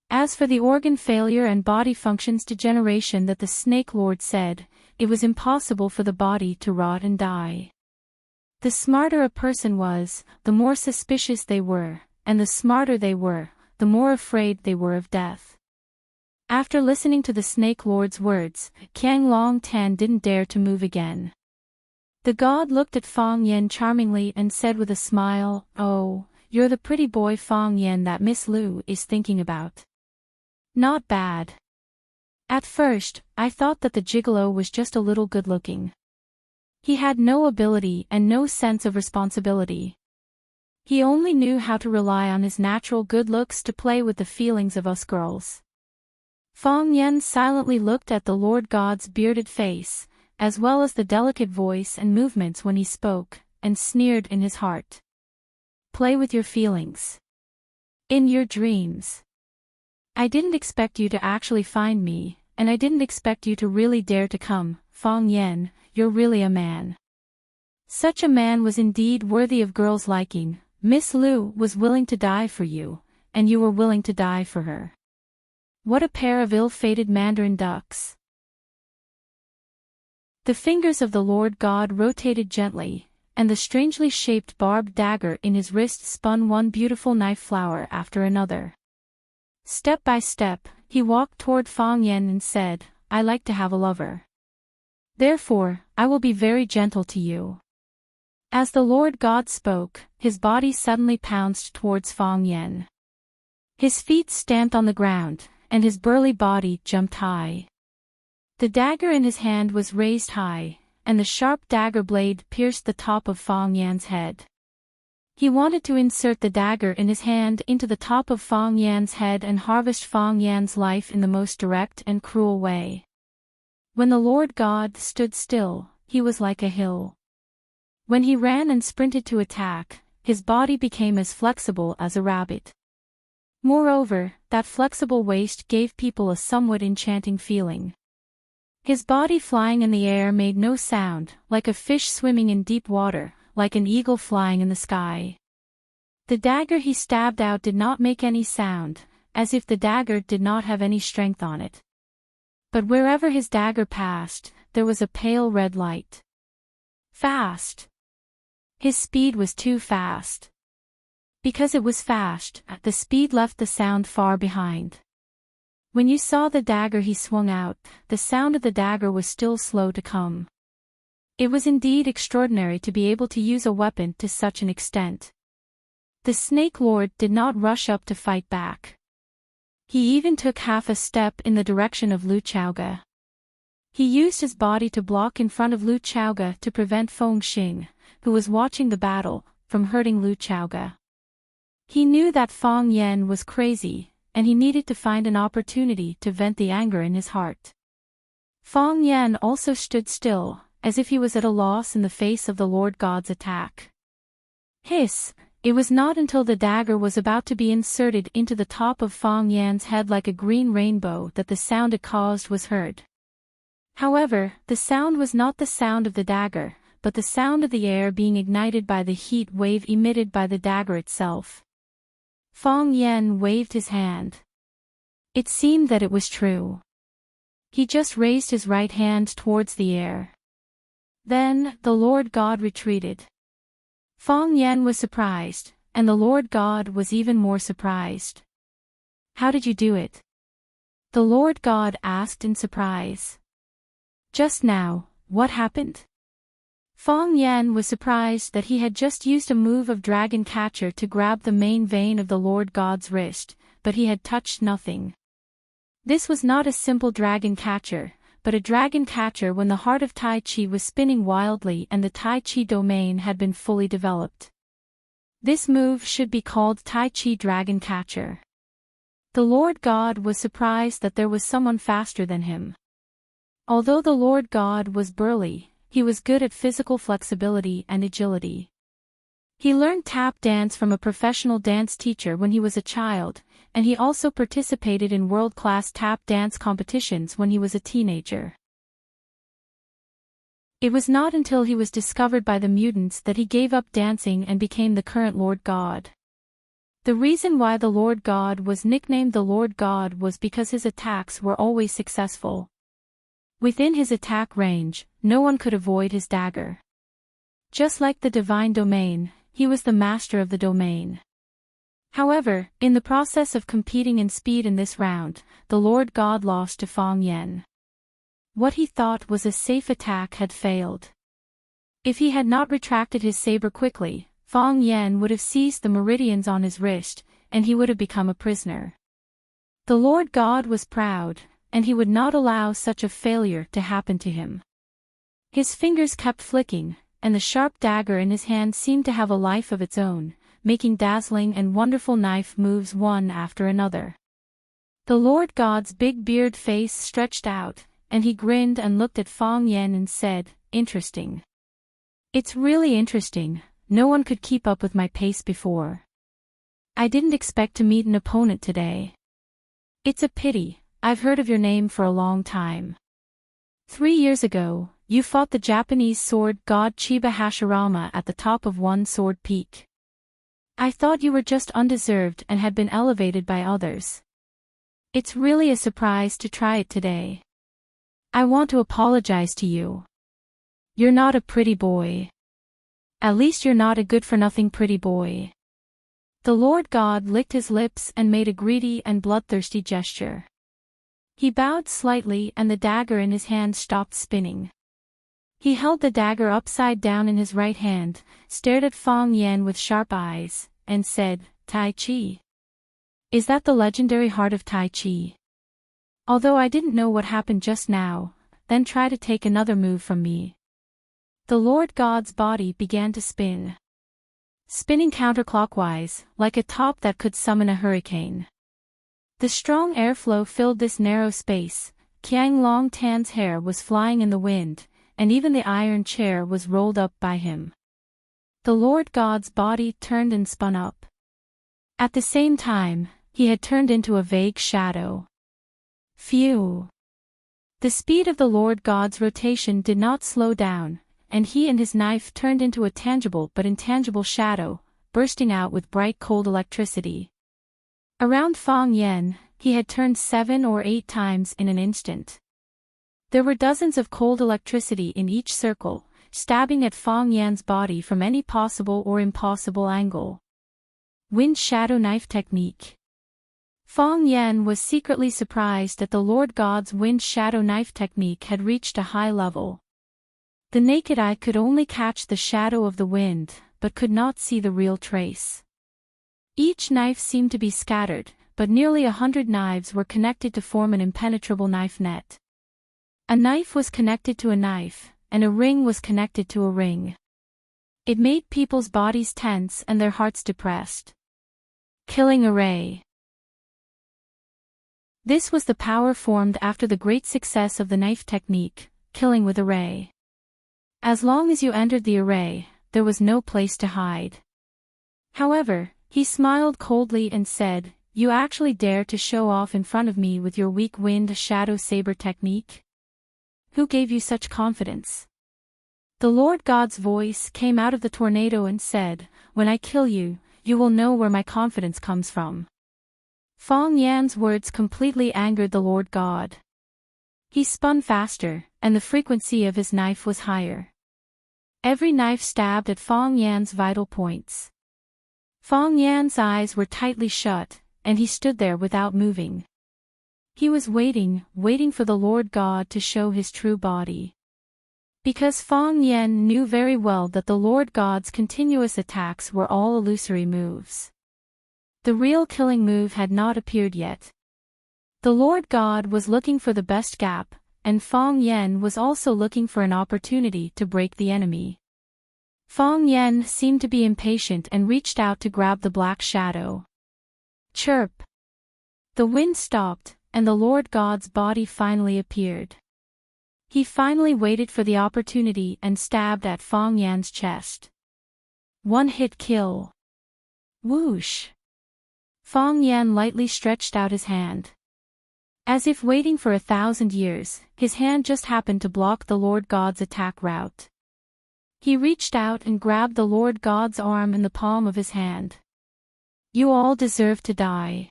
As for the organ failure and body functions degeneration that the Snake Lord said, it was impossible for the body to rot and die. The smarter a person was, the more suspicious they were, and the smarter they were, the more afraid they were of death. After listening to the Snake Lord's words, Qiang Long Tan didn't dare to move again. The god looked at Fang Yen charmingly and said with a smile, "Oh, you're the pretty boy Fang Yen that Miss Lu is thinking about. Not bad. At first, I thought that the gigolo was just a little good-looking. He had no ability and no sense of responsibility. He only knew how to rely on his natural good looks to play with the feelings of us girls." Fang Yen silently looked at the Lord God's bearded face, as well as the delicate voice and movements when he spoke, and sneered in his heart. "Play with your feelings. In your dreams. I didn't expect you to actually find me, and I didn't expect you to really dare to come, Fang Yen, you're really a man. Such a man was indeed worthy of girls' liking. Miss Lu was willing to die for you, and you were willing to die for her. What a pair of ill-fated mandarin ducks." The fingers of the Lord God rotated gently, and the strangely shaped barbed dagger in his wrist spun one beautiful knife flower after another. Step by step, he walked toward Fang Yen and said, "I like to have a lover. Therefore, I will be very gentle to you." As the Lord God spoke, his body suddenly pounced towards Fang Yen. His feet stamped on the ground, and his burly body jumped high. The dagger in his hand was raised high, and the sharp dagger blade pierced the top of Fang Yan's head. He wanted to insert the dagger in his hand into the top of Fang Yan's head and harvest Fang Yan's life in the most direct and cruel way. When the Lord God stood still, he was like a hill. When he ran and sprinted to attack, his body became as flexible as a rabbit. Moreover, that flexible waist gave people a somewhat enchanting feeling. His body flying in the air made no sound, like a fish swimming in deep water, like an eagle flying in the sky. The dagger he stabbed out did not make any sound, as if the dagger did not have any strength on it. But wherever his dagger passed, there was a pale red light. Fast. His speed was too fast. Because it was fast, the speed left the sound far behind. When you saw the dagger he swung out, the sound of the dagger was still slow to come. It was indeed extraordinary to be able to use a weapon to such an extent. The Snake Lord did not rush up to fight back. He even took half a step in the direction of Lu Chaoga. He used his body to block in front of Lu Chaoga to prevent Feng Xing, who was watching the battle, from hurting Lu Chaoga. He knew that Fang Yen was crazy, and he needed to find an opportunity to vent the anger in his heart. Fang Yen also stood still, as if he was at a loss in the face of the Lord God's attack. Hiss! It was not until the dagger was about to be inserted into the top of Fang Yan's head like a green rainbow that the sound it caused was heard. However, the sound was not the sound of the dagger, but the sound of the air being ignited by the heat wave emitted by the dagger itself. Fang Yen waved his hand. It seemed that it was true. He just raised his right hand towards the air. Then, the Lord God retreated. Fang Yan was surprised, and the Lord God was even more surprised. How did you do it? The Lord God asked in surprise. Just now, what happened? Fang Yan was surprised that he had just used a move of Dragon Catcher to grab the main vein of the Lord God's wrist, but he had touched nothing. This was not a simple Dragon Catcher, but a Dragon Catcher when the heart of Tai Chi was spinning wildly and the Tai Chi domain had been fully developed. This move should be called Tai Chi Dragon Catcher. The Lord God was surprised that there was someone faster than him. Although the Lord God was burly, he was good at physical flexibility and agility. He learned tap dance from a professional dance teacher when he was a child, and he also participated in world-class tap dance competitions when he was a teenager. It was not until he was discovered by the mutants that he gave up dancing and became the current Lord God. The reason why the Lord God was nicknamed the Lord God was because his attacks were always successful. Within his attack range, no one could avoid his dagger. Just like the divine domain, he was the master of the domain. However, in the process of competing in speed in this round, the Lord God lost to Fang Yan. What he thought was a safe attack had failed. If he had not retracted his saber quickly, Fang Yan would have seized the meridians on his wrist, and he would have become a prisoner. The Lord God was proud, and he would not allow such a failure to happen to him. His fingers kept flicking, and the sharp dagger in his hand seemed to have a life of its own, making dazzling and wonderful knife moves one after another. The Lord God's big beard face stretched out, and he grinned and looked at Fang Yan and said, "Interesting. It's really interesting, no one could keep up with my pace before. I didn't expect to meet an opponent today. It's a pity, I've heard of your name for a long time. 3 years ago, you fought the Japanese sword god Chiba Hashirama at the top of One Sword Peak. I thought you were just undeserved and had been elevated by others. It's really a surprise to try it today. I want to apologize to you. You're not a pretty boy. At least you're not a good-for-nothing pretty boy." The Lord God licked his lips and made a greedy and bloodthirsty gesture. He bowed slightly and the dagger in his hand stopped spinning. He held the dagger upside down in his right hand, stared at Fang Yan with sharp eyes, and said, "Tai Chi. Is that the legendary heart of Tai Chi? Although I didn't know what happened just now, then try to take another move from me." The Lord God's body began to spin. Spinning counterclockwise, like a top that could summon a hurricane. The strong airflow filled this narrow space, Qiang Long Tan's hair was flying in the wind, and even the iron chair was rolled up by him. The Lord God's body turned and spun up. At the same time, he had turned into a vague shadow. Phew! The speed of the Lord God's rotation did not slow down, and he and his knife turned into a tangible but intangible shadow, bursting out with bright cold electricity. Around Fang Yan, he had turned 7 or 8 times in an instant. There were dozens of cold electricity in each circle, stabbing at Fang Yan's body from any possible or impossible angle. Wind Shadow Knife Technique. Fang Yan was secretly surprised that the Lord God's Wind Shadow Knife Technique had reached a high level. The naked eye could only catch the shadow of the wind, but could not see the real trace. Each knife seemed to be scattered, but nearly 100 knives were connected to form an impenetrable knife net. A knife was connected to a knife, and a ring was connected to a ring. It made people's bodies tense and their hearts depressed. Killing Array. This was the power formed after the great success of the knife technique, killing with array. As long as you entered the array, there was no place to hide. However, he smiled coldly and said, "You actually dare to show off in front of me with your weak wind shadow saber technique? Who gave you such confidence?" The Lord God's voice came out of the tornado and said, "When I kill you, you will know where my confidence comes from." Fang Yan's words completely angered the Lord God. He spun faster, and the frequency of his knife was higher. Every knife stabbed at Fong Yan's vital points. Fong Yan's eyes were tightly shut, and he stood there without moving. He was waiting for the Lord God to show his true body. Because Fong Yan knew very well that the Lord God's continuous attacks were all illusory moves. The real killing move had not appeared yet. The Lord God was looking for the best gap, and Fong Yan was also looking for an opportunity to break the enemy. Fong Yan seemed to be impatient and reached out to grab the black shadow. Chirp! The wind stopped, and the Lord God's body finally appeared. He finally waited for the opportunity and stabbed at Fong Yan's chest. One-hit kill. Whoosh! Fong Yan lightly stretched out his hand. As if waiting for 1,000 years, his hand just happened to block the Lord God's attack route. He reached out and grabbed the Lord God's arm in the palm of his hand. You all deserve to die.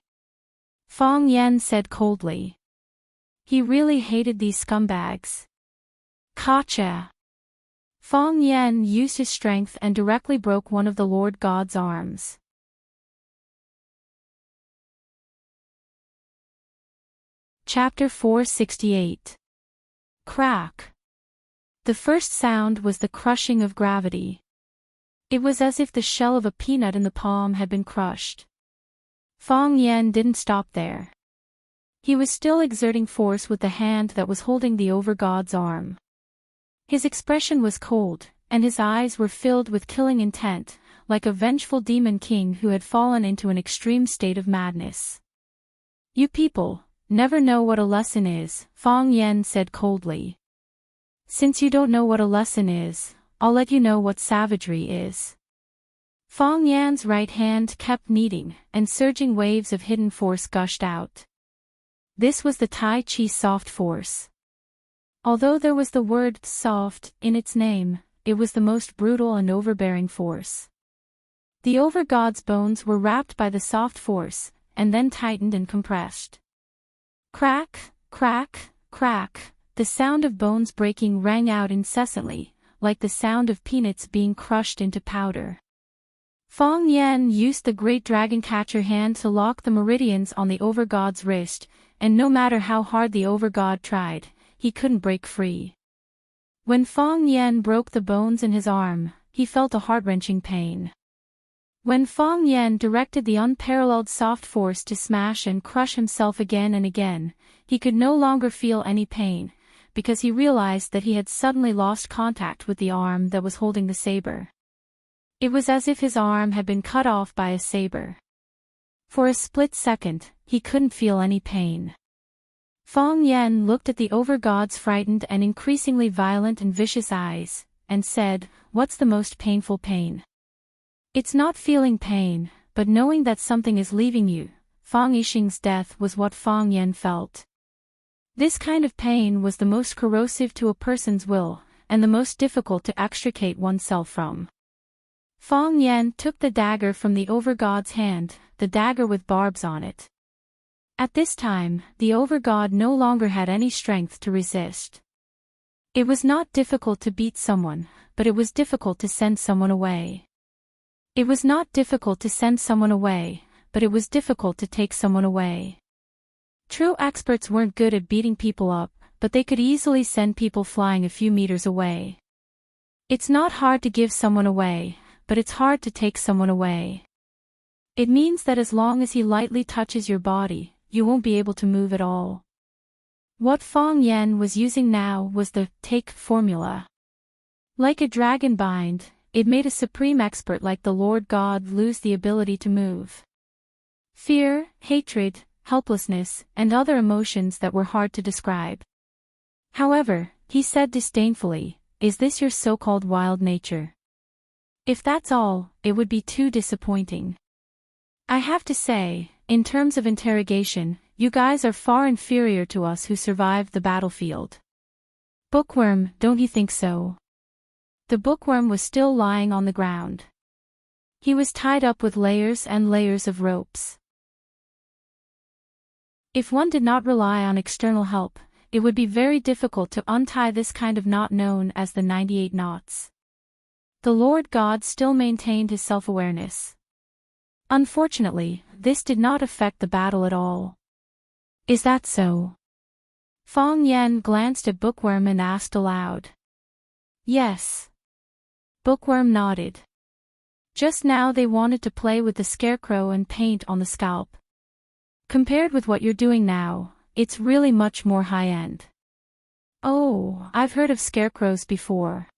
Fong Yan said coldly. He really hated these scumbags. Gotcha! Fong Yan used his strength and directly broke one of the Lord God's arms. Chapter 468. Crack. The first sound was the crushing of gravity. It was as if the shell of a peanut in the palm had been crushed. Fong Yan didn't stop there. He was still exerting force with the hand that was holding the Overgod's arm. His expression was cold, and his eyes were filled with killing intent, like a vengeful demon king who had fallen into an extreme state of madness. You people never know what a lesson is, Fong Yan said coldly. Since you don't know what a lesson is, I'll let you know what savagery is. Fong Yan's right hand kept kneading, and surging waves of hidden force gushed out. This was the Tai Chi soft force. Although there was the word soft in its name, it was the most brutal and overbearing force. The Overgod's bones were wrapped by the soft force, and then tightened and compressed. Crack, crack, crack, the sound of bones breaking rang out incessantly, like the sound of peanuts being crushed into powder. Fong Yan used the great dragon catcher hand to lock the meridians on the Overgod's wrist, and no matter how hard the Overgod tried, he couldn't break free. When Fong Yan broke the bones in his arm, he felt a heart-wrenching pain. When Fong Yan directed the unparalleled soft force to smash and crush himself again and again, he could no longer feel any pain, because he realized that he had suddenly lost contact with the arm that was holding the saber. It was as if his arm had been cut off by a saber. For a split second, he couldn't feel any pain. Fong Yan looked at the Overgod's frightened and increasingly violent and vicious eyes, and said, "What's the most painful pain?" It's not feeling pain, but knowing that something is leaving you. Fong Yixing's death was what Fong Yan felt. This kind of pain was the most corrosive to a person's will, and the most difficult to extricate oneself from. Fong Yan took the dagger from the Overgod's hand, the dagger with barbs on it. At this time, the Overgod no longer had any strength to resist. It was not difficult to beat someone, but it was difficult to send someone away. It was not difficult to send someone away, but it was difficult to take someone away. True experts weren't good at beating people up, but they could easily send people flying a few meters away. It's not hard to give someone away, but it's hard to take someone away. It means that as long as he lightly touches your body, you won't be able to move at all. What Fong Yan was using now was the take formula. Like a dragon bind, it made a supreme expert like the Lord God lose the ability to move. Fear, hatred, helplessness, and other emotions that were hard to describe. However, he said disdainfully, "Is this your so-called wild nature? If that's all, it would be too disappointing. I have to say, in terms of interrogation, you guys are far inferior to us who survived the battlefield." Bookworm, don't you think so? The bookworm was still lying on the ground. He was tied up with layers and layers of ropes. If one did not rely on external help, it would be very difficult to untie this kind of knot known as the 98 knots. The Lord God still maintained his self-awareness. Unfortunately, this did not affect the battle at all. Is that so? Fong Yen glanced at Bookworm and asked aloud. Yes. Bookworm nodded. Just now they wanted to play with the scarecrow and paint on the scalp. Compared with what you're doing now, it's really much more high-end. Oh, I've heard of scarecrows before.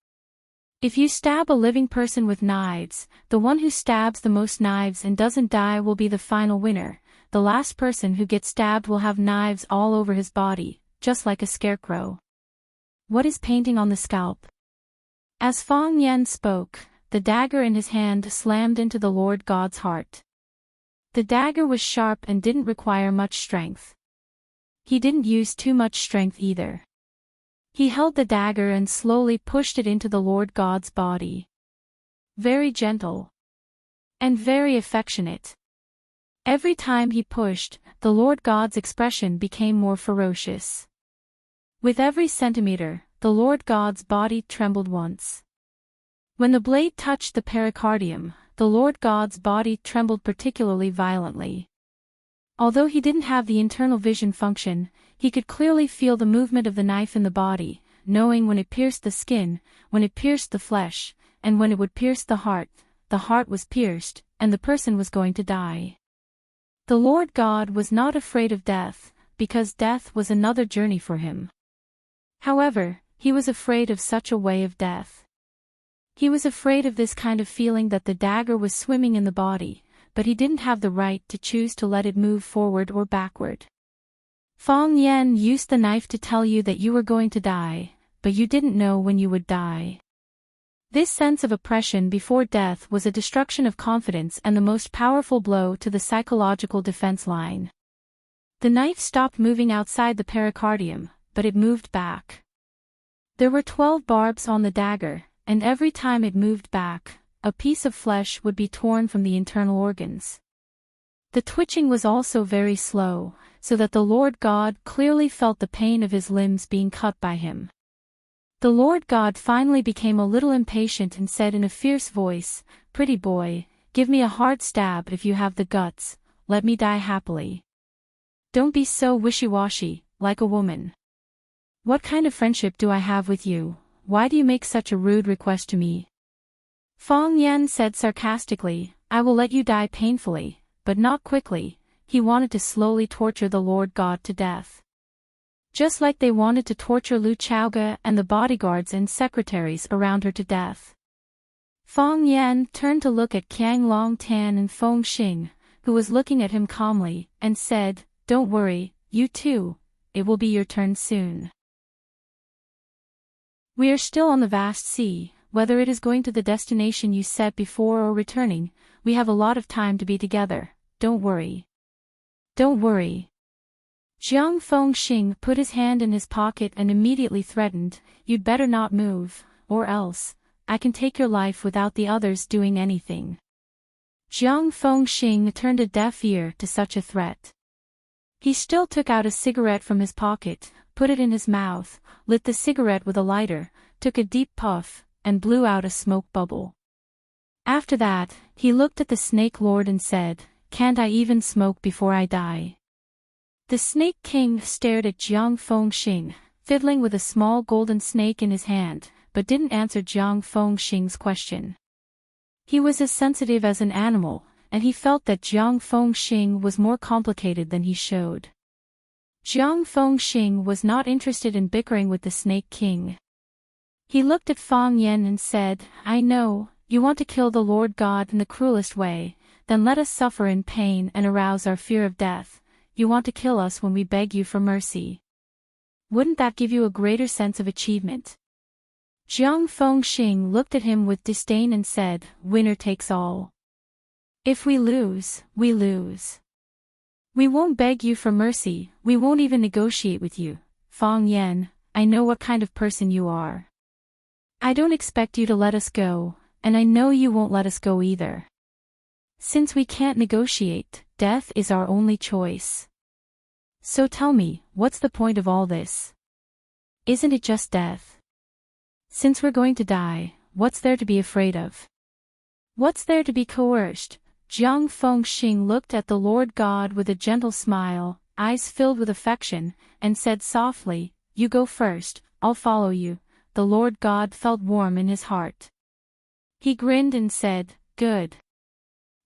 If you stab a living person with knives, the one who stabs the most knives and doesn't die will be the final winner. The last person who gets stabbed will have knives all over his body, just like a scarecrow. What is painting on the scalp? As Fong Yen spoke, the dagger in his hand slammed into the Lord God's heart. The dagger was sharp and didn't require much strength. He didn't use too much strength either. He held the dagger and slowly pushed it into the Lord God's body. Very gentle. And very affectionate. Every time he pushed, the Lord God's expression became more ferocious. With every centimeter, the Lord God's body trembled once. When the blade touched the pericardium, the Lord God's body trembled particularly violently. Although he didn't have the internal vision function, he could clearly feel the movement of the knife in the body, knowing when it pierced the skin, when it pierced the flesh, and when it would pierce the heart was pierced, and the person was going to die. The Lord God was not afraid of death, because death was another journey for him. However, he was afraid of such a way of death. He was afraid of this kind of feeling that the dagger was swimming in the body, but he didn't have the right to choose to let it move forward or backward. Fong Yen used the knife to tell you that you were going to die, but you didn't know when you would die. This sense of oppression before death was a destruction of confidence and the most powerful blow to the psychological defense line. The knife stopped moving outside the pericardium, but it moved back. There were 12 barbs on the dagger, and every time it moved back, a piece of flesh would be torn from the internal organs. The twitching was also very slow, so that the Lord God clearly felt the pain of his limbs being cut by him. The Lord God finally became a little impatient and said in a fierce voice, "Pretty boy, give me a hard stab if you have the guts, let me die happily. Don't be so wishy-washy, like a woman. What kind of friendship do I have with you? Why do you make such a rude request to me?" Fong Yen said sarcastically, "I will let you die painfully, but not quickly." He wanted to slowly torture the Lord God to death. Just like they wanted to torture Lu Chaoga and the bodyguards and secretaries around her to death. Fong Yen turned to look at Qiang Long Tan and Feng Xing, who was looking at him calmly, and said, "Don't worry, you too, it will be your turn soon. We are still on the vast sea, whether it is going to the destination you set before or returning, we have a lot of time to be together, don't worry. Don't worry." Jiang Fengxing put his hand in his pocket and immediately threatened, "You'd better not move, or else, I can take your life without the others doing anything." Jiang Fengxing turned a deaf ear to such a threat. He still took out a cigarette from his pocket, put it in his mouth, lit the cigarette with a lighter, took a deep puff, and blew out a smoke bubble. After that, he looked at the Snake Lord and said, "Can't I even smoke before I die?" The Snake King stared at Jiang Fengxing, fiddling with a small golden snake in his hand, but didn't answer Jiang Fengxing's question. He was as sensitive as an animal, and he felt that Jiang Fengxing was more complicated than he showed. Jiang Fengxing was not interested in bickering with the Snake King. He looked at Fong Yen and said, "I know, you want to kill the Lord God in the cruelest way, then let us suffer in pain and arouse our fear of death. You want to kill us when we beg you for mercy. Wouldn't that give you a greater sense of achievement?" Jiang Fengxing looked at him with disdain and said, "Winner takes all. If we lose, we lose. We won't beg you for mercy, we won't even negotiate with you. Fong Yen, I know what kind of person you are. I don't expect you to let us go, and I know you won't let us go either. Since we can't negotiate, death is our only choice. So tell me, what's the point of all this?" Isn't it just death? Since we're going to die, what's there to be afraid of? What's there to be coerced? Jiang Fengxing looked at the Lord God with a gentle smile, eyes filled with affection, and said softly, "You go first, I'll follow you." The Lord God felt warm in his heart. He grinned and said, "Good.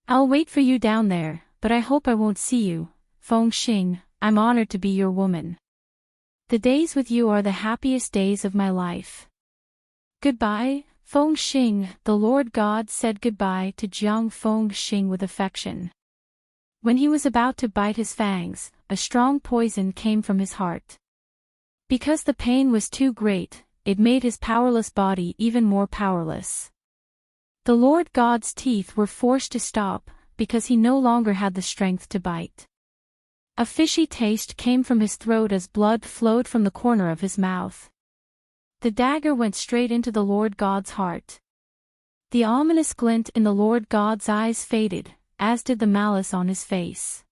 I'll wait for you down there, but I hope I won't see you, Fengxing. I'm honored to be your woman. The days with you are the happiest days of my life." "Goodbye, Fengxing." The Lord God said goodbye to Jiang Fengxing with affection. When he was about to bite his fangs, a strong poison came from his heart. Because the pain was too great, it made his powerless body even more powerless. The Lord God's teeth were forced to stop, because he no longer had the strength to bite. A fishy taste came from his throat as blood flowed from the corner of his mouth. The dagger went straight into the Lord God's heart. The ominous glint in the Lord God's eyes faded, as did the malice on his face.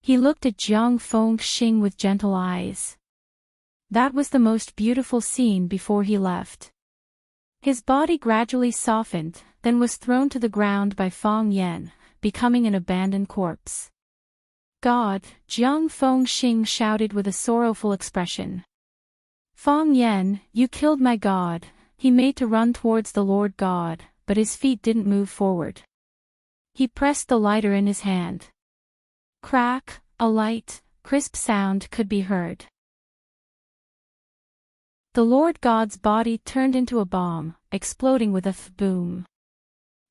He looked at Jiang Fengxing with gentle eyes. That was the most beautiful scene before he left. His body gradually softened, then was thrown to the ground by Feng Yan, becoming an abandoned corpse. "God!" Jiang Fengxing shouted with a sorrowful expression. "Feng Yan, you killed my god." He made to run towards the Lord God, but his feet didn't move forward. He pressed the lighter in his hand. Crack, a light, crisp sound could be heard. The Lord God's body turned into a bomb, exploding with a boom.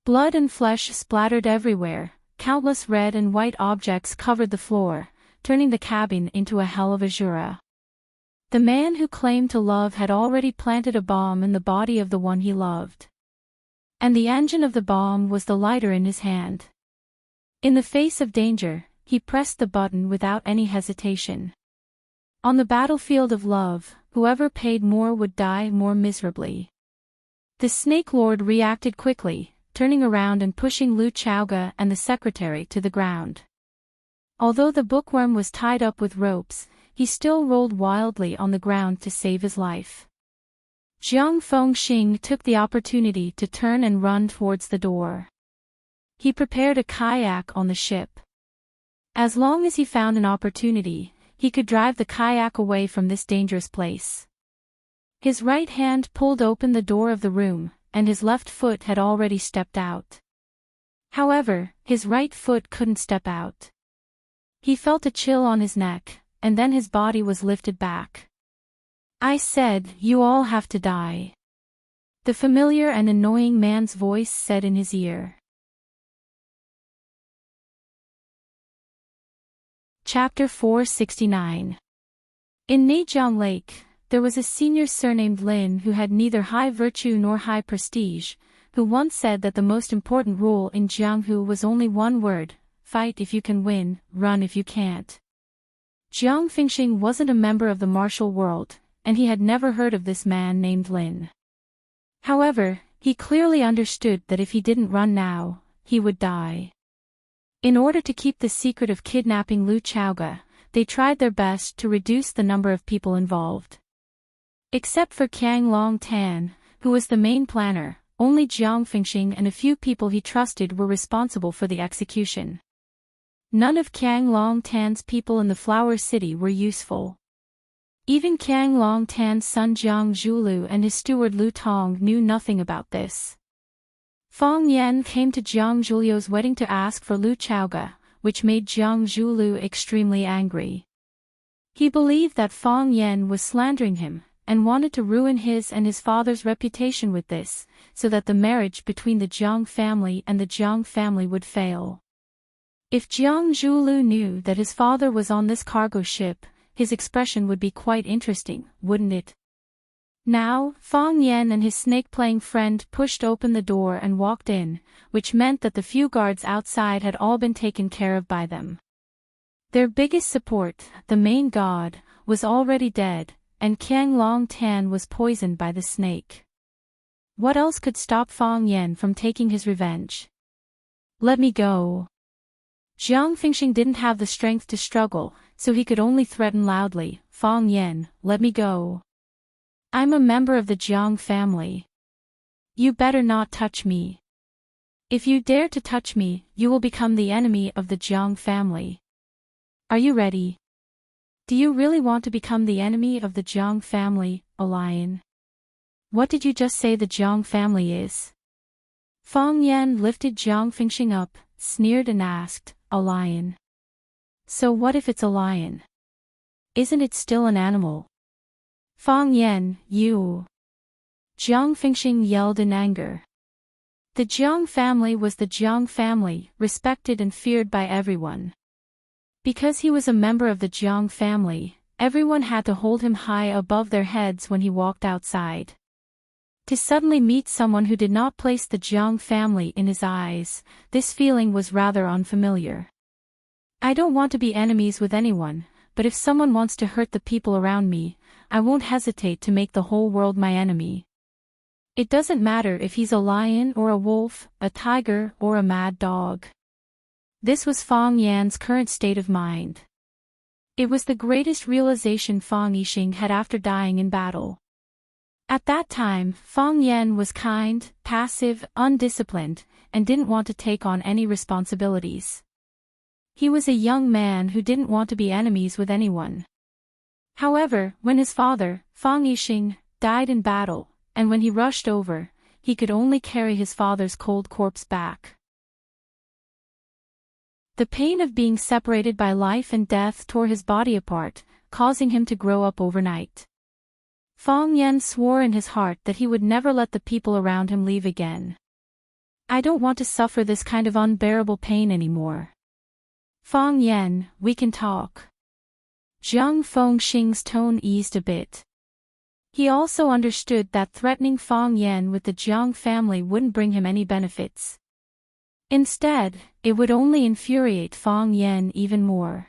Blood and flesh splattered everywhere, countless red and white objects covered the floor, turning the cabin into a hell of azura. The man who claimed to love had already planted a bomb in the body of the one he loved. And the engine of the bomb was the lighter in his hand. In the face of danger, he pressed the button without any hesitation. On the battlefield of love, whoever paid more would die more miserably. The Snake Lord reacted quickly, turning around and pushing Lu Chaoga and the secretary to the ground. Although the bookworm was tied up with ropes, he still rolled wildly on the ground to save his life. Jiang Fengxing took the opportunity to turn and run towards the door. He prepared a kayak on the ship. As long as he found an opportunity, he could drive the kayak away from this dangerous place. His right hand pulled open the door of the room, and his left foot had already stepped out. However, his right foot couldn't step out. He felt a chill on his neck, and then his body was lifted back. "I said, you all have to die," the familiar and annoying man's voice said in his ear. Chapter 469. In Neijiang Lake, there was a senior surnamed Lin who had neither high virtue nor high prestige, who once said that the most important rule in Jianghu was only one word: fight if you can win, run if you can't. Jiang Fengxing wasn't a member of the martial world, and he had never heard of this man named Lin. However, he clearly understood that if he didn't run now, he would die. In order to keep the secret of kidnapping Lu Chaoga, they tried their best to reduce the number of people involved. Except for Qiang Long Tan, who was the main planner, only Jiang Fengxing and a few people he trusted were responsible for the execution. None of Qiang Long Tan's people in the Flower City were useful. Even Qiang Long Tan's son Jiang Zhulu and his steward Lu Tong knew nothing about this. Feng Yan came to Jiang Zhulio's wedding to ask for Lu Chaoga, which made Jiang Zhulu extremely angry. He believed that Feng Yan was slandering him, and wanted to ruin his and his father's reputation with this, so that the marriage between the Jiang family and the Jiang family would fail. If Jiang Zhulu knew that his father was on this cargo ship, his expression would be quite interesting, wouldn't it? Now, Feng Yan and his snake-playing friend pushed open the door and walked in, which meant that the few guards outside had all been taken care of by them. Their biggest support, the main god, was already dead, and Qiang Long Tan was poisoned by the snake. What else could stop Feng Yan from taking his revenge? "Let me go." Jiang Fengxing didn't have the strength to struggle, so he could only threaten loudly, "Feng Yan, let me go. I'm a member of the Jiang family. You better not touch me. If you dare to touch me, you will become the enemy of the Jiang family. Are you ready? Do you really want to become the enemy of the Jiang family, a lion? What did you just say the Jiang family is? Fang Yan lifted Jiang Fingxing up, sneered and asked, a lion. So what if it's a lion? Isn't it still an animal? Fang Yan, you. Jiang Fingxing yelled in anger. The Jiang family was the Jiang family, respected and feared by everyone. Because he was a member of the Jiang family, everyone had to hold him high above their heads when he walked outside. To suddenly meet someone who did not place the Jiang family in his eyes, this feeling was rather unfamiliar. I don't want to be enemies with anyone, but if someone wants to hurt the people around me, I won't hesitate to make the whole world my enemy. It doesn't matter if he's a lion or a wolf, a tiger or a mad dog. This was Fang Yan's current state of mind. It was the greatest realization Fang Yixing had after dying in battle. At that time, Fang Yan was kind, passive, undisciplined, and didn't want to take on any responsibilities. He was a young man who didn't want to be enemies with anyone. However, when his father, Fang Yixing, died in battle, and when he rushed over, he could only carry his father's cold corpse back. The pain of being separated by life and death tore his body apart, causing him to grow up overnight. Fang Yan swore in his heart that he would never let the people around him leave again. I don't want to suffer this kind of unbearable pain anymore. Fang Yan, we can talk. Jiang Fengxing's tone eased a bit. He also understood that threatening Fang Yan with the Jiang family wouldn't bring him any benefits. Instead, it would only infuriate Fang Yan even more.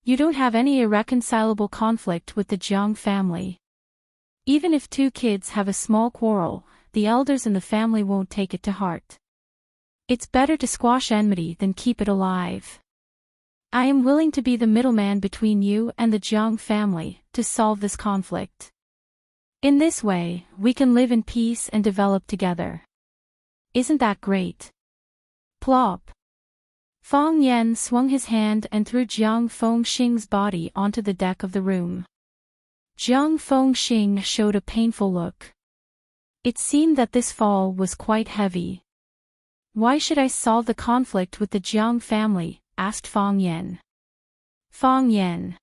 You don't have any irreconcilable conflict with the Jiang family. Even if two kids have a small quarrel, the elders in the family won't take it to heart. It's better to squash enmity than keep it alive. I am willing to be the middleman between you and the Jiang family to solve this conflict. In this way, we can live in peace and develop together. Isn't that great? Plop. Fang Yan swung his hand and threw Jiang Fengxing's body onto the deck of the room. Jiang Fengxing showed a painful look. It seemed that this fall was quite heavy. Why should I solve the conflict with the Jiang family? Asked Fang Yan. Fang Yan.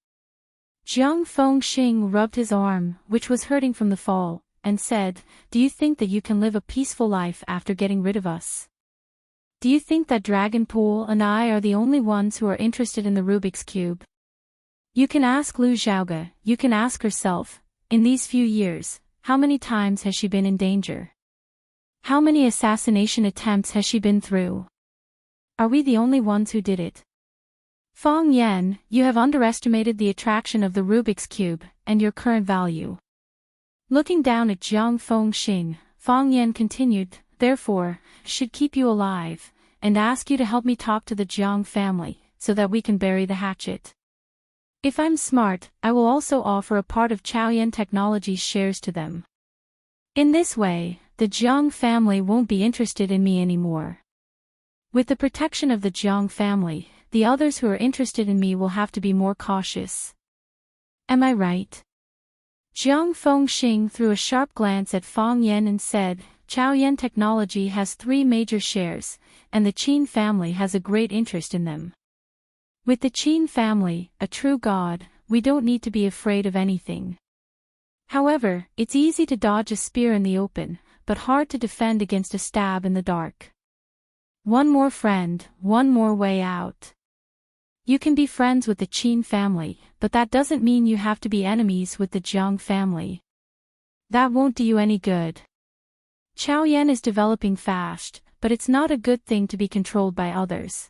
Jiang Fengxing rubbed his arm, which was hurting from the fall, and said, do you think that you can live a peaceful life after getting rid of us? Do you think that Dragon Pool and I are the only ones who are interested in the Rubik's Cube? You can ask Lu Xiaoge, you can ask herself, in these few years, how many times has she been in danger? How many assassination attempts has she been through? Are we the only ones who did it? Fang Yan, you have underestimated the attraction of the Rubik's Cube, and your current value. Looking down at Jiang Fengxing, Fang Yan continued, therefore, should keep you alive, and ask you to help me talk to the Jiang family, so that we can bury the hatchet. If I'm smart, I will also offer a part of Chaoyan Technology's shares to them. In this way, the Jiang family won't be interested in me anymore. With the protection of the Jiang family, the others who are interested in me will have to be more cautious. Am I right? Jiang Fengxing threw a sharp glance at Fang Yan and said, Chaoyan Technology has 3 major shares, and the Qin family has a great interest in them. With the Qin family, a true god, we don't need to be afraid of anything. However, it's easy to dodge a spear in the open, but hard to defend against a stab in the dark. One more friend, one more way out. You can be friends with the Qin family, but that doesn't mean you have to be enemies with the Jiang family. That won't do you any good. Chaoyan is developing fast, but it's not a good thing to be controlled by others.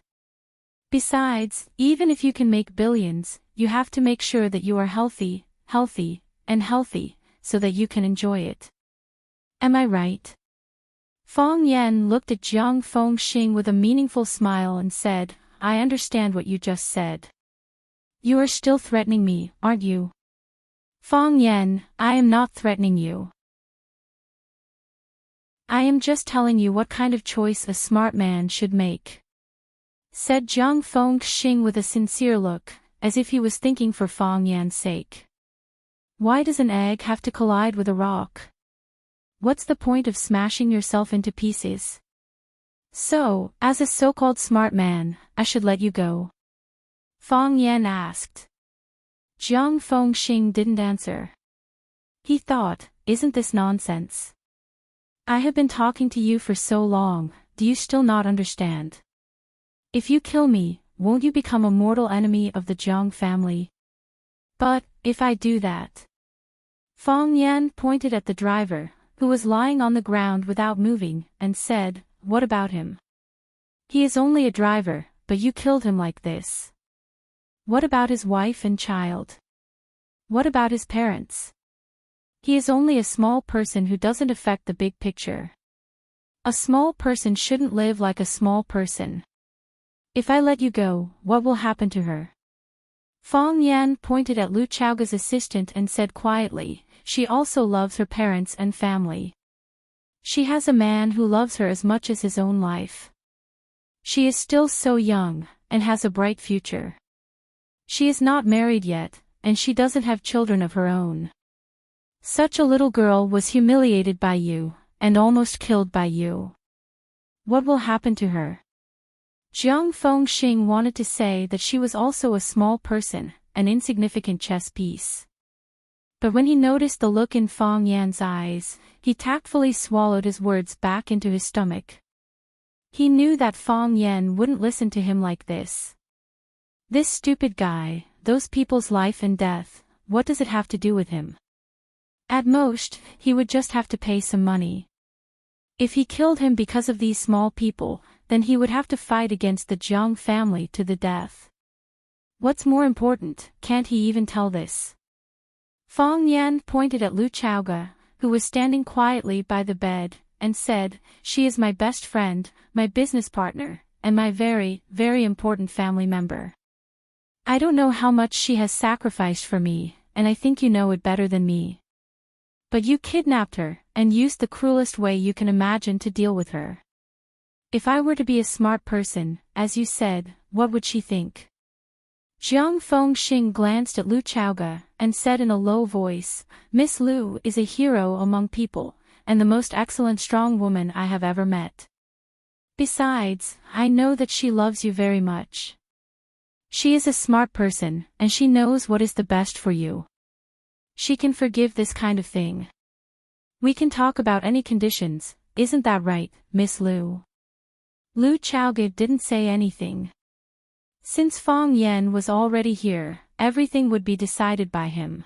Besides, even if you can make billions, you have to make sure that you are healthy, and healthy, so that you can enjoy it. Am I right? Fang Yan looked at Jiang Fengxing with a meaningful smile and said, I understand what you just said. You are still threatening me, aren't you? Fong Yan, I am not threatening you. I am just telling you what kind of choice a smart man should make," said Jiang Fengxing with a sincere look, as if he was thinking for Fong Yan's sake. Why does an egg have to collide with a rock? What's the point of smashing yourself into pieces? So, as a so-called smart man, I should let you go? Fong Yan asked. Jiang Fengxing didn't answer. He thought, isn't this nonsense? I have been talking to you for so long, do you still not understand? If you kill me, won't you become a mortal enemy of the Jiang family? But, if I do that... Fong Yan pointed at the driver, who was lying on the ground without moving, and said, what about him? He is only a driver, but you killed him like this. What about his wife and child? What about his parents? He is only a small person who doesn't affect the big picture. A small person shouldn't live like a small person. If I let you go, what will happen to her? Fong Yan pointed at Lu Chaoga's assistant and said quietly, she also loves her parents and family. She has a man who loves her as much as his own life. She is still so young, and has a bright future. She is not married yet, and she doesn't have children of her own. Such a little girl was humiliated by you, and almost killed by you. What will happen to her? Jiang Fengxing wanted to say that she was also a small person, an insignificant chess piece. But when he noticed the look in Fong Yan's eyes, he tactfully swallowed his words back into his stomach. He knew that Fong Yan wouldn't listen to him like this. This stupid guy, those people's life and death, what does it have to do with him? At most, he would just have to pay some money. If he killed him because of these small people, then he would have to fight against the Jiang family to the death. What's more important, can't he even tell this? Fong Yan pointed at Lu Chaoga, who was standing quietly by the bed, and said, she is my best friend, my business partner, and my very, very important family member. I don't know how much she has sacrificed for me, and I think you know it better than me. But you kidnapped her, and used the cruelest way you can imagine to deal with her. If I were to be a smart person, as you said, what would she think? Jiang Fengxing glanced at Lu Chaoga, and said in a low voice, Miss Lu is a hero among people, and the most excellent strong woman I have ever met. Besides, I know that she loves you very much. She is a smart person, and she knows what is the best for you. She can forgive this kind of thing. We can talk about any conditions, isn't that right, Miss Lu? Lu Chaoga didn't say anything. Since Fong Yan was already here, everything would be decided by him.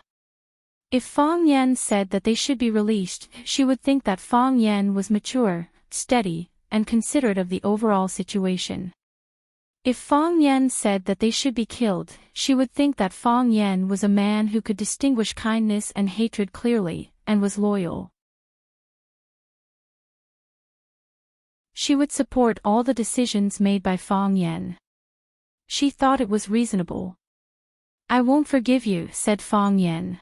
If Fong Yan said that they should be released, she would think that Fong Yan was mature, steady, and considerate of the overall situation. If Fong Yan said that they should be killed, she would think that Fong Yan was a man who could distinguish kindness and hatred clearly, and was loyal. She would support all the decisions made by Fong Yan. She thought it was reasonable. I won't forgive you, said Fong Yan.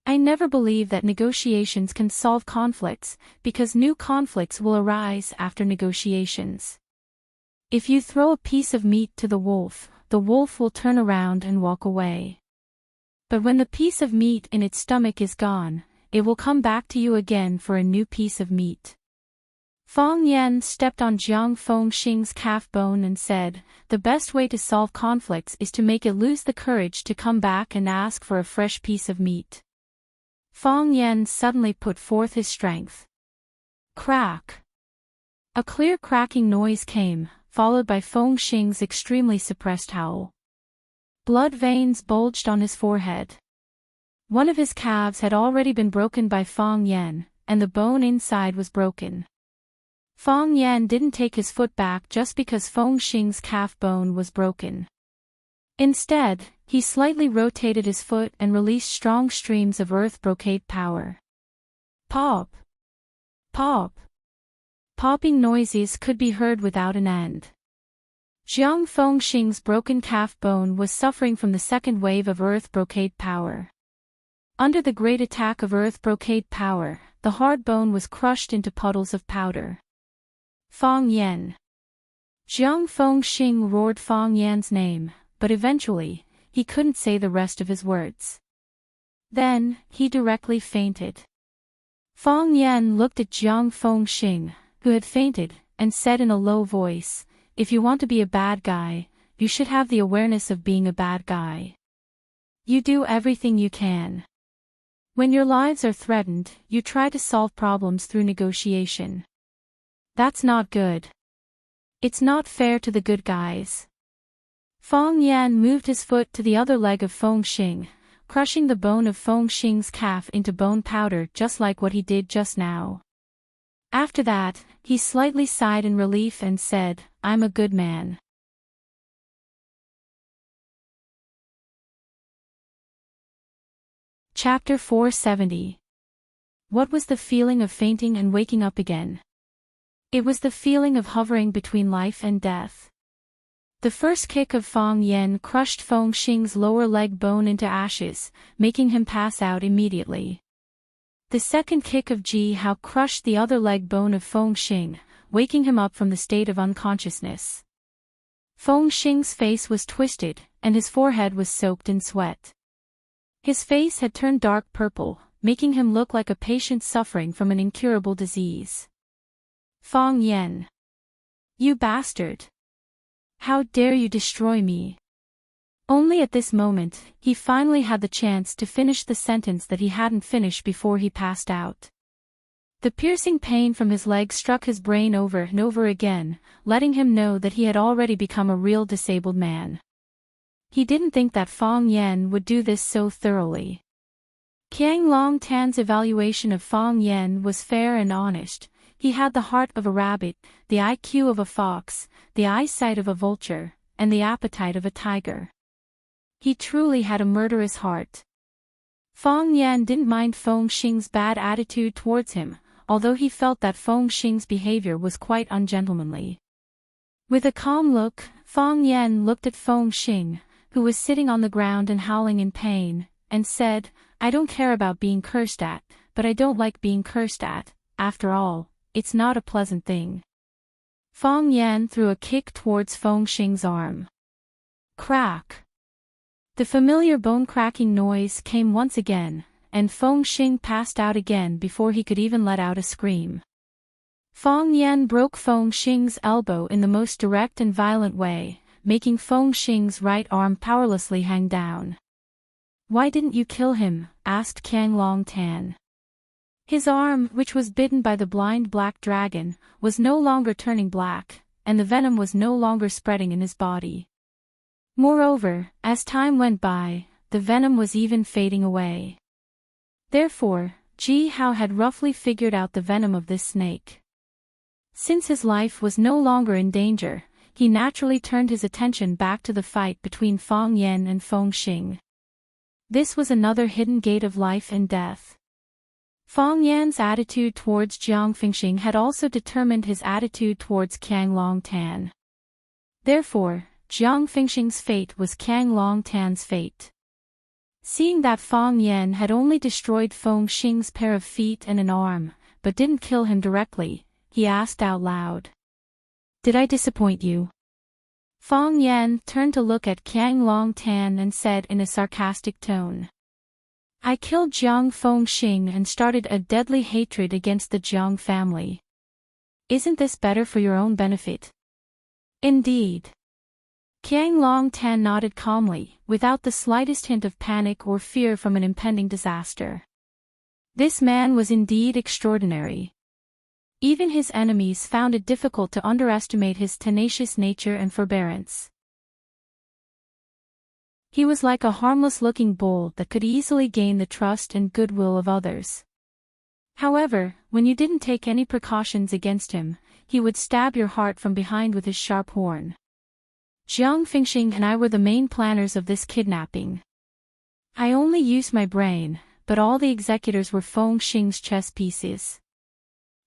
I never believe that negotiations can solve conflicts, because new conflicts will arise after negotiations. If you throw a piece of meat to the wolf will turn around and walk away. But when the piece of meat in its stomach is gone, it will come back to you again for a new piece of meat. Fong Yan stepped on Jiang Fengxing's calf bone and said, the best way to solve conflicts is to make it lose the courage to come back and ask for a fresh piece of meat. Fong Yan suddenly put forth his strength. Crack! A clear cracking noise came, followed by Fengxing's extremely suppressed howl. Blood veins bulged on his forehead. One of his calves had already been broken by Fong Yan, and the bone inside was broken. Fong Yan didn't take his foot back just because Fengxing's calf bone was broken. Instead, he slightly rotated his foot and released strong streams of earth brocade power. Pop! Pop! Popping noises could be heard without an end. Jiang Fengxing's broken calf bone was suffering from the second wave of earth brocade power. Under the great attack of earth brocade power, the hard bone was crushed into puddles of powder. Feng Yan. Jiang Fengxing roared Feng Yan's name, but eventually, he couldn't say the rest of his words. Then, he directly fainted. Feng Yan looked at Jiang Fengxing, who had fainted, and said in a low voice, "If you want to be a bad guy, you should have the awareness of being a bad guy. You do everything you can. When your lives are threatened, you try to solve problems through negotiation. That's not good. It's not fair to the good guys." Feng Yan moved his foot to the other leg of Fengxing, crushing the bone of Fengxing's calf into bone powder just like what he did just now. After that, he slightly sighed in relief and said, "I'm a good man." Chapter 470. What was the feeling of fainting and waking up again? It was the feeling of hovering between life and death. The first kick of Feng Yan crushed Fengxing's lower leg bone into ashes, making him pass out immediately. The second kick of Ji Hao crushed the other leg bone of Fengxing, waking him up from the state of unconsciousness. Fengxing's face was twisted, and his forehead was soaked in sweat. His face had turned dark purple, making him look like a patient suffering from an incurable disease. Feng Yan. You bastard! How dare you destroy me? Only at this moment, he finally had the chance to finish the sentence that he hadn't finished before he passed out. The piercing pain from his leg struck his brain over and over again, letting him know that he had already become a real disabled man. He didn't think that Feng Yan would do this so thoroughly. Qiang Long Tan's evaluation of Feng Yan was fair and honest. He had the heart of a rabbit, the IQ of a fox, the eyesight of a vulture, and the appetite of a tiger. He truly had a murderous heart. Feng Yan didn't mind Fengxing's bad attitude towards him, although he felt that Fengxing's behavior was quite ungentlemanly. With a calm look, Feng Yan looked at Fengxing, who was sitting on the ground and howling in pain, and said, "I don't care about being cursed at, but I don't like being cursed at. After all, it's not a pleasant thing." Feng Yan threw a kick towards Fengxing's arm. Crack! The familiar bone-cracking noise came once again, and Fengxing passed out again before he could even let out a scream. Feng Yan broke Fengxing's elbow in the most direct and violent way, making Fengxing's right arm powerlessly hang down. "Why didn't you kill him?" asked Qiang Long Tan. His arm, which was bitten by the blind black dragon, was no longer turning black, and the venom was no longer spreading in his body. Moreover, as time went by, the venom was even fading away. Therefore, Ji Hao had roughly figured out the venom of this snake. Since his life was no longer in danger, he naturally turned his attention back to the fight between Feng Yan and Fengxing. This was another hidden gate of life and death. Feng Yan's attitude towards Jiang Fengxing had also determined his attitude towards Qiang Long Tan. Therefore, Jiang Fengxing's fate was Qiang Long Tan's fate. Seeing that Feng Yan had only destroyed Fengxing's pair of feet and an arm, but didn't kill him directly, he asked out loud, "Did I disappoint you?" Feng Yan turned to look at Qiang Long Tan and said in a sarcastic tone, "I killed Jiang Fengxing and started a deadly hatred against the Jiang family. Isn't this better for your own benefit?" "Indeed." Qiang Long Tan nodded calmly, without the slightest hint of panic or fear from an impending disaster. This man was indeed extraordinary. Even his enemies found it difficult to underestimate his tenacious nature and forbearance. He was like a harmless-looking bull that could easily gain the trust and goodwill of others. However, when you didn't take any precautions against him, he would stab your heart from behind with his sharp horn. Jiang Fengxing and I were the main planners of this kidnapping. I only used my brain, but all the executors were Fengxing's chess pieces.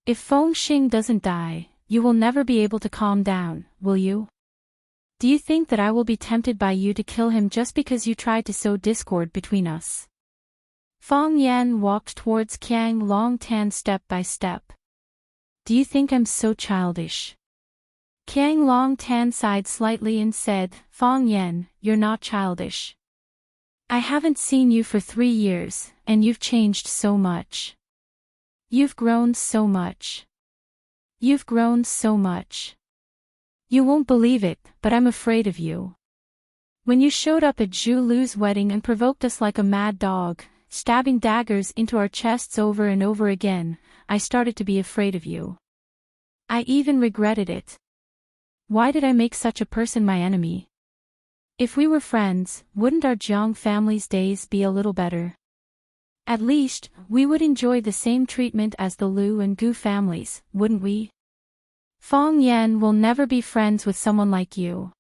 If Fengxing doesn't die, you will never be able to calm down, will you? Do you think that I will be tempted by you to kill him just because you tried to sow discord between us?" Fong Yan walked towards Qiang Longtan step by step. Do you think I'm so childish? Qiang Longtan sighed slightly and said, Fong Yan, you're not childish. I haven't seen you for 3 years, and you've changed so much. You've grown so much. You've grown so much. You won't believe it, but I'm afraid of you. When you showed up at Zhu Lu's wedding and provoked us like a mad dog, stabbing daggers into our chests over and over again, I started to be afraid of you. I even regretted it. Why did I make such a person my enemy? If we were friends, wouldn't our Jiang family's days be a little better? At least, we would enjoy the same treatment as the Lu and Gu families, wouldn't we? Fong Yan will never be friends with someone like you.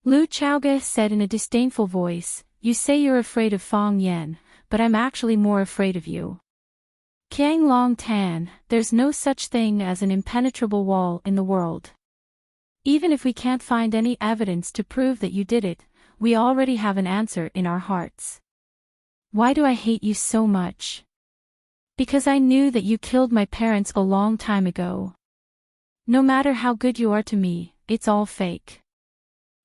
Lu Chaoge said in a disdainful voice, You say you're afraid of Fong Yan, but I'm actually more afraid of you. Qiang Longtan, there's no such thing as an impenetrable wall in the world. Even if we can't find any evidence to prove that you did it, we already have an answer in our hearts. Why do I hate you so much? Because I knew that you killed my parents a long time ago. No matter how good you are to me, it's all fake.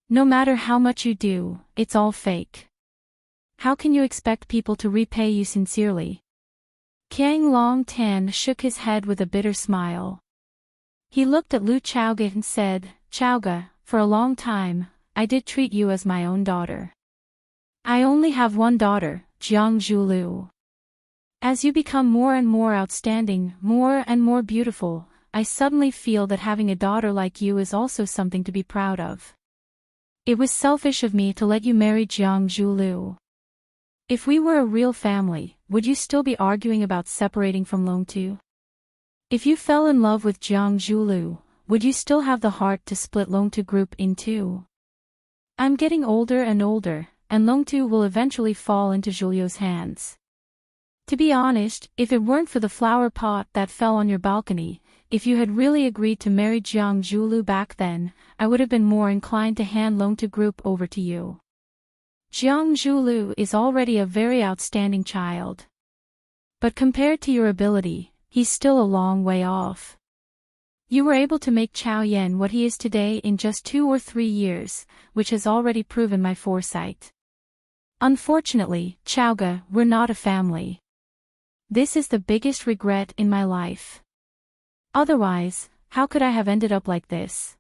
No matter how much you do, it's all fake. How can you expect people to repay you sincerely? Qiang Longtan shook his head with a bitter smile. He looked at Lu Chaoge and said, Chaoge, for a long time, I did treat you as my own daughter. I only have one daughter, Jiang Zhulu. As you become more and more outstanding, more and more beautiful, I suddenly feel that having a daughter like you is also something to be proud of. It was selfish of me to let you marry Jiang Zhulu. If we were a real family, would you still be arguing about separating from Longtu? If you fell in love with Jiang Zhulu, would you still have the heart to split Longtu group in two? I'm getting older and older, and Longtu will eventually fall into Julio's hands. To be honest, if it weren't for the flower pot that fell on your balcony, if you had really agreed to marry Jiang Zhulu back then, I would have been more inclined to hand Longtu group over to you. Jiang Zhulu is already a very outstanding child. But compared to your ability, he's still a long way off. You were able to make Chao Yan what he is today in just 2 or 3 years, which has already proven my foresight. Unfortunately, Chaoge, we're not a family. This is the biggest regret in my life. Otherwise, how could I have ended up like this?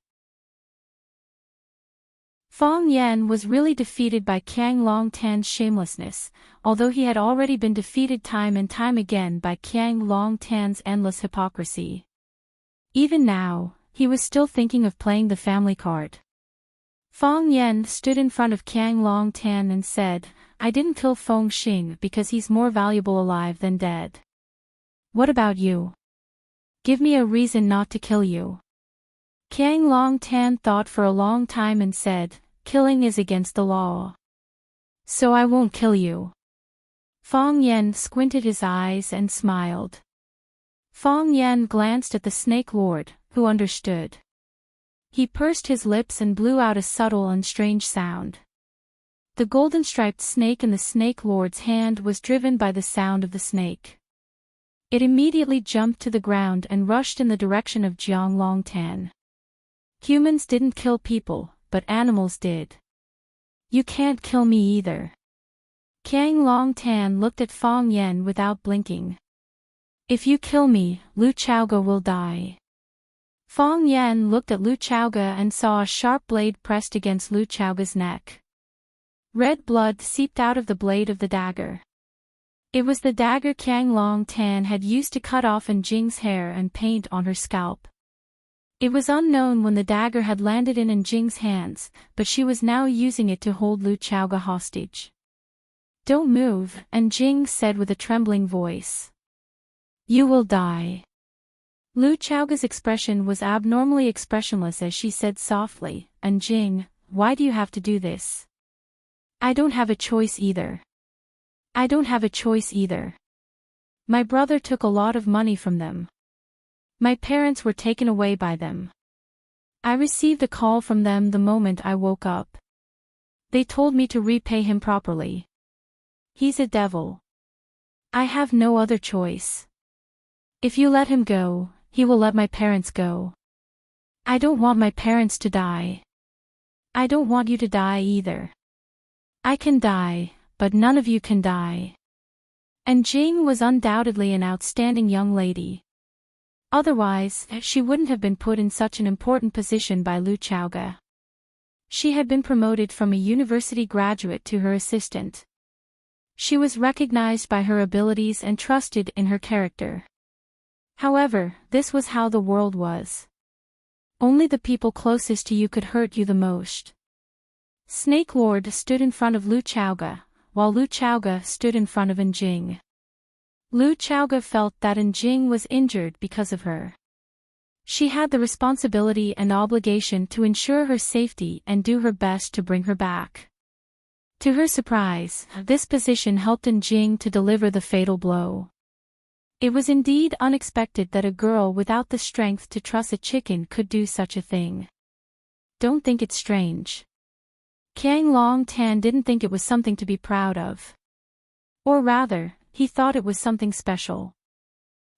Fong Yan was really defeated by Qiang Longtan's shamelessness, although he had already been defeated time and time again by Qiang Longtan's endless hypocrisy. Even now, he was still thinking of playing the family card. Fong Yan stood in front of Qiang Longtan and said, I didn't kill Feng Xing because he's more valuable alive than dead. What about you? Give me a reason not to kill you. Qiang Longtan thought for a long time and said, Killing is against the law. So I won't kill you. Fong Yan squinted his eyes and smiled. Fong Yan glanced at the Snake Lord, who understood. He pursed his lips and blew out a subtle and strange sound. The golden-striped snake in the Snake Lord's hand was driven by the sound of the snake. It immediately jumped to the ground and rushed in the direction of Jiang Longtan. Humans didn't kill people, but animals did. You can't kill me either. Qiang Longtan looked at Fong Yan without blinking. If you kill me, Lu Chaoge will die. Fong Yan looked at Lu Chaoge and saw a sharp blade pressed against Lu Chaoge's neck. Red blood seeped out of the blade of the dagger. It was the dagger Qiang Longtan had used to cut off Jing's hair and paint on her scalp. It was unknown when the dagger had landed in Jing's hands, but she was now using it to hold Lu Chaoge hostage. Don't move, Jing said with a trembling voice. You will die. Lu Chaoge's expression was abnormally expressionless as she said softly, Jing, why do you have to do this? I don't have a choice either. I don't have a choice either. My brother took a lot of money from them. My parents were taken away by them. I received a call from them the moment I woke up. They told me to repay him properly. He's a devil. I have no other choice. If you let him go, he will let my parents go. I don't want my parents to die. I don't want you to die either. I can die, but none of you can die. And Jing was undoubtedly an outstanding young lady. Otherwise, she wouldn't have been put in such an important position by Lu Chaoga. She had been promoted from a university graduate to her assistant. She was recognized by her abilities and trusted in her character. However, this was how the world was. Only the people closest to you could hurt you the most. Snake Lord stood in front of Lu Chaoga, while Lu Chaoga stood in front of Enjing. Lu Chaoga felt that Enjing was injured because of her. She had the responsibility and obligation to ensure her safety and do her best to bring her back. To her surprise, this position helped Enjing to deliver the fatal blow. It was indeed unexpected that a girl without the strength to truss a chicken could do such a thing. Don't think it's strange. Qiang Long Tan didn't think it was something to be proud of. Or rather, he thought it was something special.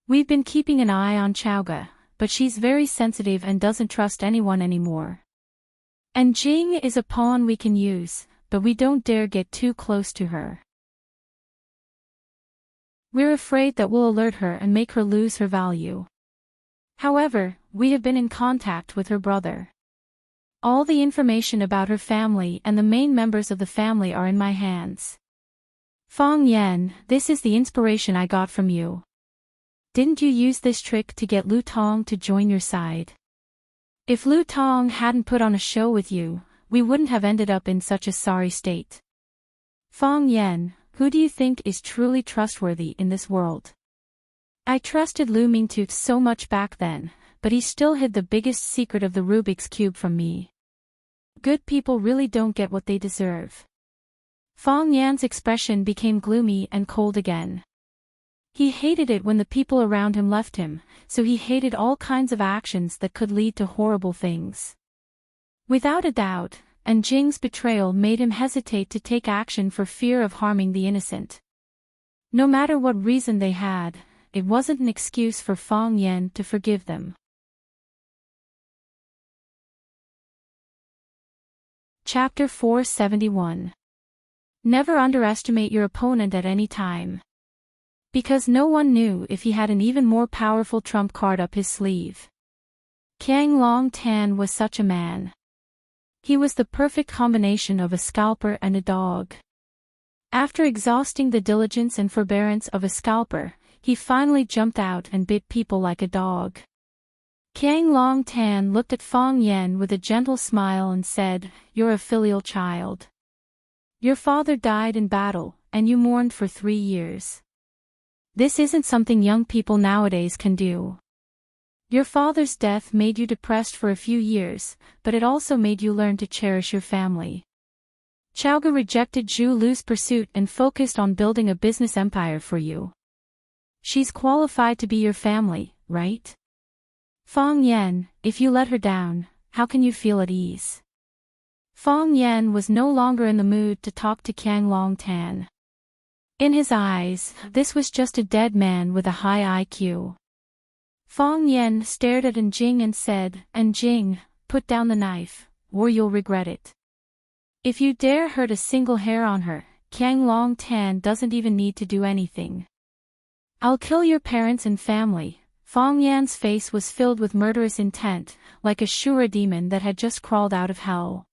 We've been keeping an eye on Chaoga, but she's very sensitive and doesn't trust anyone anymore. And Jing is a pawn we can use, but we don't dare get too close to her. We're afraid that we'll alert her and make her lose her value. However, we have been in contact with her brother. All the information about her family and the main members of the family are in my hands. Fong Yan, this is the inspiration I got from you. Didn't you use this trick to get Lu Tong to join your side? If Lu Tong hadn't put on a show with you, we wouldn't have ended up in such a sorry state. Fong Yan, who do you think is truly trustworthy in this world? I trusted Lu Mingtu so much back then, but he still hid the biggest secret of the Rubik's Cube from me. Good people really don't get what they deserve. Fong Yan's expression became gloomy and cold again. He hated it when the people around him left him, so he hated all kinds of actions that could lead to horrible things. Without a doubt, Jing's betrayal made him hesitate to take action for fear of harming the innocent. No matter what reason they had, it wasn't an excuse for Fong Yan to forgive them. Chapter 471. Never underestimate your opponent at any time. Because no one knew if he had an even more powerful trump card up his sleeve. Qiang Long Tan was such a man. He was the perfect combination of a scalper and a dog. After exhausting the diligence and forbearance of a scalper, he finally jumped out and bit people like a dog. Qiang Long Tan looked at Fong Yan with a gentle smile and said, "You're a filial child. Your father died in battle, and you mourned for 3 years. This isn't something young people nowadays can do. Your father's death made you depressed for a few years, but it also made you learn to cherish your family." Chaoga rejected Zhu Lu's pursuit and focused on building a business empire for you. She's qualified to be your family, right? Fong Yan, if you let her down, how can you feel at ease? Fong Yan was no longer in the mood to talk to Qiang Long Tan. In his eyes, this was just a dead man with a high IQ. Fong Yan stared at Enjing and said, "Enjing, put down the knife, or you'll regret it. If you dare hurt a single hair on her, Qiang Long Tan doesn't even need to do anything. I'll kill your parents and family." Fong Yan's face was filled with murderous intent, like a Shura demon that had just crawled out of hell.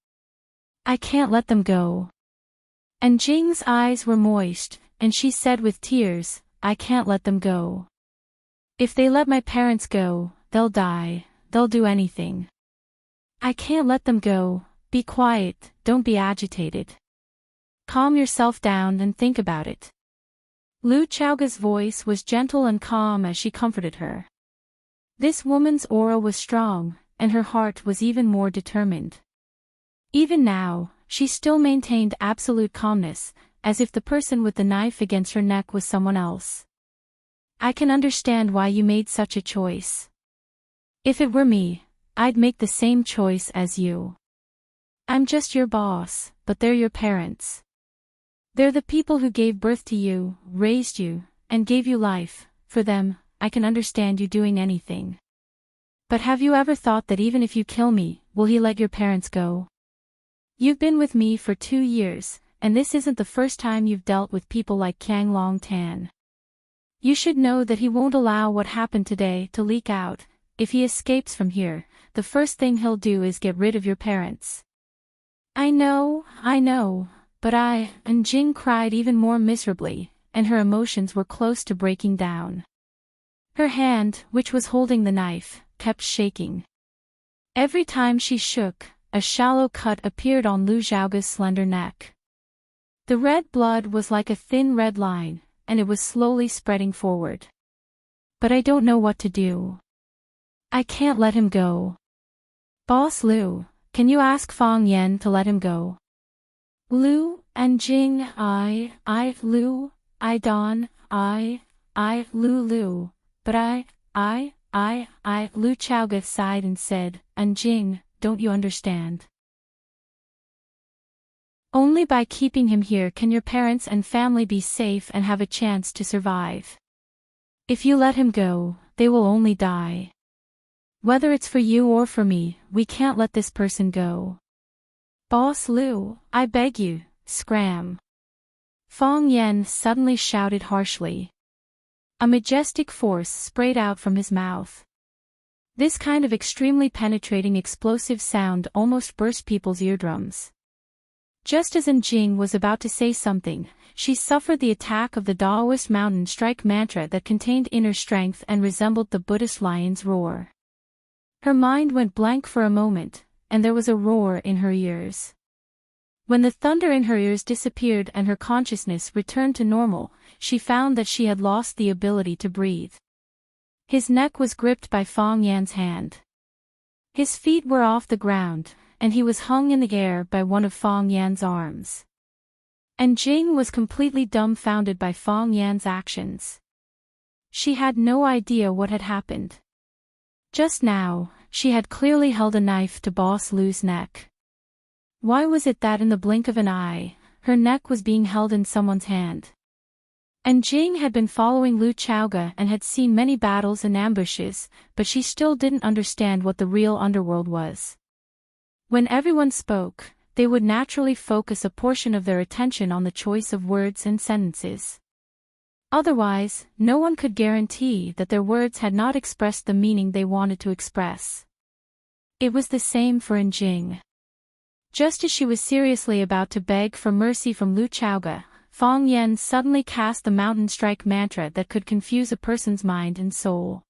"I can't let them go." Enjing's eyes were moist, and she said with tears, "I can't let them go. If they let my parents go, they'll die, they'll do anything. I can't let them go. Be quiet, don't be agitated. Calm yourself down and think about it." Lu Chaoga's voice was gentle and calm as she comforted her. This woman's aura was strong, and her heart was even more determined. Even now, she still maintained absolute calmness, as if the person with the knife against her neck was someone else. "I can understand why you made such a choice. If it were me, I'd make the same choice as you. I'm just your boss, but they're your parents. They're the people who gave birth to you, raised you, and gave you life. For them, I can understand you doing anything. But have you ever thought that even if you kill me, will he let your parents go? You've been with me for 2 years, and this isn't the first time you've dealt with people like Kang Long Tan. You should know that he won't allow what happened today to leak out. If he escapes from here, the first thing he'll do is get rid of your parents. I know, but and Jing cried even more miserably, and her emotions were close to breaking down. Her hand, which was holding the knife, kept shaking. Every time she shook, a shallow cut appeared on Lu Xiaoga's slender neck. The red blood was like a thin red line, and it was slowly spreading forward. But I don't know what to do. I can't let him go. Boss Lu, can you ask Fang Yan to let him go? Lu, and Jing, Lu, Don, Lu, but Lu Xiaoga sighed and said, and Jing, don't you understand? Only by keeping him here can your parents and family be safe and have a chance to survive. If you let him go, they will only die. Whether it's for you or for me, we can't let this person go. Boss Lu, I beg you, scram. Fang Yan suddenly shouted harshly. A majestic force sprayed out from his mouth. This kind of extremely penetrating explosive sound almost burst people's eardrums. Just as Jing was about to say something, she suffered the attack of the Taoist mountain strike mantra that contained inner strength and resembled the Buddhist lion's roar. Her mind went blank for a moment, and there was a roar in her ears. When the thunder in her ears disappeared and her consciousness returned to normal, she found that she had lost the ability to breathe. His neck was gripped by Fang Yan's hand. His feet were off the ground, and he was hung in the air by one of Fang Yan's arms. And Jing was completely dumbfounded by Fang Yan's actions. She had no idea what had happened. Just now, she had clearly held a knife to Boss Lu's neck. Why was it that in the blink of an eye, her neck was being held in someone's hand? And Jing had been following Lu Xiaoga and had seen many battles and ambushes, but she still didn't understand what the real underworld was. When everyone spoke, they would naturally focus a portion of their attention on the choice of words and sentences. Otherwise, no one could guarantee that their words had not expressed the meaning they wanted to express. It was the same for Jing. Just as she was seriously about to beg for mercy from Lu Xiaoga, Fang Yan suddenly cast the mountain strike mantra that could confuse a person's mind and soul.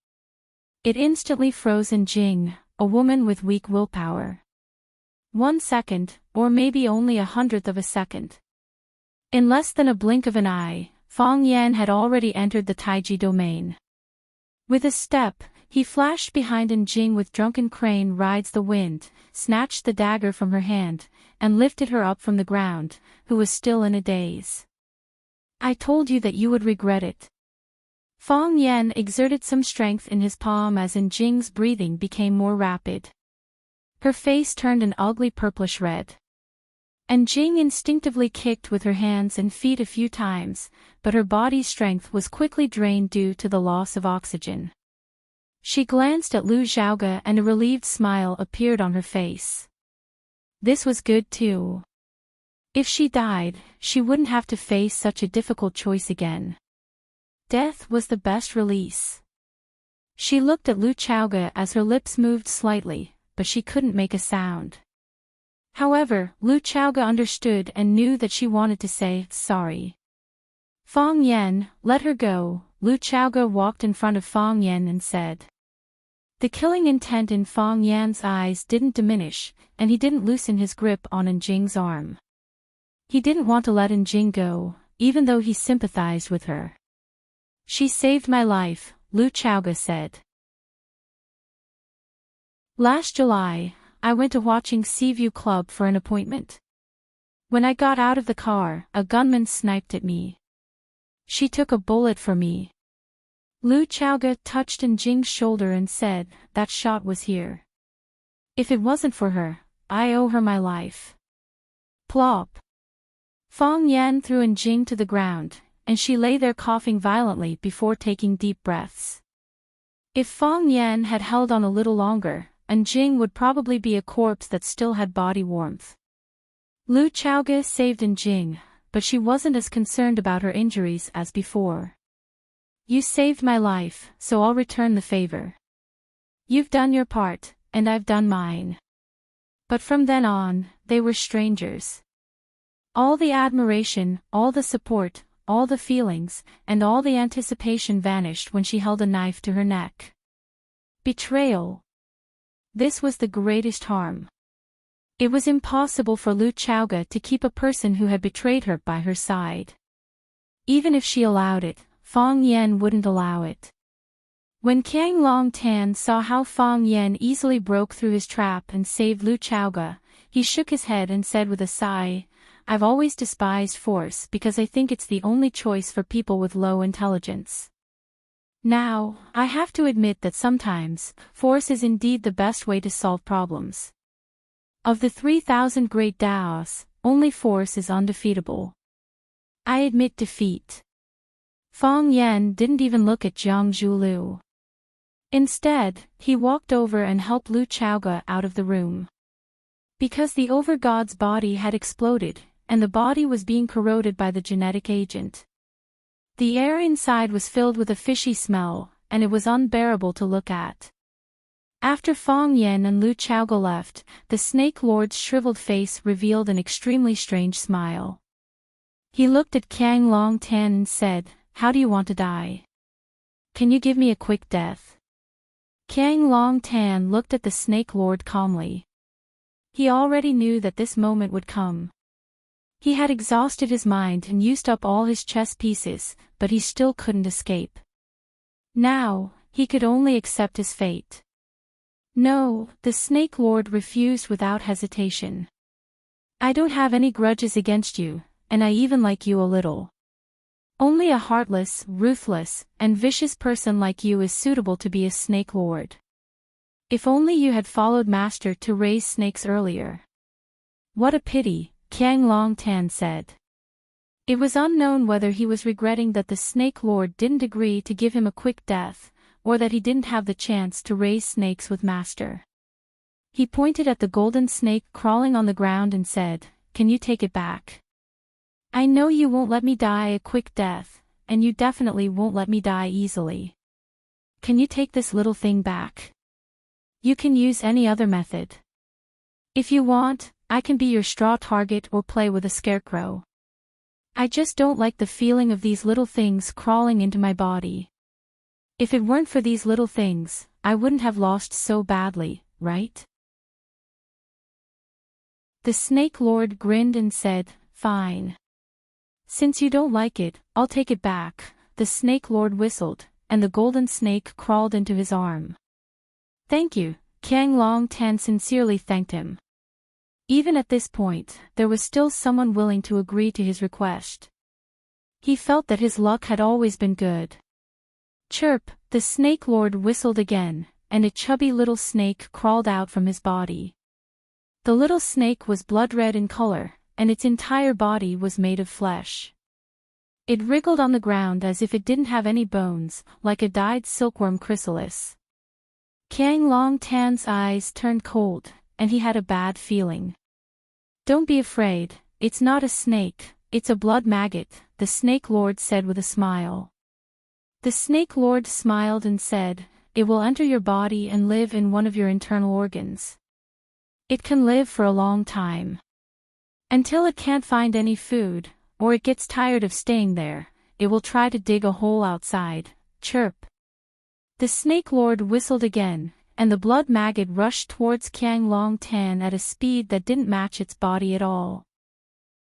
It instantly froze Jing, a woman with weak willpower. 1 second, or maybe only 1/100th of a second. In less than a blink of an eye, Fang Yan had already entered the Taiji domain. With a step, he flashed behind Jing with drunken crane rides the wind, snatched the dagger from her hand, and lifted her up from the ground, who was still in a daze. I told you that you would regret it. Fang Yan exerted some strength in his palm as Jing's breathing became more rapid. Her face turned an ugly purplish red. Jing instinctively kicked with her hands and feet a few times, but her body's strength was quickly drained due to the loss of oxygen. She glanced at Lu Xiaoga and a relieved smile appeared on her face. This was good too. If she died, she wouldn't have to face such a difficult choice again. Death was the best release. She looked at Lu Xiaoga as her lips moved slightly, but she couldn't make a sound. However, Lu Xiaoga understood and knew that she wanted to say, sorry. Fang Yan, let her go. Lu Xiaoga walked in front of Fang Yan and said. The killing intent in Fang Yan's eyes didn't diminish, and he didn't loosen his grip on Jing's arm. He didn't want to let Jing go, even though he sympathized with her. She saved my life, Lu Xiaoga said. Last July, I went to watching Seaview Club for an appointment. When I got out of the car, a gunman sniped at me. She took a bullet for me. Lu Xiaoga touched Jing's shoulder and said, that shot was here. If it wasn't for her, I owe her my life. Plop. Fang Yan threw Jing to the ground, and she lay there coughing violently before taking deep breaths. If Fang Yan had held on a little longer, Jing would probably be a corpse that still had body warmth. Lu Chaoge saved Jing, but she wasn't as concerned about her injuries as before. You saved my life, so I'll return the favor. You've done your part, and I've done mine. But from then on, they were strangers. All the admiration, all the support, all the feelings, and all the anticipation vanished when she held a knife to her neck. Betrayal. This was the greatest harm. It was impossible for Lu Chaoge to keep a person who had betrayed her by her side. Even if she allowed it, Fang Yan wouldn't allow it. When Kang Long Tan saw how Fang Yan easily broke through his trap and saved Lu Chaoge, he shook his head and said with a sigh, I've always despised force because I think it's the only choice for people with low intelligence. Now, I have to admit that sometimes, force is indeed the best way to solve problems. Of the 3,000 great Daos, only force is undefeatable. I admit defeat. Fang Yan didn't even look at Jiang Zhulu. Instead, he walked over and helped Lu Chaoge out of the room. Because the overgod's body had exploded, and the body was being corroded by the genetic agent. The air inside was filled with a fishy smell, and it was unbearable to look at. After Fang Yan and Lu Chaoge left, the Snake Lord's shriveled face revealed an extremely strange smile. He looked at Kang Long Tan and said, How do you want to die? Can you give me a quick death? Kang Long Tan looked at the Snake Lord calmly. He already knew that this moment would come. He had exhausted his mind and used up all his chess pieces, but he still couldn't escape. Now, he could only accept his fate. No, the Snake Lord refused without hesitation. I don't have any grudges against you, and I even like you a little. Only a heartless, ruthless, and vicious person like you is suitable to be a Snake Lord. If only you had followed Master to raise snakes earlier. What a pity, Kang Long Tan said. It was unknown whether he was regretting that the Snake Lord didn't agree to give him a quick death, or that he didn't have the chance to raise snakes with Master. He pointed at the golden snake crawling on the ground and said, Can you take it back? I know you won't let me die a quick death, and you definitely won't let me die easily. Can you take this little thing back? You can use any other method. If you want, I can be your straw target or play with a scarecrow. I just don't like the feeling of these little things crawling into my body. If it weren't for these little things, I wouldn't have lost so badly, right? The Snake Lord grinned and said, Fine. Since you don't like it, I'll take it back. The Snake Lord whistled, and the golden snake crawled into his arm. Thank you, Kang Long Tan sincerely thanked him. Even at this point, there was still someone willing to agree to his request. He felt that his luck had always been good. Chirp, the Snake Lord whistled again, and a chubby little snake crawled out from his body. The little snake was blood red in color, and its entire body was made of flesh. It wriggled on the ground as if it didn't have any bones, like a dyed silkworm chrysalis. Kang Long Tan's eyes turned cold, and he had a bad feeling. Don't be afraid, it's not a snake, it's a blood maggot, the Snake Lord said with a smile. The Snake Lord smiled and said, It will enter your body and live in one of your internal organs. It can live for a long time. Until it can't find any food, or it gets tired of staying there, it will try to dig a hole outside. Chirp. The Snake Lord whistled again, and the blood maggot rushed towards Kang Long Tan at a speed that didn't match its body at all.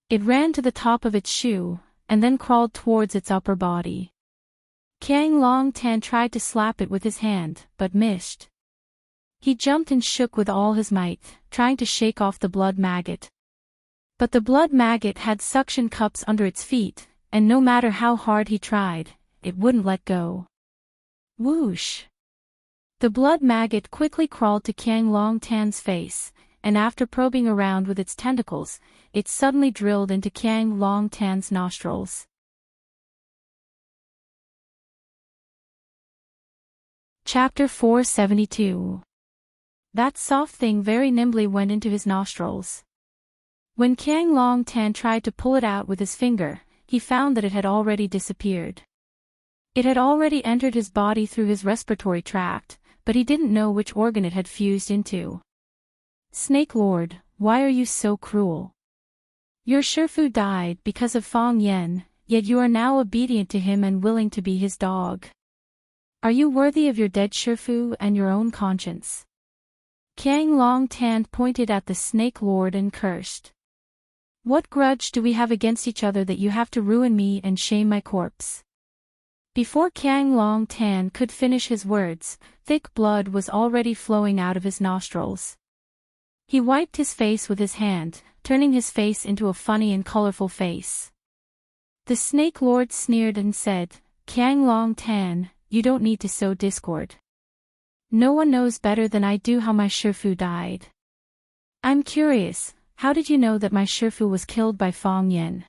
It ran to the top of its shoe, and then crawled towards its upper body. Kang Long Tan tried to slap it with his hand, but missed. He jumped and shook with all his might, trying to shake off the blood maggot. But the blood maggot had suction cups under its feet, and no matter how hard he tried, it wouldn't let go. Whoosh! The blood maggot quickly crawled to Kang Long Tan's face, and after probing around with its tentacles, it suddenly drilled into Kang Long Tan's nostrils. Chapter 472. That soft thing very nimbly went into his nostrils. When Kiang Long Tan tried to pull it out with his finger, he found that it had already disappeared. It had already entered his body through his respiratory tract, but he didn't know which organ it had fused into. Snake Lord, why are you so cruel? Your Shifu died because of Fong Yen, yet you are now obedient to him and willing to be his dog. Are you worthy of your dead Shifu and your own conscience? Kiang Long Tan pointed at the Snake Lord and cursed. What grudge do we have against each other that you have to ruin me and shame my corpse? Before Kiang Long Tan could finish his words, thick blood was already flowing out of his nostrils. He wiped his face with his hand, turning his face into a funny and colorful face. The Snake Lord sneered and said, Kiang Long Tan, you don't need to sow discord. No one knows better than I do how my Shifu died. I'm curious, how did you know that my Shifu was killed by Fong Yen?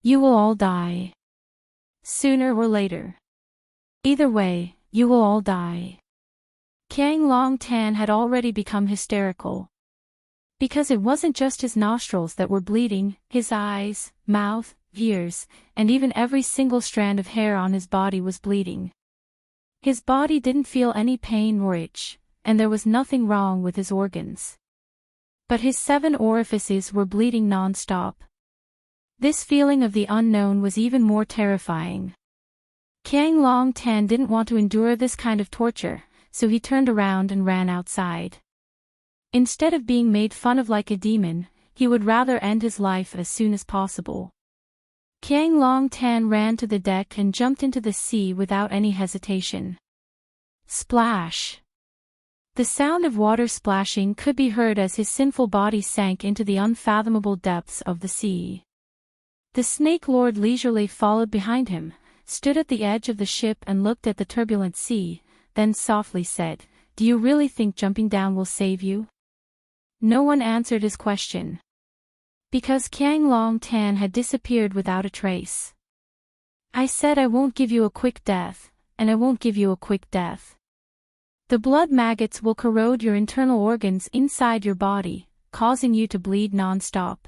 You will all die. Sooner or later. Either way, you will all die. Kiang Long Tan had already become hysterical. Because it wasn't just his nostrils that were bleeding, his eyes, mouth, ears, and even every single strand of hair on his body was bleeding. His body didn't feel any pain or itch, and there was nothing wrong with his organs. But his 7 orifices were bleeding non-stop. This feeling of the unknown was even more terrifying. Kiang Long Tan didn't want to endure this kind of torture, so he turned around and ran outside. Instead of being made fun of like a demon, he would rather end his life as soon as possible. Kiang Long Tan ran to the deck and jumped into the sea without any hesitation. Splash! The sound of water splashing could be heard as his sinful body sank into the unfathomable depths of the sea. The Snake Lord leisurely followed behind him, stood at the edge of the ship and looked at the turbulent sea, then softly said, Do you really think jumping down will save you? No one answered his question. Because Kiang Long Tan had disappeared without a trace. I said I won't give you a quick death, and I won't give you a quick death. The blood maggots will corrode your internal organs inside your body, causing you to bleed non-stop.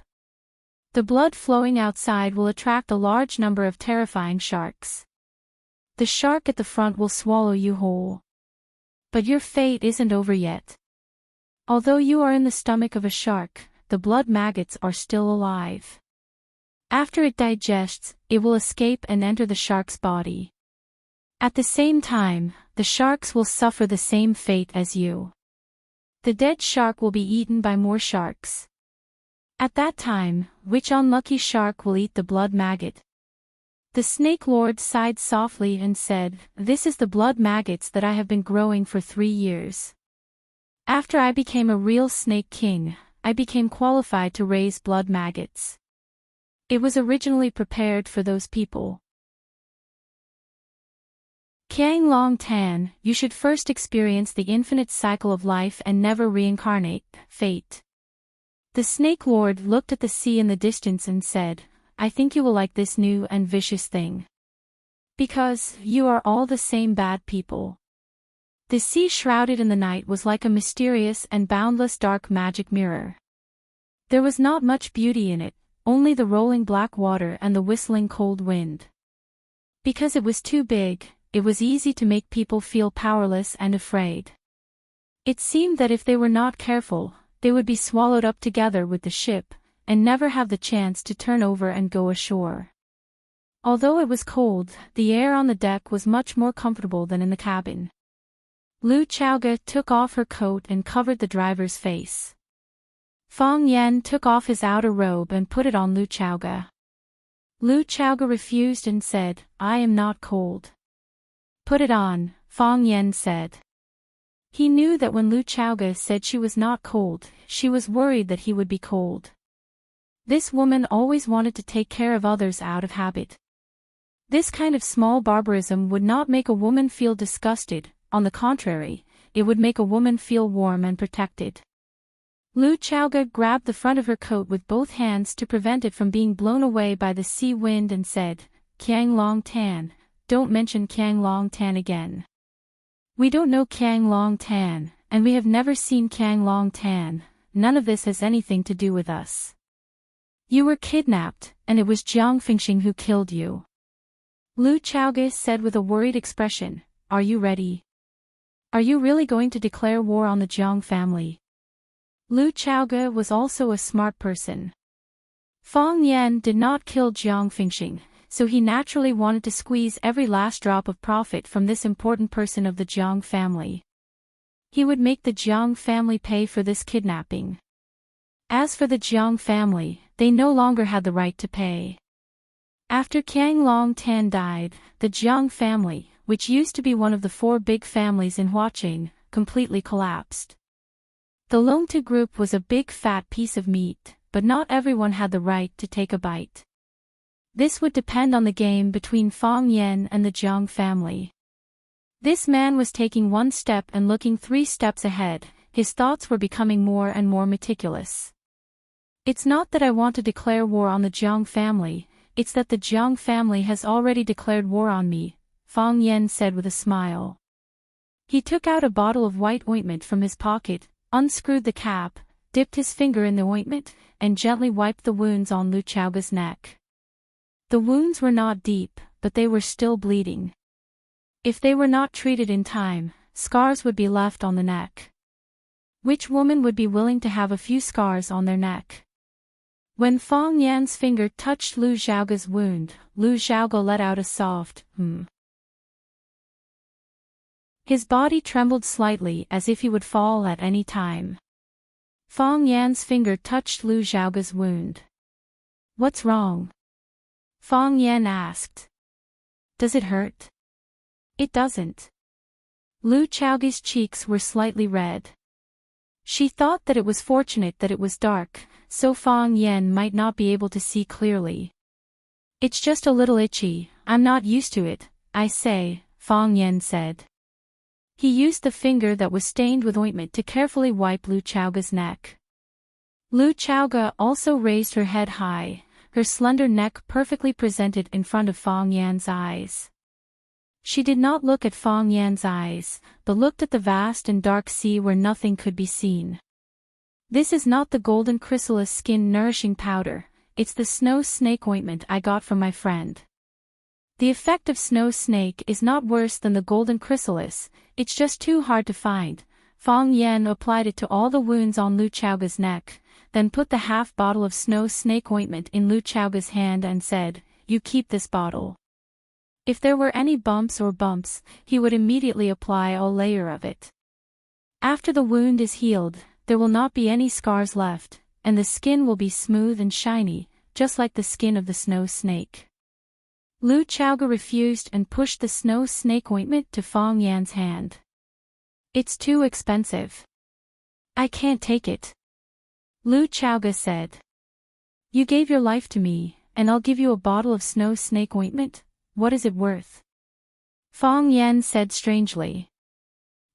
The blood flowing outside will attract a large number of terrifying sharks. The shark at the front will swallow you whole. But your fate isn't over yet. Although you are in the stomach of a shark, the blood maggots are still alive. After it digests, it will escape and enter the shark's body. At the same time, the sharks will suffer the same fate as you. The dead shark will be eaten by more sharks. At that time, which unlucky shark will eat the blood maggot? The Snake Lord sighed softly and said, This is the blood maggots that I have been growing for 3 years. After I became a real Snake King, I became qualified to raise blood maggots. It was originally prepared for those people. Kiang Long Tan, you should first experience the infinite cycle of life and never reincarnate, fate. The Snake Lord looked at the sea in the distance and said, I think you will like this new and vicious thing. Because, you are all the same bad people. The sea shrouded in the night was like a mysterious and boundless dark magic mirror. There was not much beauty in it, only the rolling black water and the whistling cold wind. Because it was too big, it was easy to make people feel powerless and afraid. It seemed that if they were not careful, they would be swallowed up together with the ship, and never have the chance to turn over and go ashore. Although it was cold, the air on the deck was much more comfortable than in the cabin. Lu Chaoga took off her coat and covered the driver's face. Fong Yen took off his outer robe and put it on Lu Chaoga. Lu Chaoga refused and said, I am not cold. Put it on, Fong Yen said. He knew that when Lu Chaoga said she was not cold, she was worried that he would be cold. This woman always wanted to take care of others out of habit. This kind of small barbarism would not make a woman feel disgusted, on the contrary, it would make a woman feel warm and protected. Lu Chaoga grabbed the front of her coat with both hands to prevent it from being blown away by the sea wind and said, Kiang Long Tan, don't mention Kiang Long Tan again. We don't know Kang Long Tan, and we have never seen Kang Long Tan. None of this has anything to do with us. You were kidnapped, and it was Jiang Fingxing who killed you. Lu Chaoge said with a worried expression. Are you ready? Are you really going to declare war on the Jiang family? Lu Chaoge was also a smart person. Fang Yan did not kill Jiang Fingxing, so he naturally wanted to squeeze every last drop of profit from this important person of the Jiang family. He would make the Jiang family pay for this kidnapping. As for the Jiang family, they no longer had the right to pay. After Kang Long Tan died, the Jiang family, which used to be one of the 4 big families in Huaqing, completely collapsed. The Longtu group was a big fat piece of meat, but not everyone had the right to take a bite. This would depend on the game between Fang Yan and the Jiang family. This man was taking 1 step and looking 3 steps ahead. His thoughts were becoming more and more meticulous. It's not that I want to declare war on the Jiang family, it's that the Jiang family has already declared war on me, Fang Yan said with a smile. He took out a bottle of white ointment from his pocket, unscrewed the cap, dipped his finger in the ointment, and gently wiped the wounds on Lu Chaoge's neck. The wounds were not deep, but they were still bleeding. If they were not treated in time, scars would be left on the neck. Which woman would be willing to have a few scars on their neck? When Fang Yan's finger touched Lu Xiaoge's wound, Lu Xiaoge let out a soft, His body trembled slightly as if he would fall at any time. Fang Yan's finger touched Lu Xiaoge's wound. What's wrong? Fang Yan asked. Does it hurt? It doesn't. Lu Xiaoge's cheeks were slightly red. She thought that it was fortunate that it was dark, so Fang Yan might not be able to see clearly. It's just a little itchy, I'm not used to it, I say, Fang Yan said. He used the finger that was stained with ointment to carefully wipe Lu Xiaoge's neck. Lu Xiaoge also raised her head high, her slender neck perfectly presented in front of Fang Yan's eyes. She did not look at Fang Yan's eyes, but looked at the vast and dark sea where nothing could be seen. This is not the golden chrysalis skin nourishing powder, it's the snow snake ointment I got from my friend. The effect of snow snake is not worse than the golden chrysalis, it's just too hard to find. Fang Yan applied it to all the wounds on Lu Xiaoge's neck, then put the half bottle of snow snake ointment in Lu Xiaoge's hand and said, You keep this bottle. If there were any bumps, he would immediately apply a layer of it. After the wound is healed, there will not be any scars left, and the skin will be smooth and shiny, just like the skin of the snow snake. Lu Xiaoge refused and pushed the snow snake ointment to Fang Yan's hand. It's too expensive. I can't take it. Lu Xiaoge said. You gave your life to me, and I'll give you a bottle of snow snake ointment? What is it worth? Fang Yan said strangely.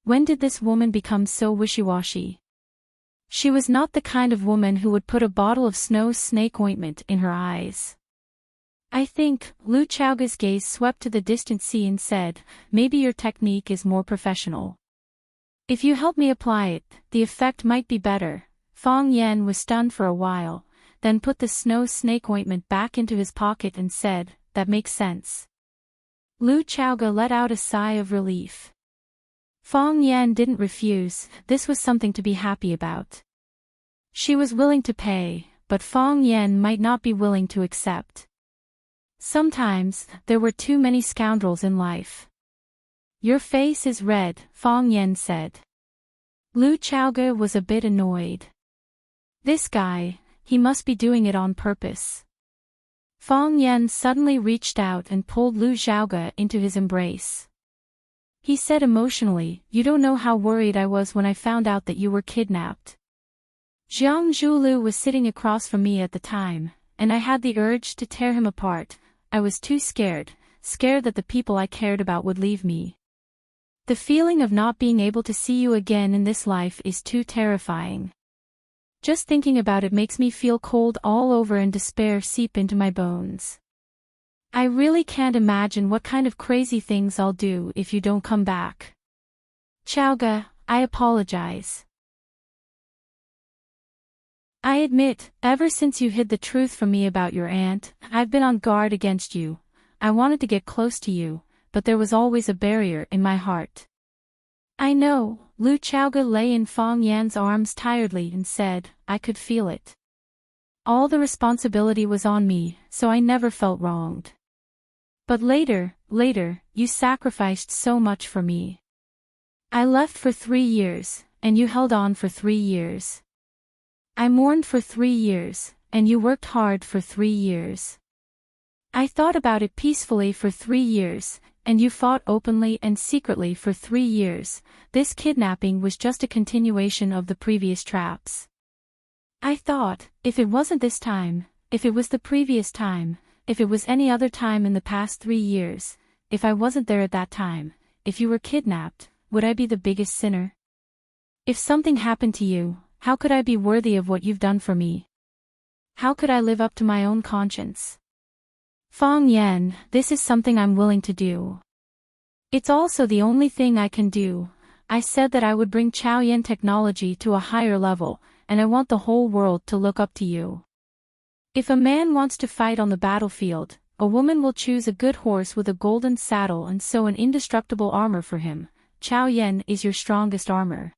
When did this woman become so wishy-washy? She was not the kind of woman who would put a bottle of snow snake ointment in her eyes. I think, Lu Xiaoge's gaze swept to the distant sea and said, maybe your technique is more professional. If you help me apply it, the effect might be better. Fang Yan was stunned for a while, then put the snow snake ointment back into his pocket and said, that makes sense. Lu Xiaoge let out a sigh of relief. Fang Yan didn't refuse, this was something to be happy about. She was willing to pay, but Fang Yan might not be willing to accept. Sometimes, there were too many scoundrels in life. Your face is red, Fang Yan said. Lu Xiaoge was a bit annoyed. This guy, he must be doing it on purpose. Fang Yan suddenly reached out and pulled Lu Xiaoge into his embrace. He said emotionally, you don't know how worried I was when I found out that you were kidnapped. Jiang Zhulu was sitting across from me at the time, and I had the urge to tear him apart. I was too scared that the people I cared about would leave me. The feeling of not being able to see you again in this life is too terrifying. Just thinking about it makes me feel cold all over and despair seep into my bones. I really can't imagine what kind of crazy things I'll do if you don't come back. Chowga, I apologize. I admit, ever since you hid the truth from me about your aunt, I've been on guard against you. I wanted to get close to you, but there was always a barrier in my heart. I know, Lu Chowga lay in Fong Yan's arms tiredly and said, I could feel it. All the responsibility was on me, so I never felt wronged. But later, you sacrificed so much for me. I left for 3 years, and you held on for 3 years. I mourned for 3 years, and you worked hard for 3 years. I thought about it peacefully for 3 years, and you fought openly and secretly for 3 years. This kidnapping was just a continuation of the previous traps. I thought, if it wasn't this time, if it was the previous time, if it was any other time in the past 3 years, if I wasn't there at that time, if you were kidnapped, would I be the biggest sinner? If something happened to you, how could I be worthy of what you've done for me? How could I live up to my own conscience? Fong Yan, this is something I'm willing to do. It's also the only thing I can do. I said that I would bring Chao Yan technology to a higher level, and I want the whole world to look up to you. If a man wants to fight on the battlefield, a woman will choose a good horse with a golden saddle and sew an indestructible armor for him. Chao Yan is your strongest armor.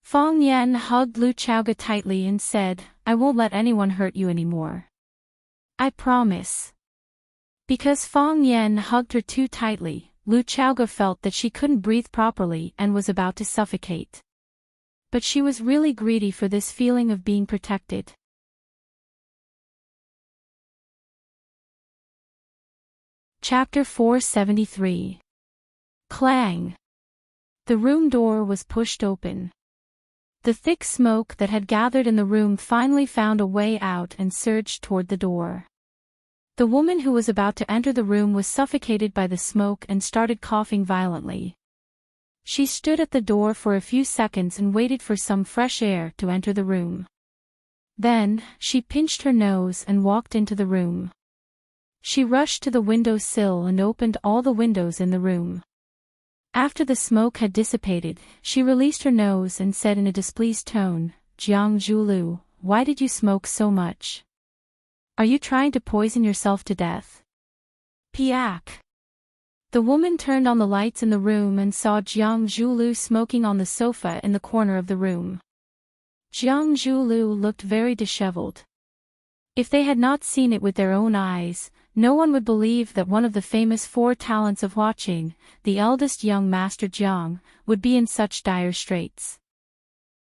Fong Yan hugged Lu Chowga tightly and said, I won't let anyone hurt you anymore. I promise. Because Fong Yan hugged her too tightly, Lu Chowga felt that she couldn't breathe properly and was about to suffocate. But she was really greedy for this feeling of being protected. Chapter 473. Clang. The room door was pushed open. The thick smoke that had gathered in the room finally found a way out and surged toward the door. The woman who was about to enter the room was suffocated by the smoke and started coughing violently. She stood at the door for a few seconds and waited for some fresh air to enter the room. Then, she pinched her nose and walked into the room. She rushed to the window sill and opened all the windows in the room. After the smoke had dissipated, she released her nose and said in a displeased tone, Jiang Zhulu, why did you smoke so much? Are you trying to poison yourself to death? Piak. The woman turned on the lights in the room and saw Jiang Zhulu smoking on the sofa in the corner of the room. Jiang Zhulu looked very disheveled. If they had not seen it with their own eyes, no one would believe that one of the famous 4 talents of watching, the eldest young master Jiang, would be in such dire straits.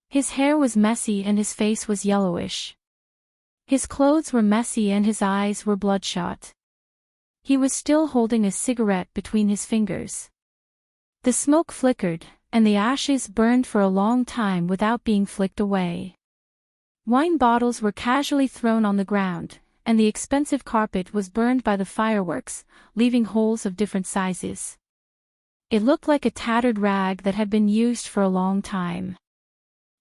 His hair was messy and his face was yellowish. His clothes were messy and his eyes were bloodshot. He was still holding a cigarette between his fingers. The smoke flickered, and the ashes burned for a long time without being flicked away. Wine bottles were casually thrown on the ground, and the expensive carpet was burned by the fireworks, leaving holes of different sizes. It looked like a tattered rag that had been used for a long time.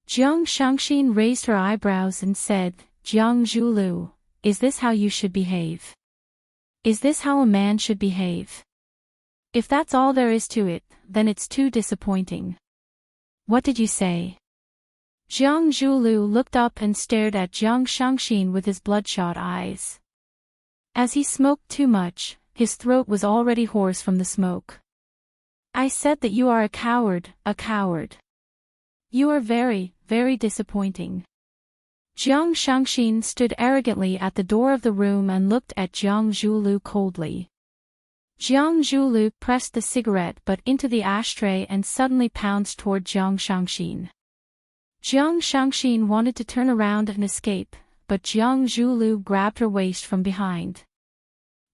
Jiang Shangxin raised her eyebrows and said, Jiang Zhulu, is this how you should behave? Is this how a man should behave? If that's all there is to it, then it's too disappointing. What did you say? Jiang Zhulu looked up and stared at Jiang Shangxin with his bloodshot eyes. As he smoked too much, his throat was already hoarse from the smoke. I said that you are a coward, a coward. You are very, very disappointing. Jiang Shangxin stood arrogantly at the door of the room and looked at Jiang Zhulu coldly. Jiang Zhulu pressed the cigarette butt into the ashtray and suddenly pounced toward Jiang Shangxin. Jiang Shangxin wanted to turn around and escape, but Jiang Zhulu grabbed her waist from behind.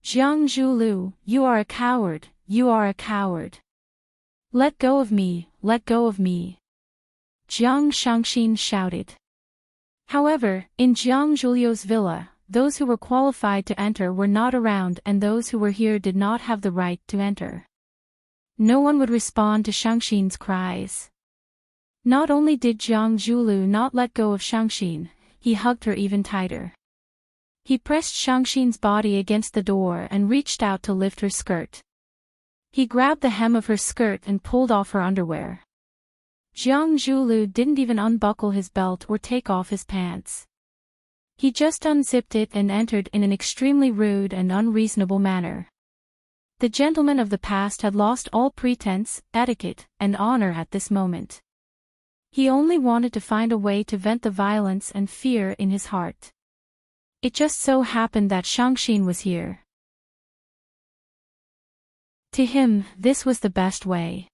Jiang Zhulu, you are a coward, you are a coward. Let go of me, let go of me. Jiang Shangxin shouted. However, in Jiang Zhulio's villa, those who were qualified to enter were not around and those who were here did not have the right to enter. No one would respond to Shangxin's cries. Not only did Jiang Zhulu not let go of Shangxin, he hugged her even tighter. He pressed Shangxin's body against the door and reached out to lift her skirt. He grabbed the hem of her skirt and pulled off her underwear. Jiang Zhulu didn't even unbuckle his belt or take off his pants. He just unzipped it and entered in an extremely rude and unreasonable manner. The gentleman of the past had lost all pretense, etiquette, and honor at this moment. He only wanted to find a way to vent the violence and fear in his heart. It just so happened that Shangxin was here. To him, this was the best way.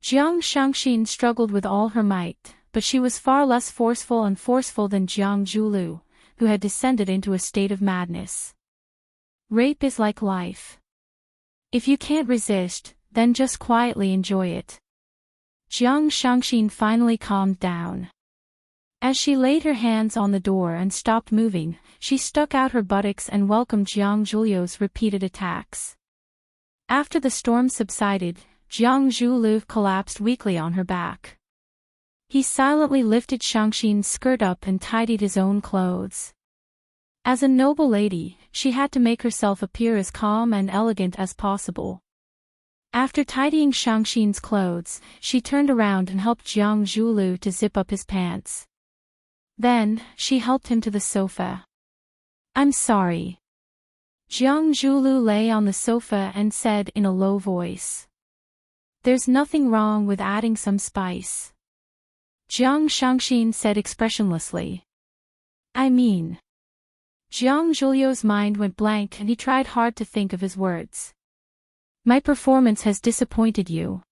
Jiang Shangxin struggled with all her might, but she was far less forceful than Jiang Zhulu, who had descended into a state of madness. Rape is like life. If you can't resist, then just quietly enjoy it. Jiang Shangxin finally calmed down. As she laid her hands on the door and stopped moving, she stuck out her buttocks and welcomed Jiang Zhulu's repeated attacks. After the storm subsided, Jiang Zhulu collapsed weakly on her back. He silently lifted Shangxin's skirt up and tidied his own clothes. As a noble lady, she had to make herself appear as calm and elegant as possible. After tidying Shangxin's clothes, she turned around and helped Jiang Zhulu to zip up his pants. Then, she helped him to the sofa. "I'm sorry." Jiang Zhulu lay on the sofa and said in a low voice. "There's nothing wrong with adding some spice." Jiang Shangxin said expressionlessly. "I mean..." Jiang Zhulu's mind went blank and he tried hard to think of his words. "My performance has disappointed you.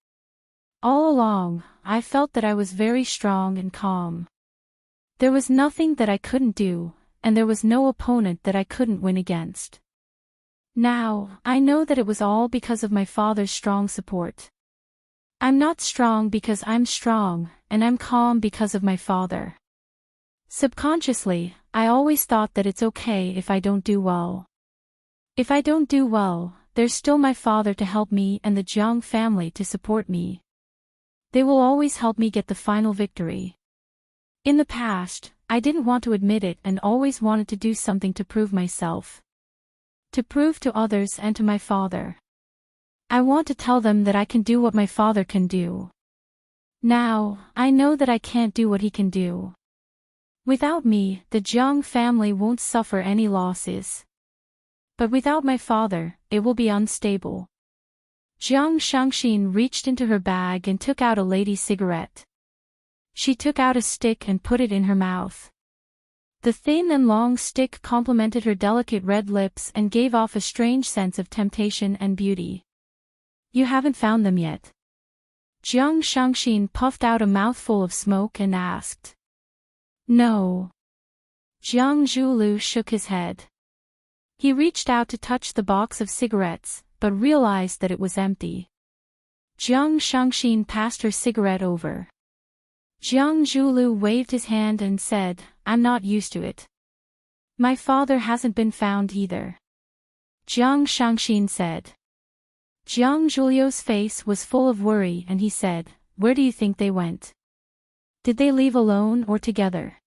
All along, I felt that I was very strong and calm. There was nothing that I couldn't do, and there was no opponent that I couldn't win against. Now, I know that it was all because of my father's strong support. I'm not strong because I'm strong, and I'm calm because of my father. Subconsciously, I always thought that it's okay if I don't do well. If I don't do well, there's still my father to help me and the Jiang family to support me. They will always help me get the final victory. In the past, I didn't want to admit it and always wanted to do something to prove myself. To prove to others and to my father. I want to tell them that I can do what my father can do. Now, I know that I can't do what he can do. Without me, the Jiang family won't suffer any losses. But without my father, it will be unstable." Jiang Shangxin reached into her bag and took out a lady's cigarette. She took out a stick and put it in her mouth. The thin and long stick complemented her delicate red lips and gave off a strange sense of temptation and beauty. "You haven't found them yet?" Jiang Shangxin puffed out a mouthful of smoke and asked. "No." Jiang Zhulu shook his head. He reached out to touch the box of cigarettes, but realized that it was empty. Jiang Shangxin passed her cigarette over. Jiang Zhulu waved his hand and said, "I'm not used to it. My father hasn't been found either." Jiang Shangxin said. Jiang Zhulu's face was full of worry and he said, "Where do you think they went? Did they leave alone or together?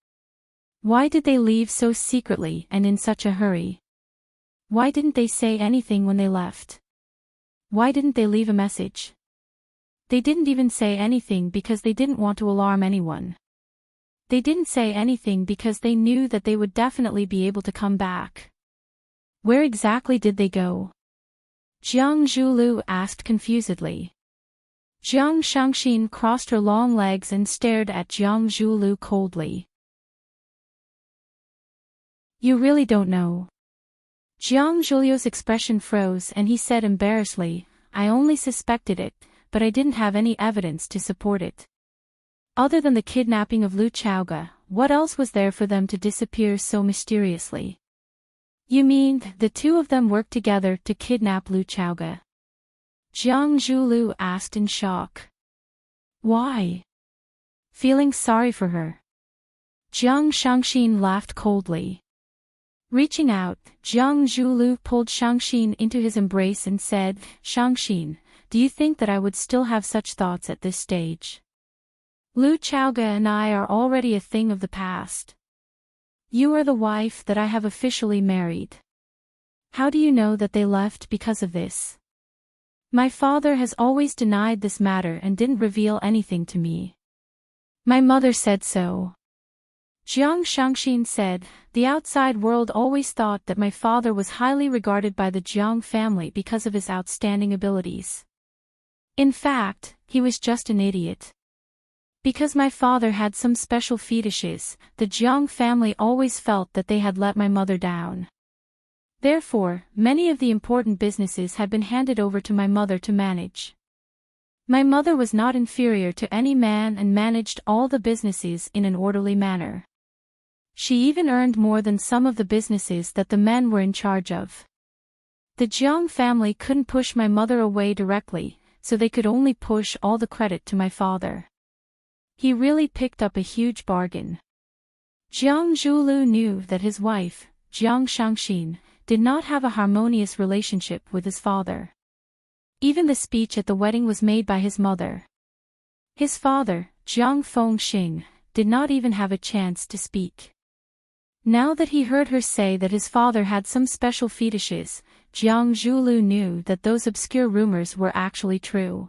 Why did they leave so secretly and in such a hurry? Why didn't they say anything when they left? Why didn't they leave a message? They didn't even say anything because they didn't want to alarm anyone. They didn't say anything because they knew that they would definitely be able to come back. Where exactly did they go?" Jiang Zhulu asked confusedly. Jiang Shangxin crossed her long legs and stared at Jiang Zhulu coldly. "You really don't know?" Jiang Zhulu's expression froze and he said embarrassedly, "I only suspected it, but I didn't have any evidence to support it. Other than the kidnapping of Lu Chaoga, what else was there for them to disappear so mysteriously?" "You mean, the two of them worked together to kidnap Lu Chaoga?" Jiang Zhulu asked in shock. "Why?" "Feeling sorry for her." Jiang Shangxin laughed coldly. Reaching out, Jiang Zhulu pulled Shangxin into his embrace and said, "Shangxin, do you think that I would still have such thoughts at this stage? Lu Chaoga and I are already a thing of the past. You are the wife that I have officially married. How do you know that they left because of this? My father has always denied this matter and didn't reveal anything to me. My mother said so. Jiang Shangxin said, the outside world always thought that my father was highly regarded by the Jiang family because of his outstanding abilities. In fact, he was just an idiot. Because my father had some special fetishes, the Jiang family always felt that they had let my mother down. Therefore, many of the important businesses had been handed over to my mother to manage. My mother was not inferior to any man and managed all the businesses in an orderly manner. She even earned more than some of the businesses that the men were in charge of. The Jiang family couldn't push my mother away directly, so they could only push all the credit to my father. He really picked up a huge bargain. Jiang Zhulu knew that his wife, Jiang Shangxin, did not have a harmonious relationship with his father. Even the speech at the wedding was made by his mother. His father, Jiang Fengxing, did not even have a chance to speak. Now that he heard her say that his father had some special fetishes, Jiang Zhulu knew that those obscure rumors were actually true.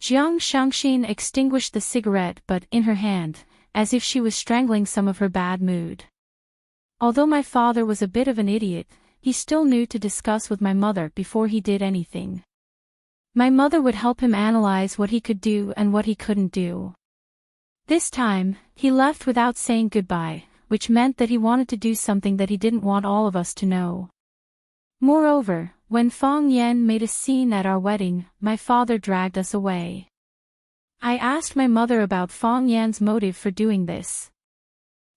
Jiang Shangxin extinguished the cigarette butt in her hand, as if she was strangling some of her bad mood. Although my father was a bit of an idiot, he still knew to discuss with my mother before he did anything. My mother would help him analyze what he could do and what he couldn't do. This time, he left without saying goodbye, which meant that he wanted to do something that he didn't want all of us to know. Moreover, when Fang Yan made a scene at our wedding, my father dragged us away. I asked my mother about Fang Yan's motive for doing this.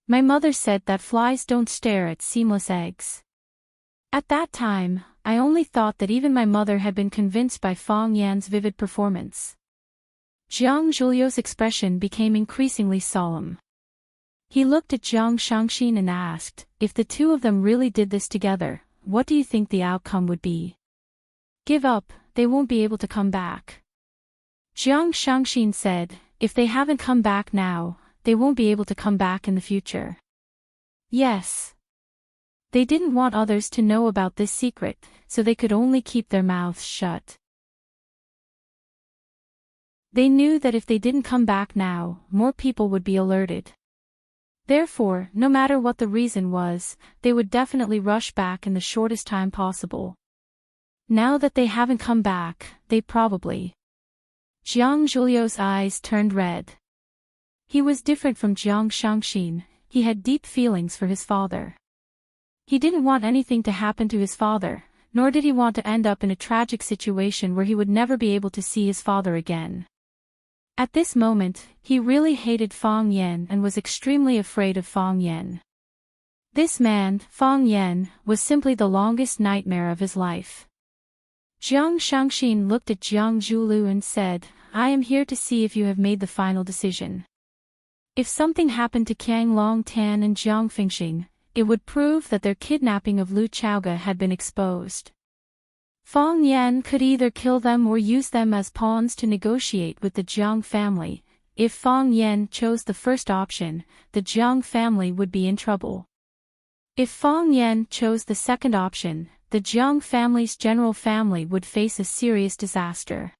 My mother said that flies don't stare at seamless eggs. At that time, I only thought that even my mother had been convinced by Fang Yan's vivid performance. Jiang Zhulio's expression became increasingly solemn. He looked at Jiang Shangxin and asked, if the two of them really did this together, what do you think the outcome would be? Give up, they won't be able to come back. Jiang Shangxin said, if they haven't come back now, they won't be able to come back in the future. Yes. They didn't want others to know about this secret, so they could only keep their mouths shut. They knew that if they didn't come back now, more people would be alerted. Therefore, no matter what the reason was, they would definitely rush back in the shortest time possible. Now that they haven't come back, they probably... Jiang Zhulio's eyes turned red. He was different from Jiang Shangxin, he had deep feelings for his father. He didn't want anything to happen to his father, nor did he want to end up in a tragic situation where he would never be able to see his father again. At this moment, he really hated Fang Yan and was extremely afraid of Fang Yan. This man, Fang Yan, was simply the longest nightmare of his life. Jiang Shangxin looked at Jiang Zhulu and said, I am here to see if you have made the final decision. If something happened to Qiang Long Tan and Jiang Fengxing, it would prove that their kidnapping of Lu Chaoga had been exposed. Fang Yan could either kill them or use them as pawns to negotiate with the Jiang family. If Fang Yan chose the first option, the Jiang family would be in trouble. If Fang Yan chose the second option, the Jiang family's general family would face a serious disaster.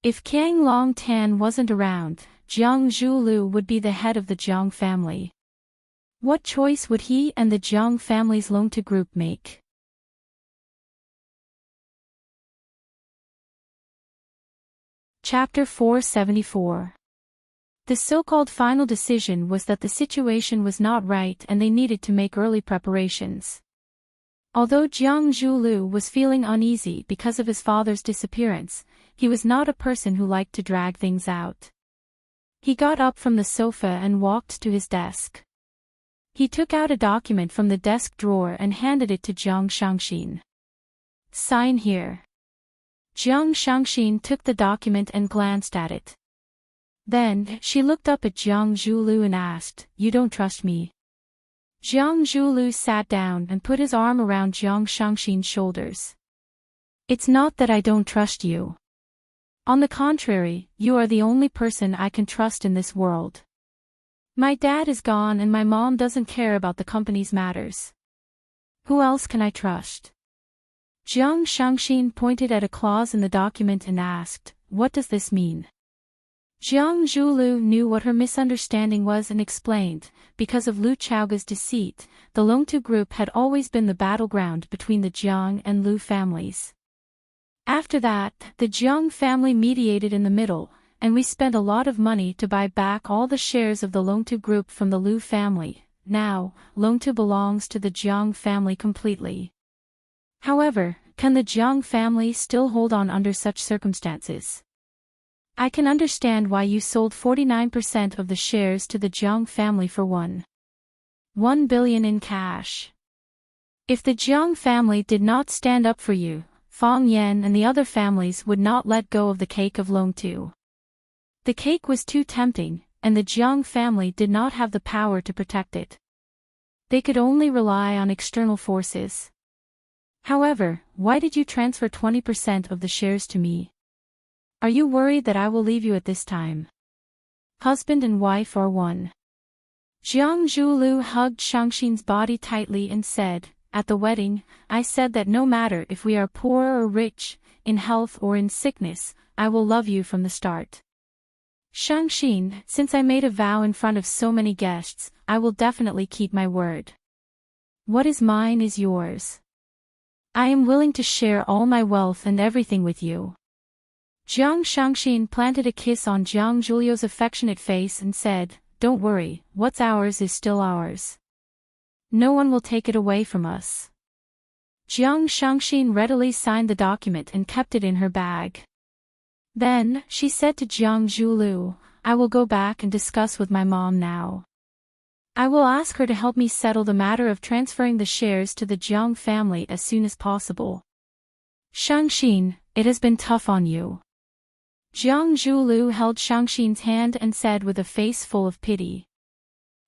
If Qiang Long Tan wasn't around, Jiang Zhulu would be the head of the Jiang family. What choice would he and the Jiang family's Longtu group make? Chapter 474. The so-called final decision was that the situation was not right and they needed to make early preparations. Although Jiang Zhulu was feeling uneasy because of his father's disappearance, he was not a person who liked to drag things out. He got up from the sofa and walked to his desk. He took out a document from the desk drawer and handed it to Jiang Shangxin. Sign here. Jiang Shangxin took the document and glanced at it. Then, she looked up at Jiang Zhulu and asked, You don't trust me? Jiang Zhulu sat down and put his arm around Jiang Shangxin's shoulders. It's not that I don't trust you. On the contrary, you are the only person I can trust in this world. My dad is gone and my mom doesn't care about the company's matters. Who else can I trust? Jiang Shangxin pointed at a clause in the document and asked, What does this mean? Jiang Zhulu knew what her misunderstanding was and explained, because of Lu Chaoga's deceit, the Longtu group had always been the battleground between the Jiang and Lu families. After that, the Jiang family mediated in the middle, and we spent a lot of money to buy back all the shares of the Longtu group from the Lu family. Now, Longtu belongs to the Jiang family completely. However, can the Jiang family still hold on under such circumstances? I can understand why you sold 49% of the shares to the Jiang family for 1 billion in cash. If the Jiang family did not stand up for you, Fang Yan and the other families would not let go of the cake of Longtu. The cake was too tempting, and the Jiang family did not have the power to protect it. They could only rely on external forces. However, why did you transfer 20% of the shares to me? Are you worried that I will leave you at this time? Husband and wife are one. Jiang Zhulu hugged Shangxin's body tightly and said, "At the wedding, I said that no matter if we are poor or rich, in health or in sickness, I will love you from the start. Shangxin, since I made a vow in front of so many guests, I will definitely keep my word. What is mine is yours. I am willing to share all my wealth and everything with you." Jiang Shangxin planted a kiss on Jiang Zhulio's affectionate face and said, "Don't worry, what's ours is still ours. No one will take it away from us." Jiang Shangxin readily signed the document and kept it in her bag. Then, she said to Jiang Zhulu, "I will go back and discuss with my mom now. I will ask her to help me settle the matter of transferring the shares to the Jiang family as soon as possible. Shangxin, it has been tough on you." Jiang Zhulu held Shangxin's hand and said with a face full of pity.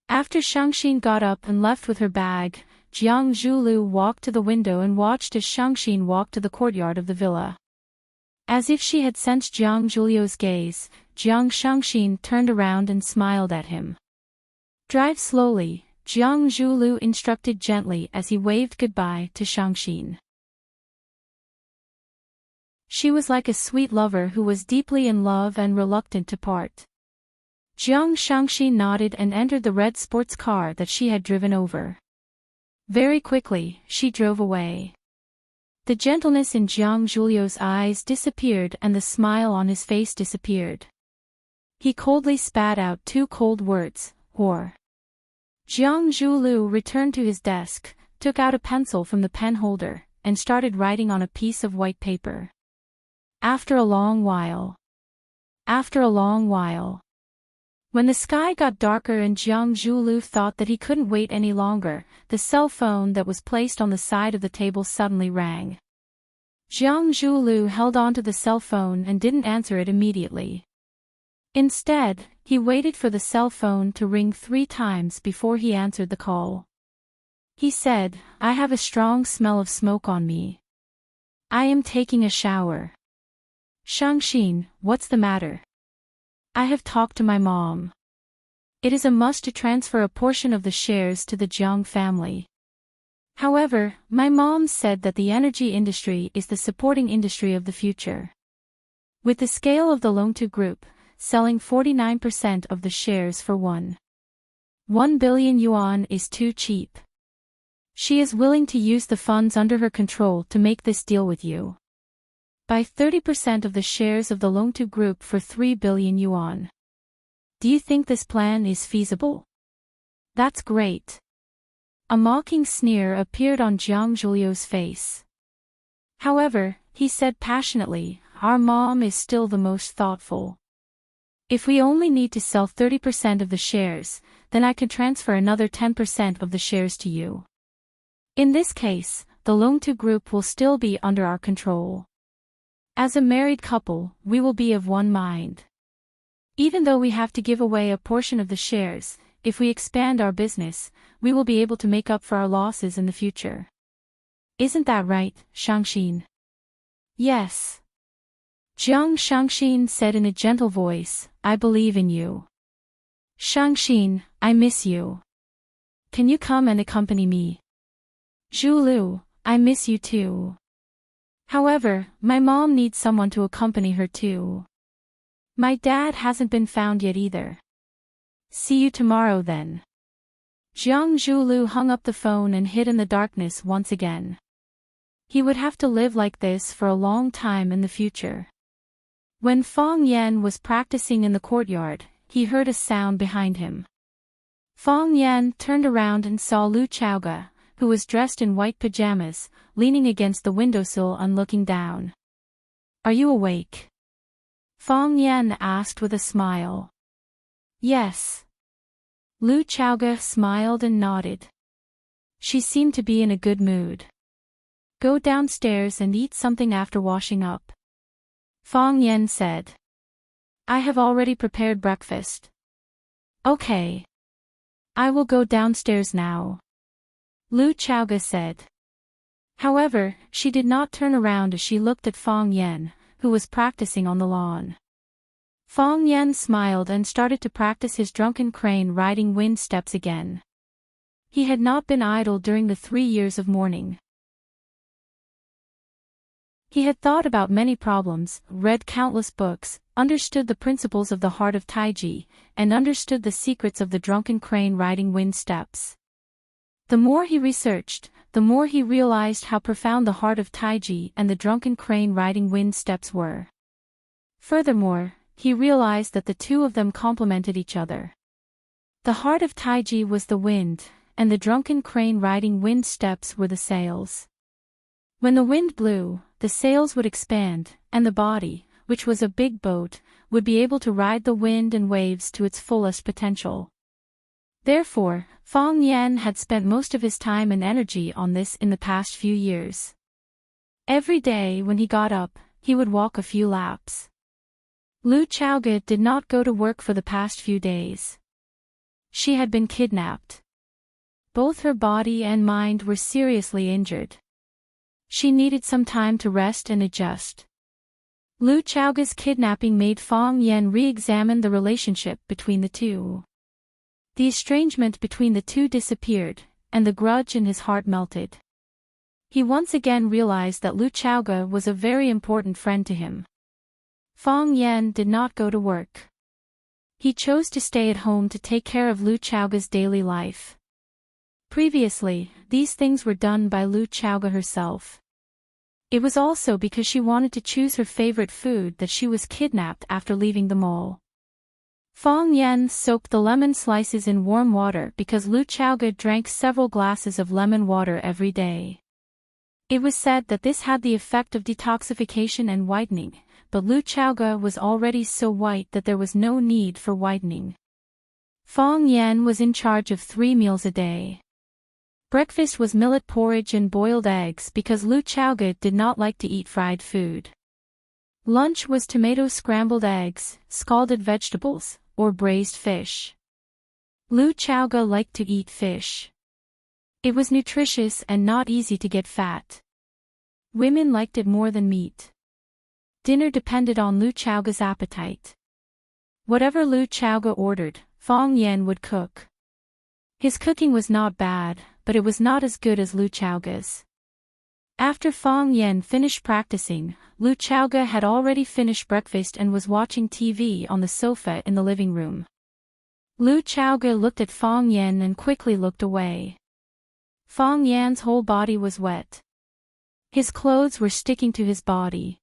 After Shangxin got up and left with her bag, Jiang Zhulu walked to the window and watched as Shangxin walked to the courtyard of the villa. As if she had sensed Jiang Zhulio's gaze, Jiang Shangxin turned around and smiled at him. "Drive slowly," Jiang Zhulu instructed gently as he waved goodbye to Shangxin. She was like a sweet lover who was deeply in love and reluctant to part. Jiang Shangxin nodded and entered the red sports car that she had driven over. Very quickly, she drove away. The gentleness in Jiang Zhulio's eyes disappeared and the smile on his face disappeared. He coldly spat out 2 cold words, "whore." Jiang Zhulu returned to his desk, took out a pencil from the pen holder, and started writing on a piece of white paper. After a long while. When the sky got darker and Jiang Zhulu thought that he couldn't wait any longer, the cell phone that was placed on the side of the table suddenly rang. Jiang Zhulu held on to the cell phone and didn't answer it immediately. Instead, he waited for the cell phone to ring 3 times before he answered the call. He said, "I have a strong smell of smoke on me. I am taking a shower." "Shangxin, what's the matter?" "I have talked to my mom. It is a must to transfer a portion of the shares to the Jiang family. However, my mom said that the energy industry is the supporting industry of the future. With the scale of the Longtu Group, selling 49% of the shares for 1 billion yuan is too cheap. She is willing to use the funds under her control to make this deal with you. Buy 30% of the shares of the Longtu Group for 3 billion yuan. Do you think this plan is feasible?" "That's great." A mocking sneer appeared on Jiang Zhulio's face. However, he said passionately, "Our mom is still the most thoughtful. If we only need to sell 30% of the shares, then I can transfer another 10% of the shares to you. In this case, the Longtu Group will still be under our control. As a married couple, we will be of one mind. Even though we have to give away a portion of the shares, if we expand our business, we will be able to make up for our losses in the future. Isn't that right, Shangxin?" "Yes." Jiang Shangxin said in a gentle voice, "I believe in you. Shangxin, I miss you. Can you come and accompany me?" "Zhulu, I miss you too. However, my mom needs someone to accompany her too." My dad hasn't been found yet either. See you tomorrow then. Jiang Zhulu hung up the phone and hid in the darkness once again. He would have to live like this for a long time in the future. When Fong Yan was practicing in the courtyard, he heard a sound behind him. Fong Yan turned around and saw Lu Chaoge, who was dressed in white pajamas, leaning against the windowsill and looking down. Are you awake? Fong Yan asked with a smile. Yes. Lu Chaoge smiled and nodded. She seemed to be in a good mood. Go downstairs and eat something after washing up. Fong Yan said. I have already prepared breakfast. Okay. I will go downstairs now. Lu Chaoge said. However, she did not turn around as she looked at Fong Yan, who was practicing on the lawn. Fong Yan smiled and started to practice his drunken crane riding wind steps again. He had not been idle during the 3 years of mourning. He had thought about many problems, read countless books, understood the principles of the heart of Taiji, and understood the secrets of the drunken crane riding wind steps. The more he researched, the more he realized how profound the heart of Taiji and the drunken crane riding wind steps were. Furthermore, he realized that the two of them complemented each other. The heart of Taiji was the wind, and the drunken crane riding wind steps were the sails. When the wind blew, the sails would expand, and the body, which was a big boat, would be able to ride the wind and waves to its fullest potential. Therefore, Fong Yan had spent most of his time and energy on this in the past few years. Every day when he got up, he would walk a few laps. Lu Chaoge did not go to work for the past few days. She had been kidnapped. Both her body and mind were seriously injured. She needed some time to rest and adjust. Lu Chaoge's kidnapping made Fong Yan re-examine the relationship between the two. The estrangement between the two disappeared, and the grudge in his heart melted. He once again realized that Lu Chaoge was a very important friend to him. Fong Yan did not go to work. He chose to stay at home to take care of Lu Chaoge's daily life. Previously, these things were done by Lu Chaoge herself. It was also because she wanted to choose her favorite food that she was kidnapped after leaving the mall. Fong Yan soaked the lemon slices in warm water because Lu Chaoge drank several glasses of lemon water every day. It was said that this had the effect of detoxification and whitening, but Lu Chaoge was already so white that there was no need for whitening. Fong Yan was in charge of 3 meals a day. Breakfast was millet porridge and boiled eggs because Lu Chaoge did not like to eat fried food. Lunch was tomato scrambled eggs, scalded vegetables, or braised fish. Lu Chaoge liked to eat fish. It was nutritious and not easy to get fat. Women liked it more than meat. Dinner depended on Lu Chaoge's appetite. Whatever Lu Chaoge ordered, Fong Yan would cook. His cooking was not bad, but it was not as good as Lu Chaoge's. After Fong Yan finished practicing, Lu Chaoge had already finished breakfast and was watching TV on the sofa in the living room. Lu Chaoge looked at Fong Yan and quickly looked away. Fong Yan's whole body was wet. His clothes were sticking to his body.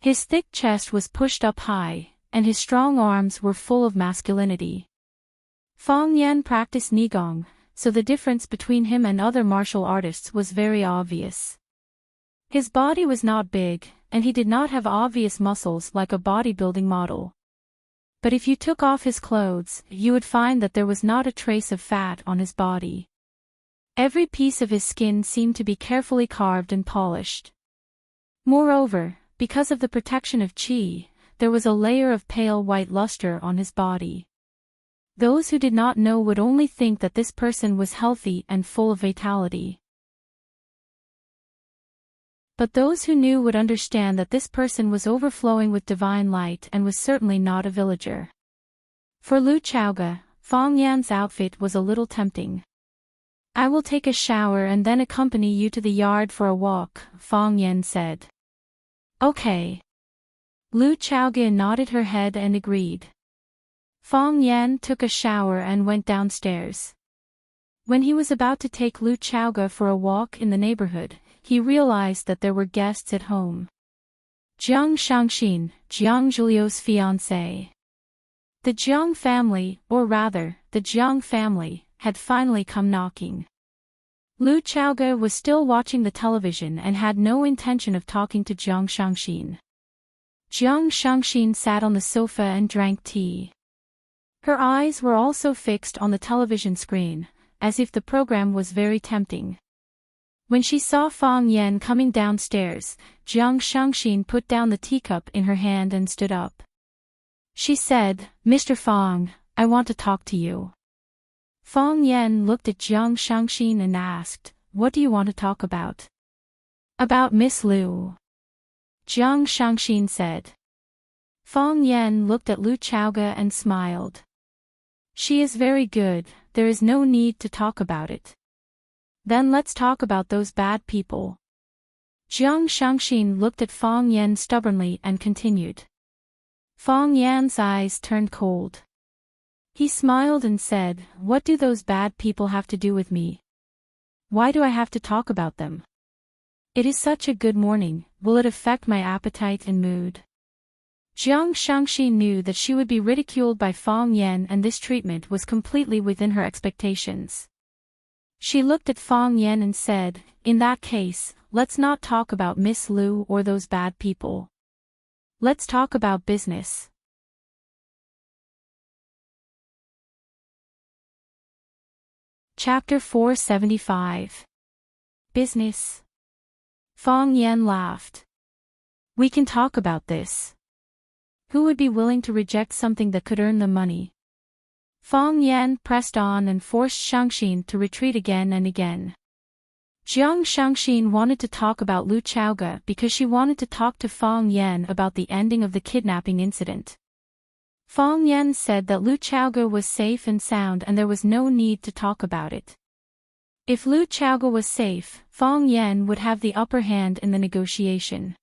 His thick chest was pushed up high, and his strong arms were full of masculinity. Fong Yan practiced Nigong, so the difference between him and other martial artists was very obvious. His body was not big, and he did not have obvious muscles like a bodybuilding model. But if you took off his clothes, you would find that there was not a trace of fat on his body. Every piece of his skin seemed to be carefully carved and polished. Moreover, because of the protection of qi, there was a layer of pale white luster on his body. Those who did not know would only think that this person was healthy and full of vitality. But those who knew would understand that this person was overflowing with divine light and was certainly not a villager. For Lu Chaoge, Fong Yan's outfit was a little tempting. I will take a shower and then accompany you to the yard for a walk, Fong Yan said. Okay. Lu Chaoge nodded her head and agreed. Fong Yan took a shower and went downstairs. When he was about to take Lu Chaoge for a walk in the neighborhood, he realized that there were guests at home. Jiang Shangxin, Jiang Zhulio's fiancé. The Jiang family, or rather, the Jiang family, had finally come knocking. Lu Chaoge was still watching the television and had no intention of talking to Jiang Shangxin. Jiang Shangxin sat on the sofa and drank tea. Her eyes were also fixed on the television screen, as if the program was very tempting. When she saw Fong Yan coming downstairs, Jiang Shangxin put down the teacup in her hand and stood up. She said, "Mr. Fong, I want to talk to you." Fong Yan looked at Jiang Shangxin and asked, "What do you want to talk about?" "About Miss Lu," Jiang Shangxin said. Fong Yan looked at Lu Chaoge and smiled. "She is very good, there is no need to talk about it." "Then let's talk about those bad people." Jiang Shangxin looked at Fong Yan stubbornly and continued. Fong Yan's eyes turned cold. He smiled and said, "What do those bad people have to do with me? Why do I have to talk about them? It is such a good morning, will it affect my appetite and mood?" Jiang Shangxin knew that she would be ridiculed by Fong Yan, and this treatment was completely within her expectations. She looked at Fong Yan and said, "In that case, let's not talk about Miss Lu or those bad people. Let's talk about business." Chapter 475. Business. Fong Yan laughed. "We can talk about this. Who would be willing to reject something that could earn them money?" Fong Yan pressed on and forced Shangxin to retreat again and again. Jiang Shangxin wanted to talk about Lu Chaoge because she wanted to talk to Fong Yan about the ending of the kidnapping incident. Fong Yan said that Lu Chaoge was safe and sound and there was no need to talk about it. If Lu Chaoge was safe, Fong Yan would have the upper hand in the negotiation.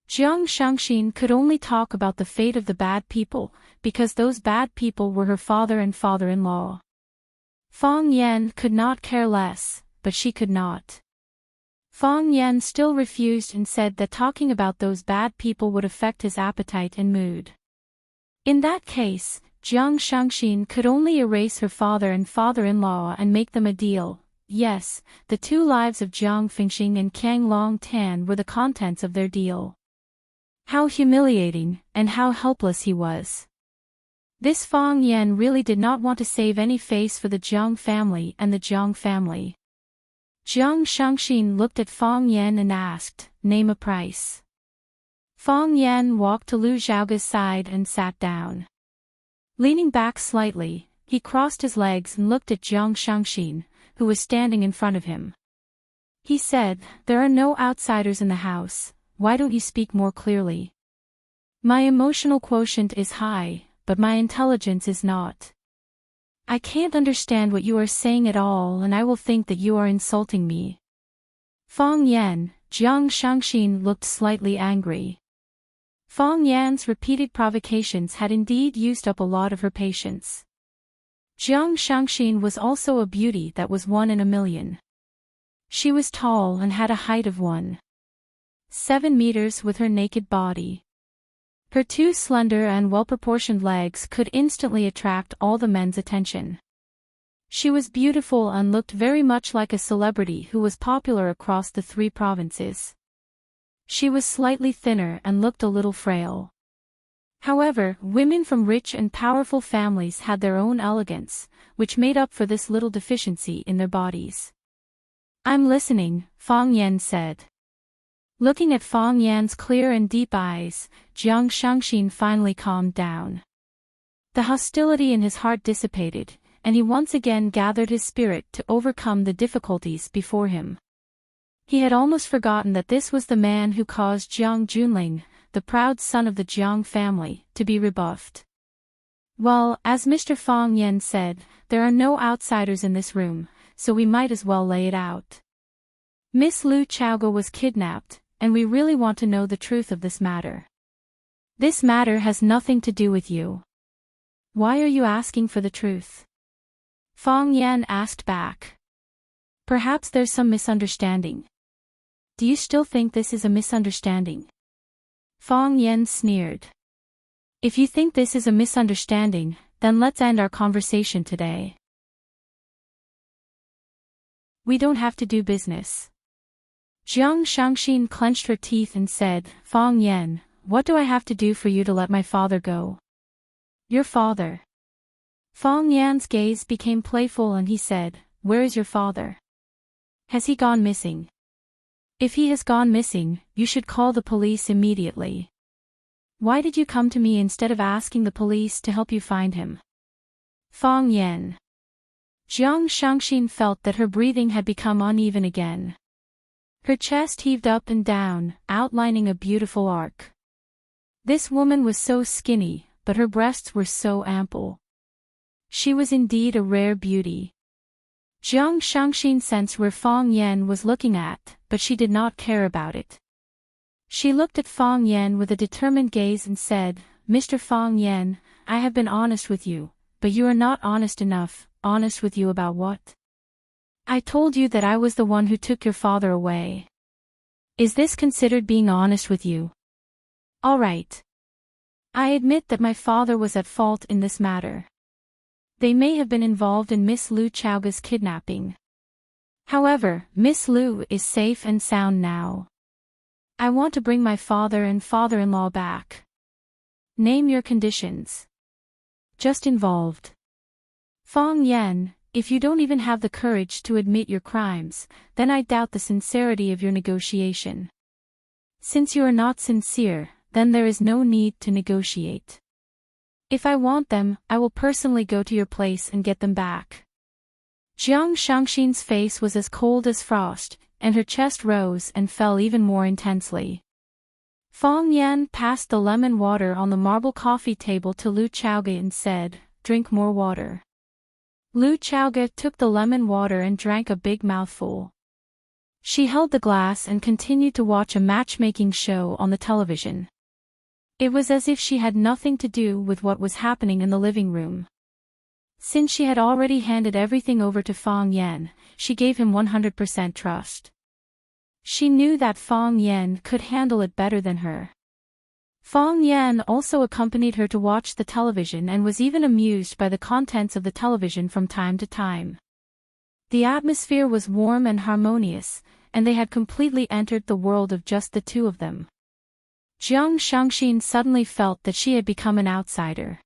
Jiang Shangxin could only talk about the fate of the bad people, because those bad people were her father and father-in-law. Fong Yan could not care less, but she could not. Fong Yan still refused and said that talking about those bad people would affect his appetite and mood. In that case, Jiang Shangxin could only erase her father and father-in-law and make them a deal. Yes, the two lives of Jiang Fengxing and Kang Long Tan were the contents of their deal. How humiliating, and how helpless he was. This Fong Yan really did not want to save any face for the Jiang family and the Jiang family. Jiang Shangxin looked at Fong Yan and asked, "Name a price." Fong Yan walked to Lu Zhaoge's side and sat down. Leaning back slightly, he crossed his legs and looked at Jiang Shangxin, who was standing in front of him. He said, "There are no outsiders in the house, why don't you speak more clearly? My emotional quotient is high, but my intelligence is not. I can't understand what you are saying at all, and I will think that you are insulting me." Fong Yan, Jiang Shangxin looked slightly angry. Fong Yan's repeated provocations had indeed used up a lot of her patience. Jiang Shangxin was also a beauty that was 1 in a million. She was tall and had a height of 1.7 meters with her naked body. Her two slender and well-proportioned legs could instantly attract all the men's attention. She was beautiful and looked very much like a celebrity who was popular across the 3 provinces. She was slightly thinner and looked a little frail. However, women from rich and powerful families had their own elegance, which made up for this little deficiency in their bodies. "I'm listening," Fong Yan said. Looking at Fong Yan's clear and deep eyes, Jiang Shangxin finally calmed down. The hostility in his heart dissipated, and he once again gathered his spirit to overcome the difficulties before him. He had almost forgotten that this was the man who caused Jiang Junling, the proud son of the Jiang family, to be rebuffed. "Well, as Mr. Fong Yan said, there are no outsiders in this room, so we might as well lay it out. Miss Lu Chaoge was kidnapped, and we really want to know the truth of this matter." This matter has nothing to do with you. Why are you asking for the truth? Fang Yan asked back. Perhaps there's some misunderstanding. Do you still think this is a misunderstanding? Fang Yan sneered. If you think this is a misunderstanding, then let's end our conversation today. We don't have to do business. Jiang Shangxin clenched her teeth and said, Fang Yan, what do I have to do for you to let my father go? Your father. Fang Yan's gaze became playful and he said, Where is your father? Has he gone missing? If he has gone missing, you should call the police immediately. Why did you come to me instead of asking the police to help you find him? Fang Yan. Jiang Shangxin felt that her breathing had become uneven again. Her chest heaved up and down, outlining a beautiful arc. This woman was so skinny, but her breasts were so ample. She was indeed a rare beauty. Jiang Shangxin sensed where Fang Yan was looking at, but she did not care about it. She looked at Fang Yan with a determined gaze and said, Mr. Fang Yan, I have been honest with you, but you are not honest enough. Honest with you about what? I told you that I was the one who took your father away. Is this considered being honest with you? All right. I admit that my father was at fault in this matter. They may have been involved in Miss Lu Chaoga's kidnapping. However, Miss Lu is safe and sound now. I want to bring my father and father-in-law back. Name your conditions. Just involved. Fang Yan, if you don't even have the courage to admit your crimes, then I doubt the sincerity of your negotiation. Since you are not sincere, then there is no need to negotiate. If I want them, I will personally go to your place and get them back. Jiang Shangxin's face was as cold as frost, and her chest rose and fell even more intensely. Fang Yan passed the lemon water on the marble coffee table to Lu Chaoga and said, Drink more water. Lu Chaoga took the lemon water and drank a big mouthful. She held the glass and continued to watch a matchmaking show on the television. It was as if she had nothing to do with what was happening in the living room. Since she had already handed everything over to Fang Yan, she gave him 100% trust. She knew that Fang Yan could handle it better than her. Fang Yan also accompanied her to watch the television and was even amused by the contents of the television from time to time. The atmosphere was warm and harmonious, and they had completely entered the world of just the two of them. Jiang Shangxin suddenly felt that she had become an outsider.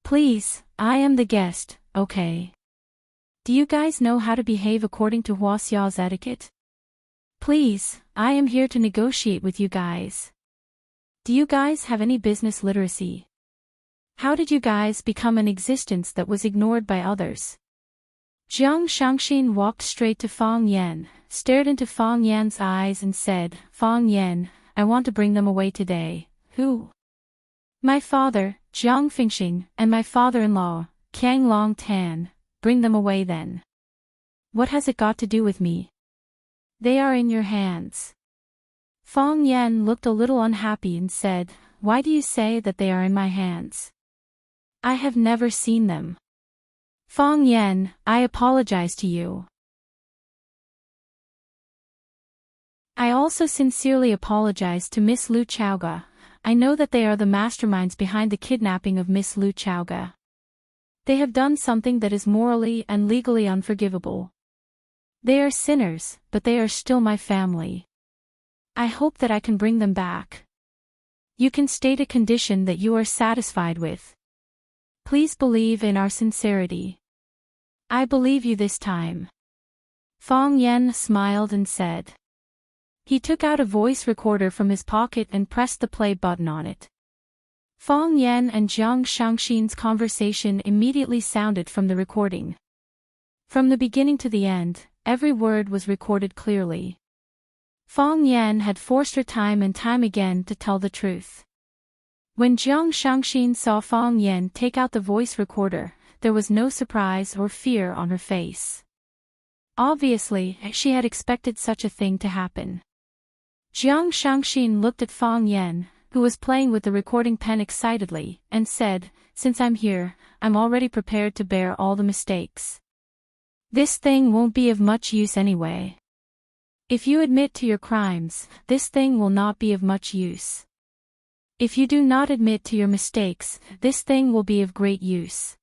Please, I am the guest, okay? Do you guys know how to behave according to Huaxia's etiquette? Please, I am here to negotiate with you guys. Do you guys have any business literacy? How did you guys become an existence that was ignored by others? Jiang Shangxin walked straight to Fang Yan, stared into Fang Yan's eyes and said, Fang Yan, I want to bring them away today. Who? My father, Jiang Fingxing, and my father-in-law, Qiang Long Tan. Bring them away then. What has it got to do with me? They are in your hands. Fang Yan looked a little unhappy and said, Why do you say that they are in my hands? I have never seen them. Fang Yan, I apologize to you. I also sincerely apologize to Miss Lu Chaoga. I know that they are the masterminds behind the kidnapping of Miss Lu Chaoga. They have done something that is morally and legally unforgivable. They are sinners, but they are still my family. I hope that I can bring them back. You can state a condition that you are satisfied with. Please believe in our sincerity. I believe you this time. Fang Yan smiled and said. He took out a voice recorder from his pocket and pressed the play button on it. Fang Yan and Jiang Shangxin's conversation immediately sounded from the recording. From the beginning to the end, every word was recorded clearly. Fang Yan had forced her time and time again to tell the truth. When Jiang Shangxin saw Fang Yan take out the voice recorder, there was no surprise or fear on her face. Obviously, she had expected such a thing to happen. Jiang Shangxin looked at Fang Yan, who was playing with the recording pen excitedly, and said, "Since I'm here, I'm already prepared to bear all the mistakes. This thing won't be of much use anyway. If you admit to your crimes, this thing will not be of much use. If you do not admit to your mistakes, this thing will be of great use.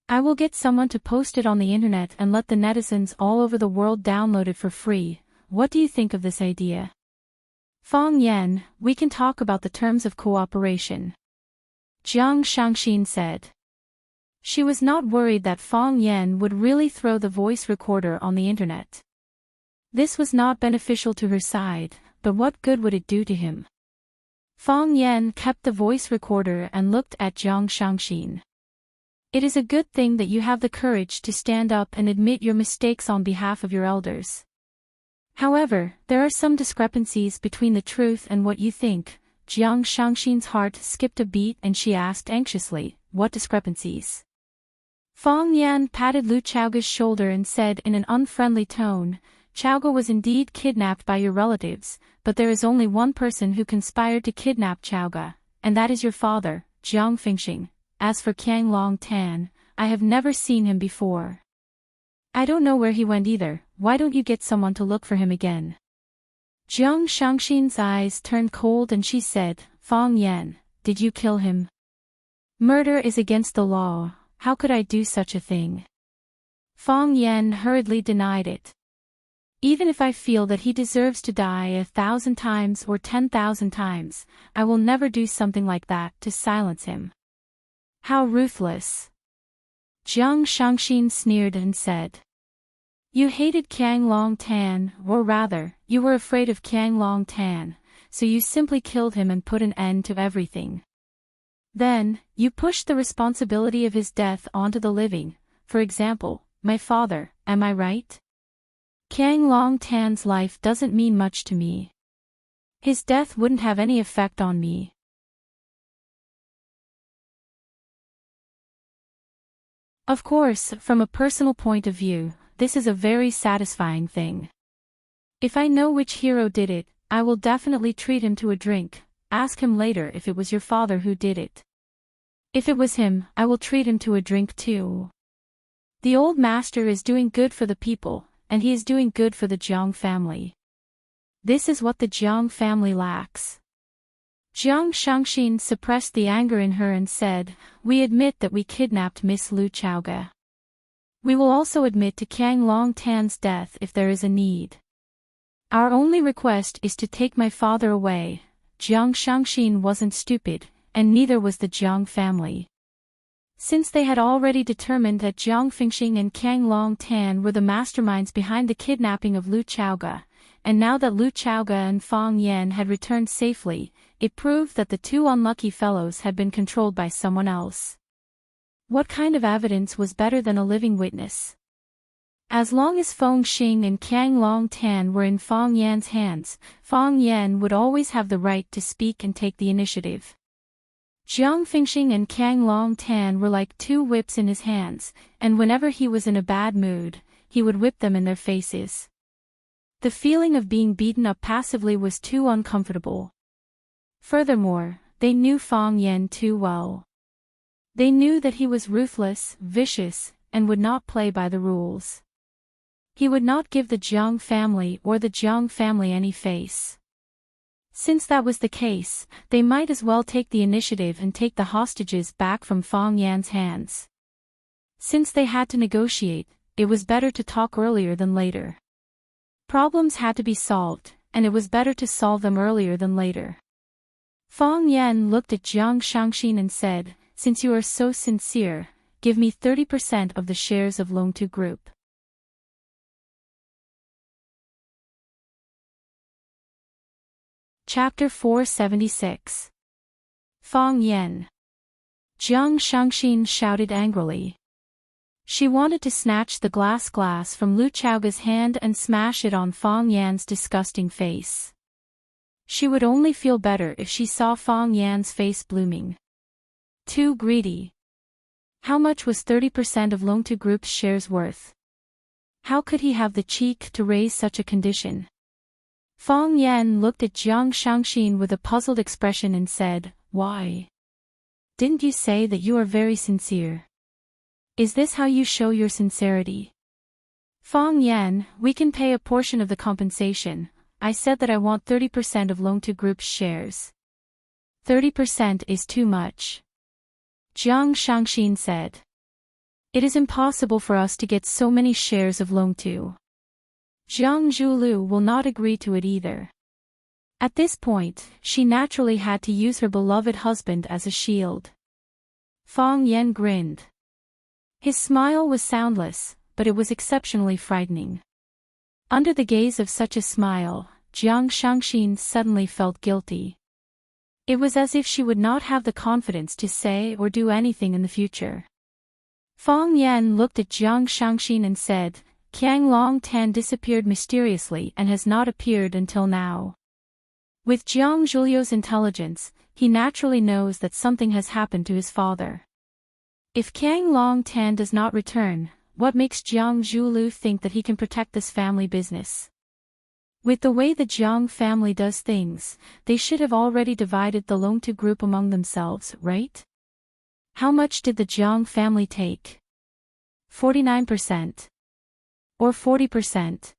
I will get someone to post it on the internet and let the netizens all over the world download it for free. What do you think of this idea?" "Fang Yan, we can talk about the terms of cooperation," Jiang Shangxin said. She was not worried that Fang Yan would really throw the voice recorder on the internet. This was not beneficial to her side, but what good would it do to him? Fang Yan kept the voice recorder and looked at Jiang Shangxin. "It is a good thing that you have the courage to stand up and admit your mistakes on behalf of your elders. However, there are some discrepancies between the truth and what you think." Jiang Shangxin's heart skipped a beat and she asked anxiously, "What discrepancies?" Fang Yan patted Lu Chaoga's shoulder and said in an unfriendly tone, "Chaoga was indeed kidnapped by your relatives, but there is only one person who conspired to kidnap Chaoga, and that is your father, Jiang Fingxing. As for Qiang Long Tan, I have never seen him before. I don't know where he went either. Why don't you get someone to look for him again?" Jiang Shangxin's eyes turned cold and she said, "Fang Yan, did you kill him? Murder is against the law. How could I do such a thing?" Fang Yan hurriedly denied it. "Even if I feel that he deserves to die 1,000 times or 10,000 times, I will never do something like that to silence him." "How ruthless!" Jiang Shangxin sneered and said. "You hated Qiang Long Tan, or rather, you were afraid of Qiang Long Tan, so you simply killed him and put an end to everything. Then, you pushed the responsibility of his death onto the living, for example, my father, am I right? Qiang Long Tan's life doesn't mean much to me. His death wouldn't have any effect on me." Of course, from a personal point of view, this is a very satisfying thing. If I know which hero did it, I will definitely treat him to a drink. Ask him later if it was your father who did it. If it was him, I will treat him to a drink too. The old master is doing good for the people, and he is doing good for the Jiang family. This is what the Jiang family lacks. Jiang Shangxin suppressed the anger in her and said, "We admit that we kidnapped Miss Lu Chaoga. We will also admit to Qiang Long Tan's death if there is a need. Our only request is to take my father away." Jiang Shangxin wasn't stupid, and neither was the Jiang family. Since they had already determined that Jiang Fingxing and Qiang Long Tan were the masterminds behind the kidnapping of Lu Chaoga, and now that Lu Chaoga and Fang Yan had returned safely, it proved that the two unlucky fellows had been controlled by someone else. What kind of evidence was better than a living witness? As long as Feng Xing and Qiang Long Tan were in Fang Yan's hands, Fang Yan would always have the right to speak and take the initiative. Jiang Fingxing and Qiang Long Tan were like two whips in his hands, and whenever he was in a bad mood, he would whip them in their faces. The feeling of being beaten up passively was too uncomfortable. Furthermore, they knew Fang Yan too well. They knew that he was ruthless, vicious, and would not play by the rules. He would not give the Jiang family or the Jiang family any face. Since that was the case, they might as well take the initiative and take the hostages back from Fang Yan's hands. Since they had to negotiate, it was better to talk earlier than later. Problems had to be solved, and it was better to solve them earlier than later. Fang Yan looked at Jiang Shangxin and said, "Since you are so sincere, give me 30% of the shares of Longtu Group." Chapter 476. Fang Yan. Jiang Shangxin shouted angrily. She wanted to snatch the glass from Lu Chaoga's hand and smash it on Fang Yan's disgusting face. She would only feel better if she saw Fang Yan's face blooming. Too greedy. How much was 30% of Longtu Group's shares worth? How could he have the cheek to raise such a condition? Fang Yan looked at Jiang Shangxin with a puzzled expression and said, "Why? Didn't you say that you are very sincere? Is this how you show your sincerity?" "Fang Yan, we can pay a portion of the compensation. I said that I want 30% of Loan to Group's shares." 30% is too much. Jiang Shangxin said. "It is impossible for us to get so many shares of Loan to. Jiang Zhulu will not agree to it either." At this point, she naturally had to use her beloved husband as a shield. Fang Yan grinned. His smile was soundless, but it was exceptionally frightening. Under the gaze of such a smile, Jiang Shangxin suddenly felt guilty. It was as if she would not have the confidence to say or do anything in the future. Fang Yan looked at Jiang Shangxin and said, "Qiang Long Tan disappeared mysteriously and has not appeared until now." With Jiang Zhulio's intelligence, he naturally knows that something has happened to his father. If Qiang Long Tan does not return, what makes Jiang Zhulu think that he can protect this family business? With the way the Jiang family does things, they should have already divided the Loan to Group among themselves, right? How much did the Jiang family take? 49%. Or 40%?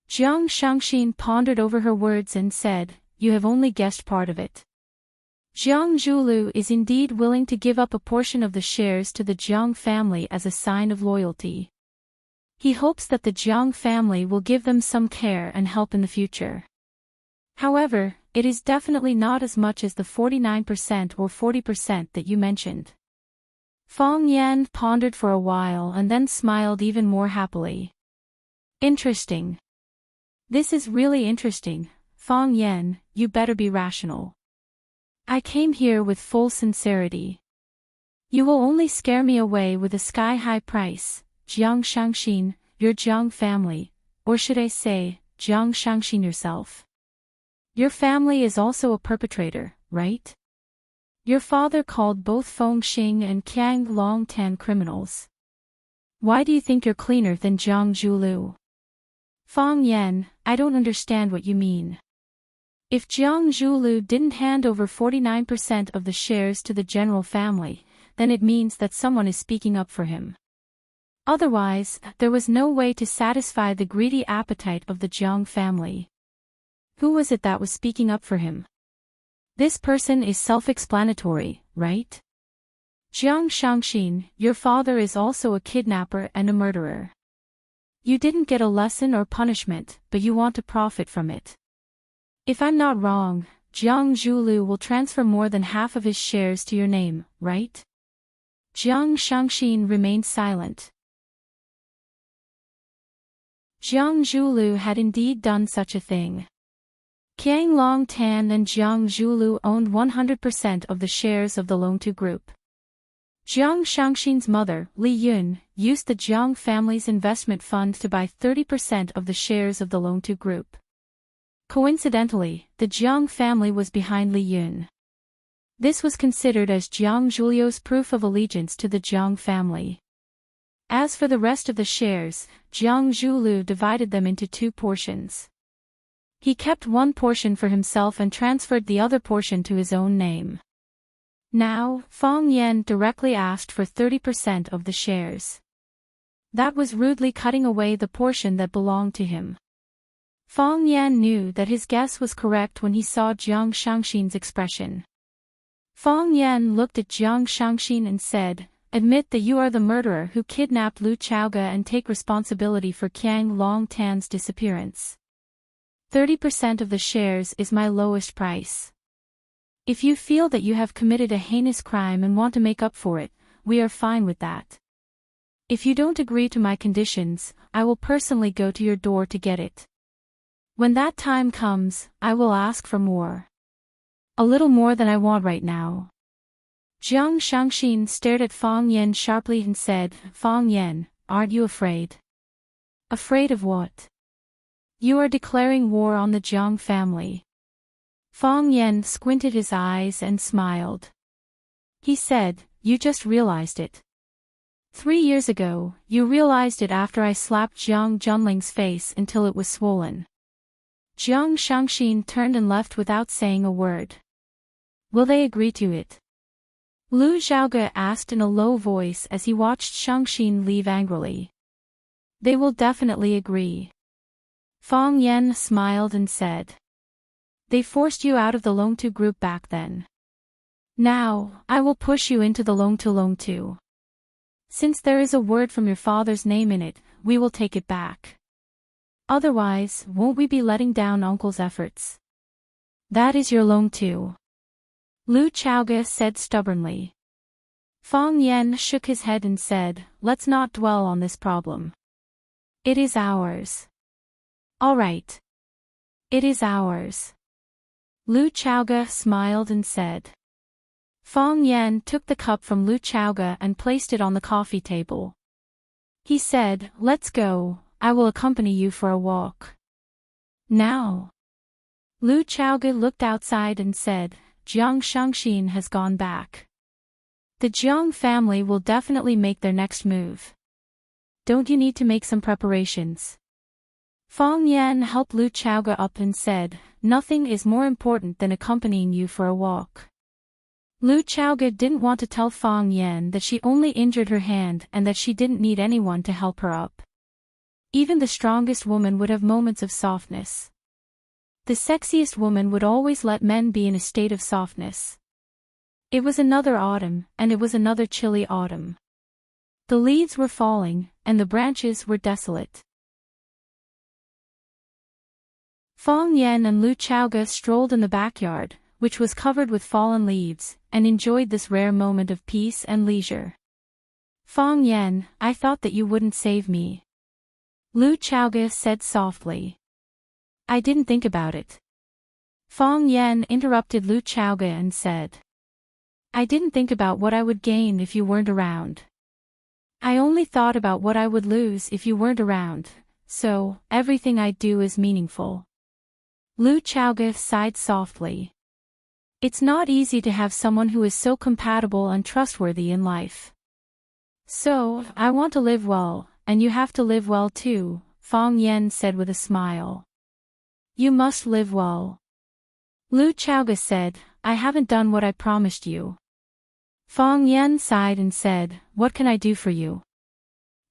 Jiang Shangxin pondered over her words and said, "You have only guessed part of it." Jiang Zhulu is indeed willing to give up a portion of the shares to the Jiang family as a sign of loyalty. He hopes that the Jiang family will give them some care and help in the future. However, it is definitely not as much as the 49% or 40% that you mentioned. Fang Yan pondered for a while and then smiled even more happily. "Interesting. This is really interesting, Fang Yan, you better be rational. I came here with full sincerity. You will only scare me away with a sky-high price, Jiang Shangxin, your Jiang family, or should I say, Jiang Shangxin yourself. Your family is also a perpetrator, right? Your father called both Feng Xing and Qiang Long Tan criminals. Why do you think you're cleaner than Jiang Zhulu? Fang Yan, I don't understand what you mean. If Jiang Zhulu didn't hand over 49% of the shares to the general family, then it means that someone is speaking up for him. Otherwise, there was no way to satisfy the greedy appetite of the Jiang family. Who was it that was speaking up for him? This person is self-explanatory, right? Jiang Shangxin, your father is also a kidnapper and a murderer. You didn't get a lesson or punishment, but you want to profit from it. If I'm not wrong, Jiang Zhulu will transfer more than half of his shares to your name, right? Jiang Shangxin remained silent. Jiang Zhulu had indeed done such a thing. Qiang Long Tan and Jiang Zhulu owned 100% of the shares of the Loan to Group. Jiang Shangxin's mother, Li Yun, used the Jiang family's investment fund to buy 30% of the shares of the Loan to Group. Coincidentally, the Jiang family was behind Li Yun. This was considered as Jiang Zhulio's proof of allegiance to the Jiang family. As for the rest of the shares, Jiang Zhulu divided them into 2 portions. He kept one portion for himself and transferred the other portion to his own name. Now, Fang Yan directly asked for 30% of the shares. That was rudely cutting away the portion that belonged to him. Fang Yan knew that his guess was correct when he saw Jiang Shangxin's expression. Fang Yan looked at Jiang Shangxin and said, "Admit that you are the murderer who kidnapped Lu Chaoga and take responsibility for Qiang Long Tan's disappearance. 30% of the shares is my lowest price. If you feel that you have committed a heinous crime and want to make up for it, we are fine with that. If you don't agree to my conditions, I will personally go to your door to get it. When that time comes, I will ask for more. A little more than I want right now." Jiang Shangxin stared at Fang Yan sharply and said, "Fang Yan, aren't you afraid?" "Afraid of what?" "You are declaring war on the Jiang family." Fang Yan squinted his eyes and smiled. He said, "You just realized it. 3 years ago, you realized it after I slapped Jiang Junling's face until it was swollen." Jiang Shangxin turned and left without saying a word. Will they agree to it? Lu Xiaoge asked in a low voice as he watched Shangxin leave angrily. They will definitely agree. Fang Yan smiled and said. They forced you out of the Longtu group back then. Now, I will push you into the Longtu. Since there is a word from your father's name in it, we will take it back. Otherwise, won't we be letting down uncle's efforts? That is your Longtu. Lu Xiaoge said stubbornly. Fang Yan shook his head and said, let's not dwell on this problem. It is ours. All right. It is ours. Lu Xiaoge smiled and said. Fang Yan took the cup from Lu Xiaoge and placed it on the coffee table. He said, let's go, I will accompany you for a walk. Now. Lu Xiaoge looked outside and said, Jiang Shangxin has gone back. The Jiang family will definitely make their next move. Don't you need to make some preparations? Fang Yan helped Lu Xiaoge up and said, nothing is more important than accompanying you for a walk. Lu Xiaoge didn't want to tell Fang Yan that she only injured her hand and that she didn't need anyone to help her up. Even the strongest woman would have moments of softness. The sexiest woman would always let men be in a state of softness. It was another autumn, and it was another chilly autumn. The leaves were falling, and the branches were desolate. Fang Yan and Lu Xiaoge strolled in the backyard, which was covered with fallen leaves, and enjoyed this rare moment of peace and leisure. Fang Yan, I thought that you wouldn't save me. Lu Xiaoge said softly. I didn't think about it. Fang Yan interrupted Lu Xiaoge and said. I didn't think about what I would gain if you weren't around. I only thought about what I would lose if you weren't around, so, everything I do is meaningful. Lu Xiaoge sighed softly. It's not easy to have someone who is so compatible and trustworthy in life. So, I want to live well, and you have to live well too, Fang Yan said with a smile. You must live well. Lu Xiaoge said, I haven't done what I promised you. Fang Yan sighed and said, what can I do for you?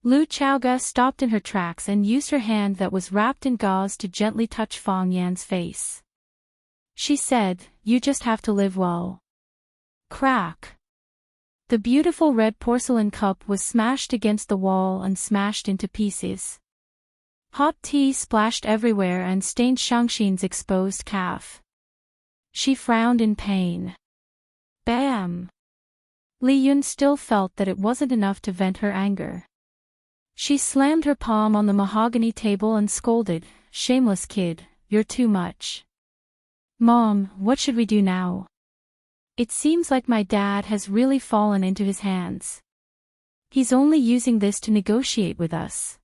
Lu Xiaoge stopped in her tracks and used her hand that was wrapped in gauze to gently touch Fang Yan's face. She said, you just have to live well. Crack. The beautiful red porcelain cup was smashed against the wall and smashed into pieces. Hot tea splashed everywhere and stained Shangxin's exposed calf. She frowned in pain. Bam! Li Yun still felt that it wasn't enough to vent her anger. She slammed her palm on the mahogany table and scolded, shameless kid, you're too much. Mom, what should we do now? It seems like my dad has really fallen into his hands. He's only using this to negotiate with us.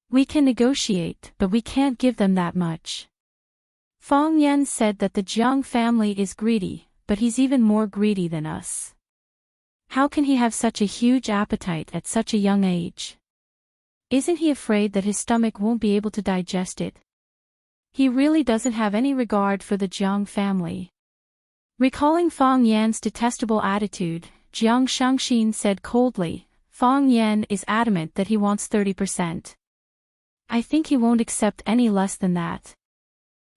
We can negotiate, but we can't give them that much. Fang Yan said that the Jiang family is greedy, but he's even more greedy than us. How can he have such a huge appetite at such a young age? Isn't he afraid that his stomach won't be able to digest it? He really doesn't have any regard for the Jiang family. Recalling Fang Yan's detestable attitude, Jiang Shangxin said coldly, Fang Yan is adamant that he wants 30%. I think he won't accept any less than that.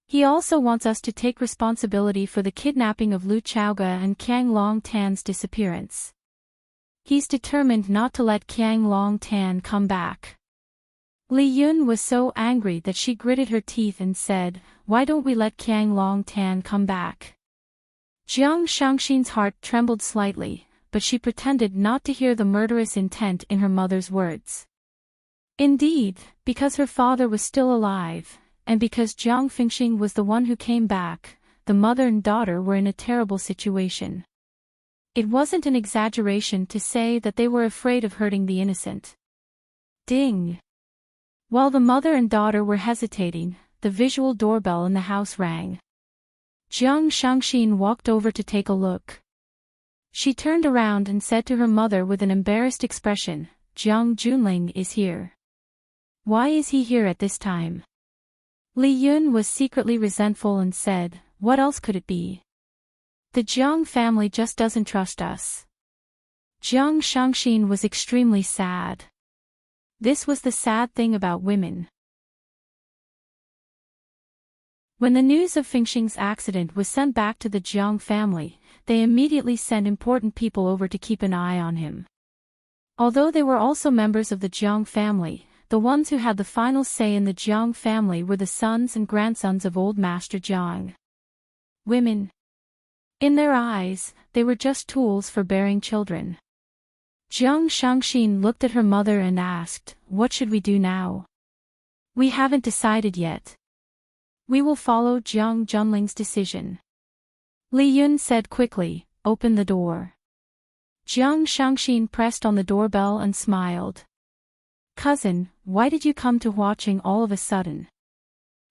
He also wants us to take responsibility for the kidnapping of Lu Xiaoge and Qiang Longtan's disappearance. He's determined not to let Qiang Longtan come back. Li Yun was so angry that she gritted her teeth and said, why don't we let Qiang Longtan come back? Jiang Shangxin's heart trembled slightly, but she pretended not to hear the murderous intent in her mother's words. Indeed, because her father was still alive, and because Jiang Fengxing was the one who came back, the mother and daughter were in a terrible situation. It wasn't an exaggeration to say that they were afraid of hurting the innocent. Ding! While the mother and daughter were hesitating, the visual doorbell in the house rang. Jiang Shangxin walked over to take a look. She turned around and said to her mother with an embarrassed expression, Jiang Junling is here. Why is he here at this time? Li Yun was secretly resentful and said, "What else could it be? The Jiang family just doesn't trust us." Jiang Shangxin was extremely sad. This was the sad thing about women. When the news of Fengxing's accident was sent back to the Jiang family, they immediately sent important people over to keep an eye on him. Although they were also members of the Jiang family, the ones who had the final say in the Jiang family were the sons and grandsons of old Master Jiang. Women. In their eyes, they were just tools for bearing children. Jiang Shangxin looked at her mother and asked, "What should we do now?" "We haven't decided yet. We will follow Jiang Junling's decision." Li Yun said quickly, "Open the door." Jiang Shangxin pressed on the doorbell and smiled. "Cousin, why did you come to watching all of a sudden?"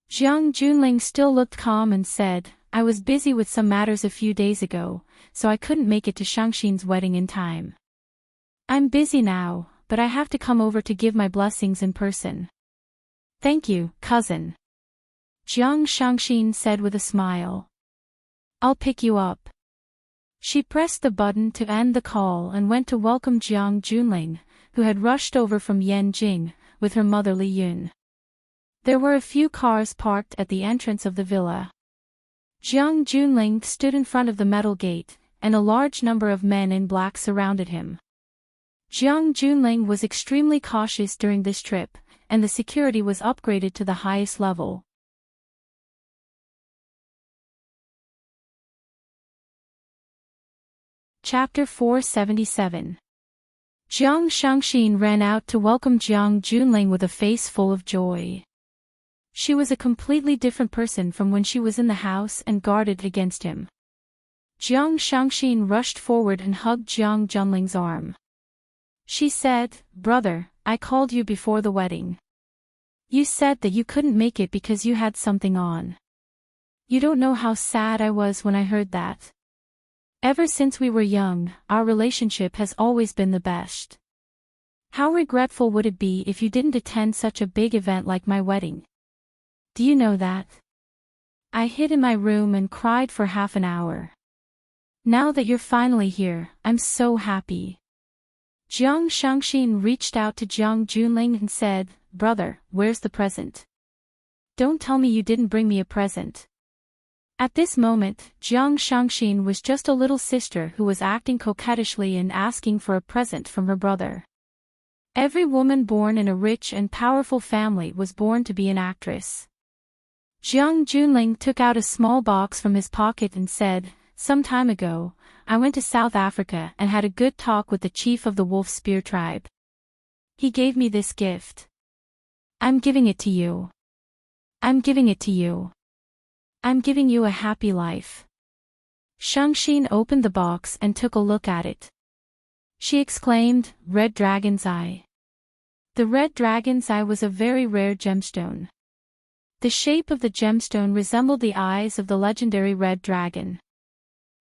Jiang Junling still looked calm and said, "I was busy with some matters a few days ago, so I couldn't make it to Shangxin's wedding in time. I'm busy now, but I have to come over to give my blessings in person." "Thank you, cousin," Jiang Shangxin said with a smile. "I'll pick you up." She pressed the button to end the call and went to welcome Jiang Junling, who had rushed over from Yanjing, with her mother Li Yun. There were a few cars parked at the entrance of the villa. Jiang Junling stood in front of the metal gate, and a large number of men in black surrounded him. Jiang Junling was extremely cautious during this trip, and the security was upgraded to the highest level. Chapter 477. Jiang Shangxin ran out to welcome Jiang Junling with a face full of joy. She was a completely different person from when she was in the house and guarded against him. Jiang Shangxin rushed forward and hugged Jiang Junling's arm. She said, "Brother, I called you before the wedding. You said that you couldn't make it because you had something on. You don't know how sad I was when I heard that. Ever since we were young, our relationship has always been the best. How regretful would it be if you didn't attend such a big event like my wedding? Do you know that? I hid in my room and cried for half an hour. Now that you're finally here, I'm so happy." Jiang Shangxin reached out to Jiang Junling and said, "Brother, where's the present? Don't tell me you didn't bring me a present." At this moment, Jiang Shangxin was just a little sister who was acting coquettishly and asking for a present from her brother. Every woman born in a rich and powerful family was born to be an actress. Jiang Junling took out a small box from his pocket and said, "Some time ago, I went to South Africa and had a good talk with the chief of the Wolf Spear tribe. He gave me this gift. I'm giving it to you. I'm giving it to you. I'm giving you a happy life." Shangxin opened the box and took a look at it. She exclaimed, "Red Dragon's Eye." The Red Dragon's Eye was a very rare gemstone. The shape of the gemstone resembled the eyes of the legendary Red Dragon.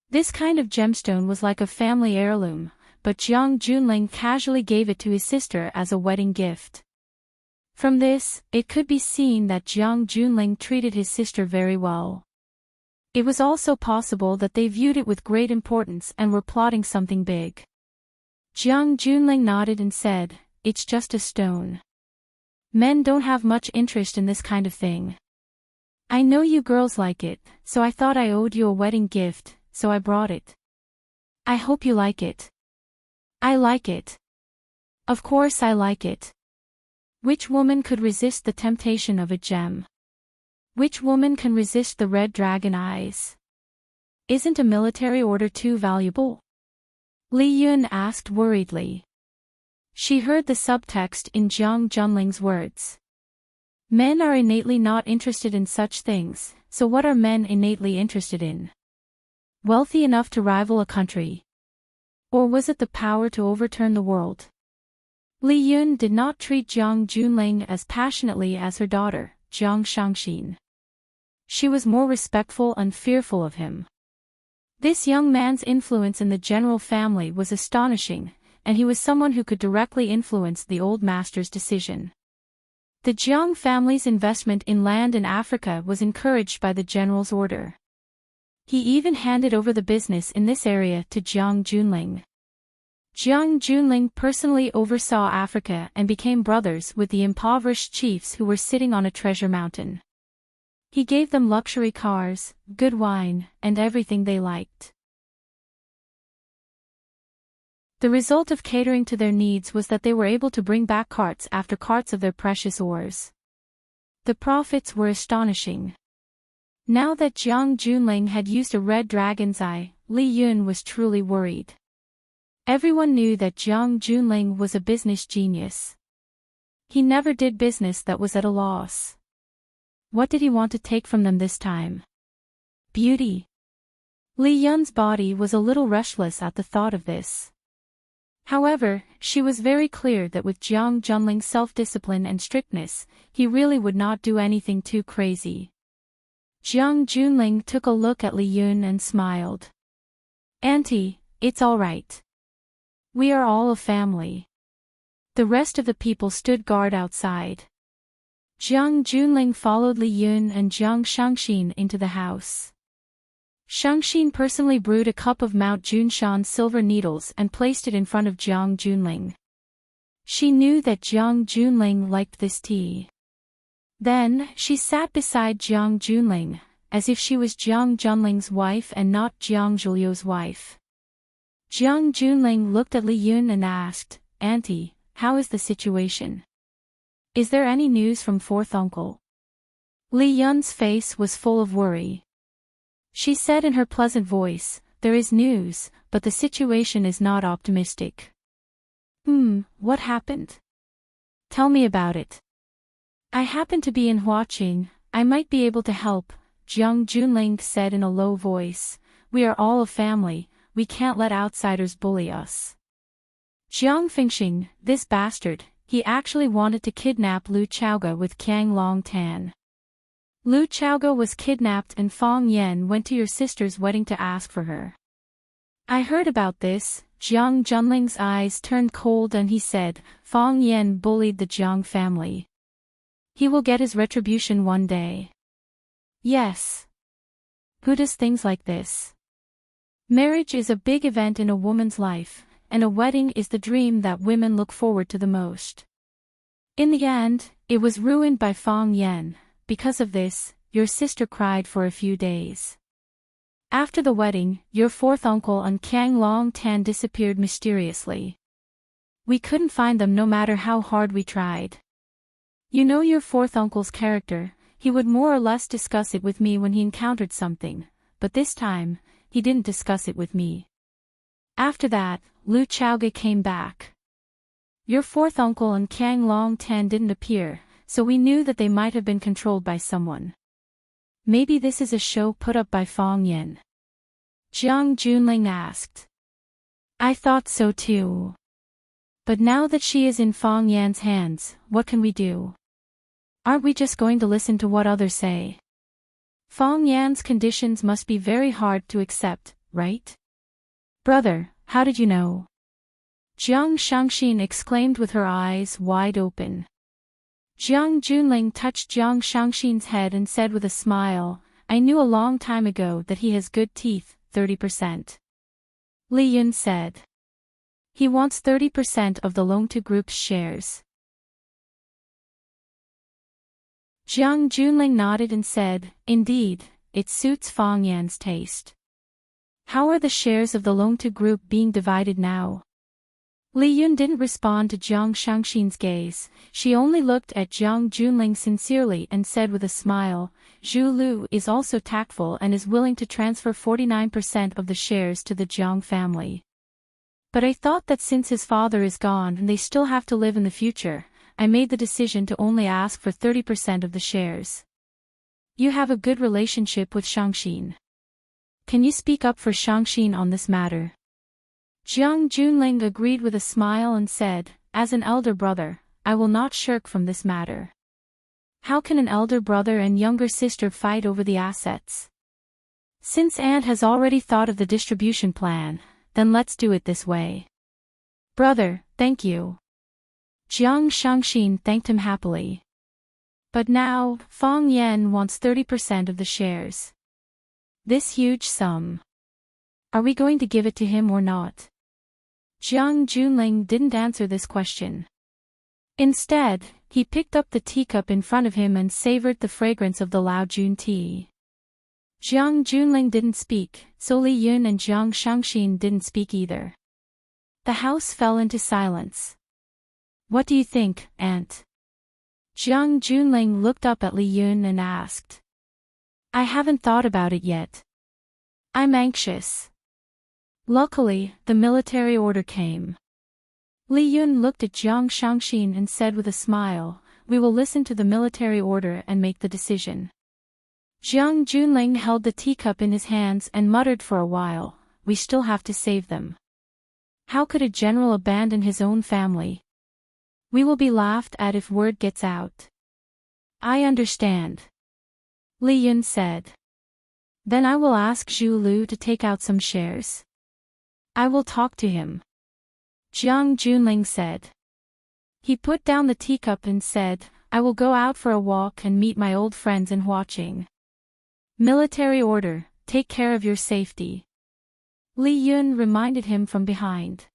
This kind of gemstone was like a family heirloom, but Jiang Junling casually gave it to his sister as a wedding gift. From this, it could be seen that Jiang Junling treated his sister very well. It was also possible that they viewed it with great importance and were plotting something big. Jiang Junling nodded and said, "It's just a stone. Men don't have much interest in this kind of thing. I know you girls like it, so I thought I owed you a wedding gift, so I brought it. I hope you like it." "I like it. Of course I like it. Which woman could resist the temptation of a gem? Which woman can resist the red dragon eyes? Isn't a military order too valuable?" Li Yun asked worriedly. She heard the subtext in Jiang Junling's words. Men are innately not interested in such things, so what are men innately interested in? Wealthy enough to rival a country? Or was it the power to overturn the world? Li Yun did not treat Jiang Junling as passionately as her daughter, Jiang Shangxin. She was more respectful and fearful of him. This young man's influence in the general family was astonishing, and he was someone who could directly influence the old master's decision. The Jiang family's investment in land in Africa was encouraged by the general's order. He even handed over the business in this area to Jiang Junling. Jiang Junling personally oversaw Africa and became brothers with the impoverished chiefs who were sitting on a treasure mountain. He gave them luxury cars, good wine, and everything they liked. The result of catering to their needs was that they were able to bring back carts after carts of their precious ores. The profits were astonishing. Now that Jiang Junling had used a red dragon's eye, Li Yun was truly worried. Everyone knew that Jiang Junling was a business genius. He never did business that was at a loss. What did he want to take from them this time? Beauty. Li Yun's body was a little restless at the thought of this. However, she was very clear that with Jiang Junling's self-discipline and strictness, he really would not do anything too crazy. Jiang Junling took a look at Li Yun and smiled. "Auntie, it's all right. We are all a family." The rest of the people stood guard outside. Jiang Junling followed Li Yun and Jiang Shangxin into the house. Shangxin personally brewed a cup of Mount Junshan's silver needles and placed it in front of Jiang Junling. She knew that Jiang Junling liked this tea. Then, she sat beside Jiang Junling, as if she was Jiang Junling's wife and not Jiang Zhuliu's wife. Jiang Junling looked at Li Yun and asked, "Auntie, how is the situation? Is there any news from fourth uncle?" Li Yun's face was full of worry. She said in her pleasant voice, "There is news, but the situation is not optimistic." What happened? Tell me about it." "I happen to be in Huaqing, I might be able to help," Jiang Junling said in a low voice. "We are all a family, we can't let outsiders bully us." Jiang Fengxing, this bastard, he actually wanted to kidnap Lu Chaoga with Qiang Long Tan. Lu Chaoga was kidnapped and Fong Yan went to your sister's wedding to ask for her. "I heard about this." Jiang Junling's eyes turned cold and he said, "Fong Yan bullied the Jiang family. He will get his retribution one day." "Yes. Who does things like this?" Marriage is a big event in a woman's life, and a wedding is the dream that women look forward to the most. In the end, it was ruined by Fong Yan. Because of this, your sister cried for a few days. After the wedding, your fourth uncle and Qiang Long Tan disappeared mysteriously. We couldn't find them no matter how hard we tried. You know your fourth uncle's character, he would more or less discuss it with me when he encountered something, but this time, he didn't discuss it with me. After that, Lu Chaoga came back. Your fourth uncle and Qiang Long Tan didn't appear, so we knew that they might have been controlled by someone. Maybe this is a show put up by Fong Yan. Jiang Junling asked. I thought so too. But now that she is in Fong Yan's hands, what can we do? Aren't we just going to listen to what others say? Fong Yan's conditions must be very hard to accept, right? Brother, how did you know? Jiang Shangxin exclaimed with her eyes wide open. Jiang Junling touched Jiang Shangxin's head and said with a smile, I knew a long time ago that he has good teeth, 30%. Li Yun said. He wants 30% of the Longtu Group's shares. Jiang Junling nodded and said, Indeed, it suits Fong Yan's taste. How are the shares of the Longtu Group being divided now? Li Yun didn't respond to Jiang Shangxin's gaze, she only looked at Jiang Junling sincerely and said with a smile, Zhu Lu is also tactful and is willing to transfer 49% of the shares to the Jiang family. But I thought that since his father is gone and they still have to live in the future, I made the decision to only ask for 30% of the shares. You have a good relationship with Shangxin. Can you speak up for Shangxin on this matter? Jiang Junling agreed with a smile and said, As an elder brother, I will not shirk from this matter. How can an elder brother and younger sister fight over the assets? Since Aunt has already thought of the distribution plan, then let's do it this way. Brother, thank you. Jiang Shangxin thanked him happily. But now, Fang Yan wants 30% of the shares. This huge sum. Are we going to give it to him or not? Jiang Junling didn't answer this question. Instead, he picked up the teacup in front of him and savored the fragrance of the Lao Jun tea. Jiang Junling didn't speak, so Li Yun and Jiang Shangxin didn't speak either. The house fell into silence. What do you think, Aunt? Jiang Junling looked up at Li Yun and asked. I haven't thought about it yet. I'm anxious. Luckily, the military order came. Li Yun looked at Jiang Shangxin and said with a smile, we will listen to the military order and make the decision. Jiang Junling held the teacup in his hands and muttered for a while, we still have to save them. How could a general abandon his own family? We will be laughed at if word gets out. I understand. Li Yun said. Then I will ask Zhu Lu to take out some shares. I will talk to him. Jiang Junling said. He put down the teacup and said, I will go out for a walk and meet my old friends in Huaqing. Military order, take care of your safety. Li Yun reminded him from behind.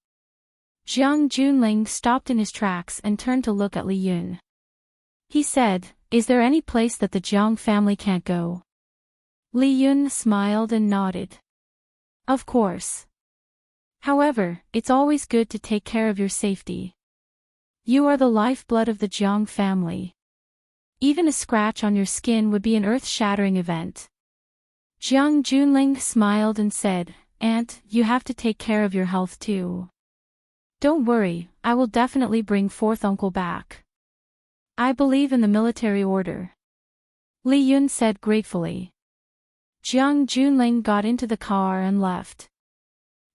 Jiang Junling stopped in his tracks and turned to look at Li Yun. He said, is there any place that the Jiang family can't go? Li Yun smiled and nodded. Of course. However, it's always good to take care of your safety. You are the lifeblood of the Jiang family. Even a scratch on your skin would be an earth-shattering event. Jiang Junling smiled and said, Aunt, you have to take care of your health too. Don't worry, I will definitely bring fourth uncle back. I believe in the military order. Li Yun said gratefully. Jiang Junling got into the car and left.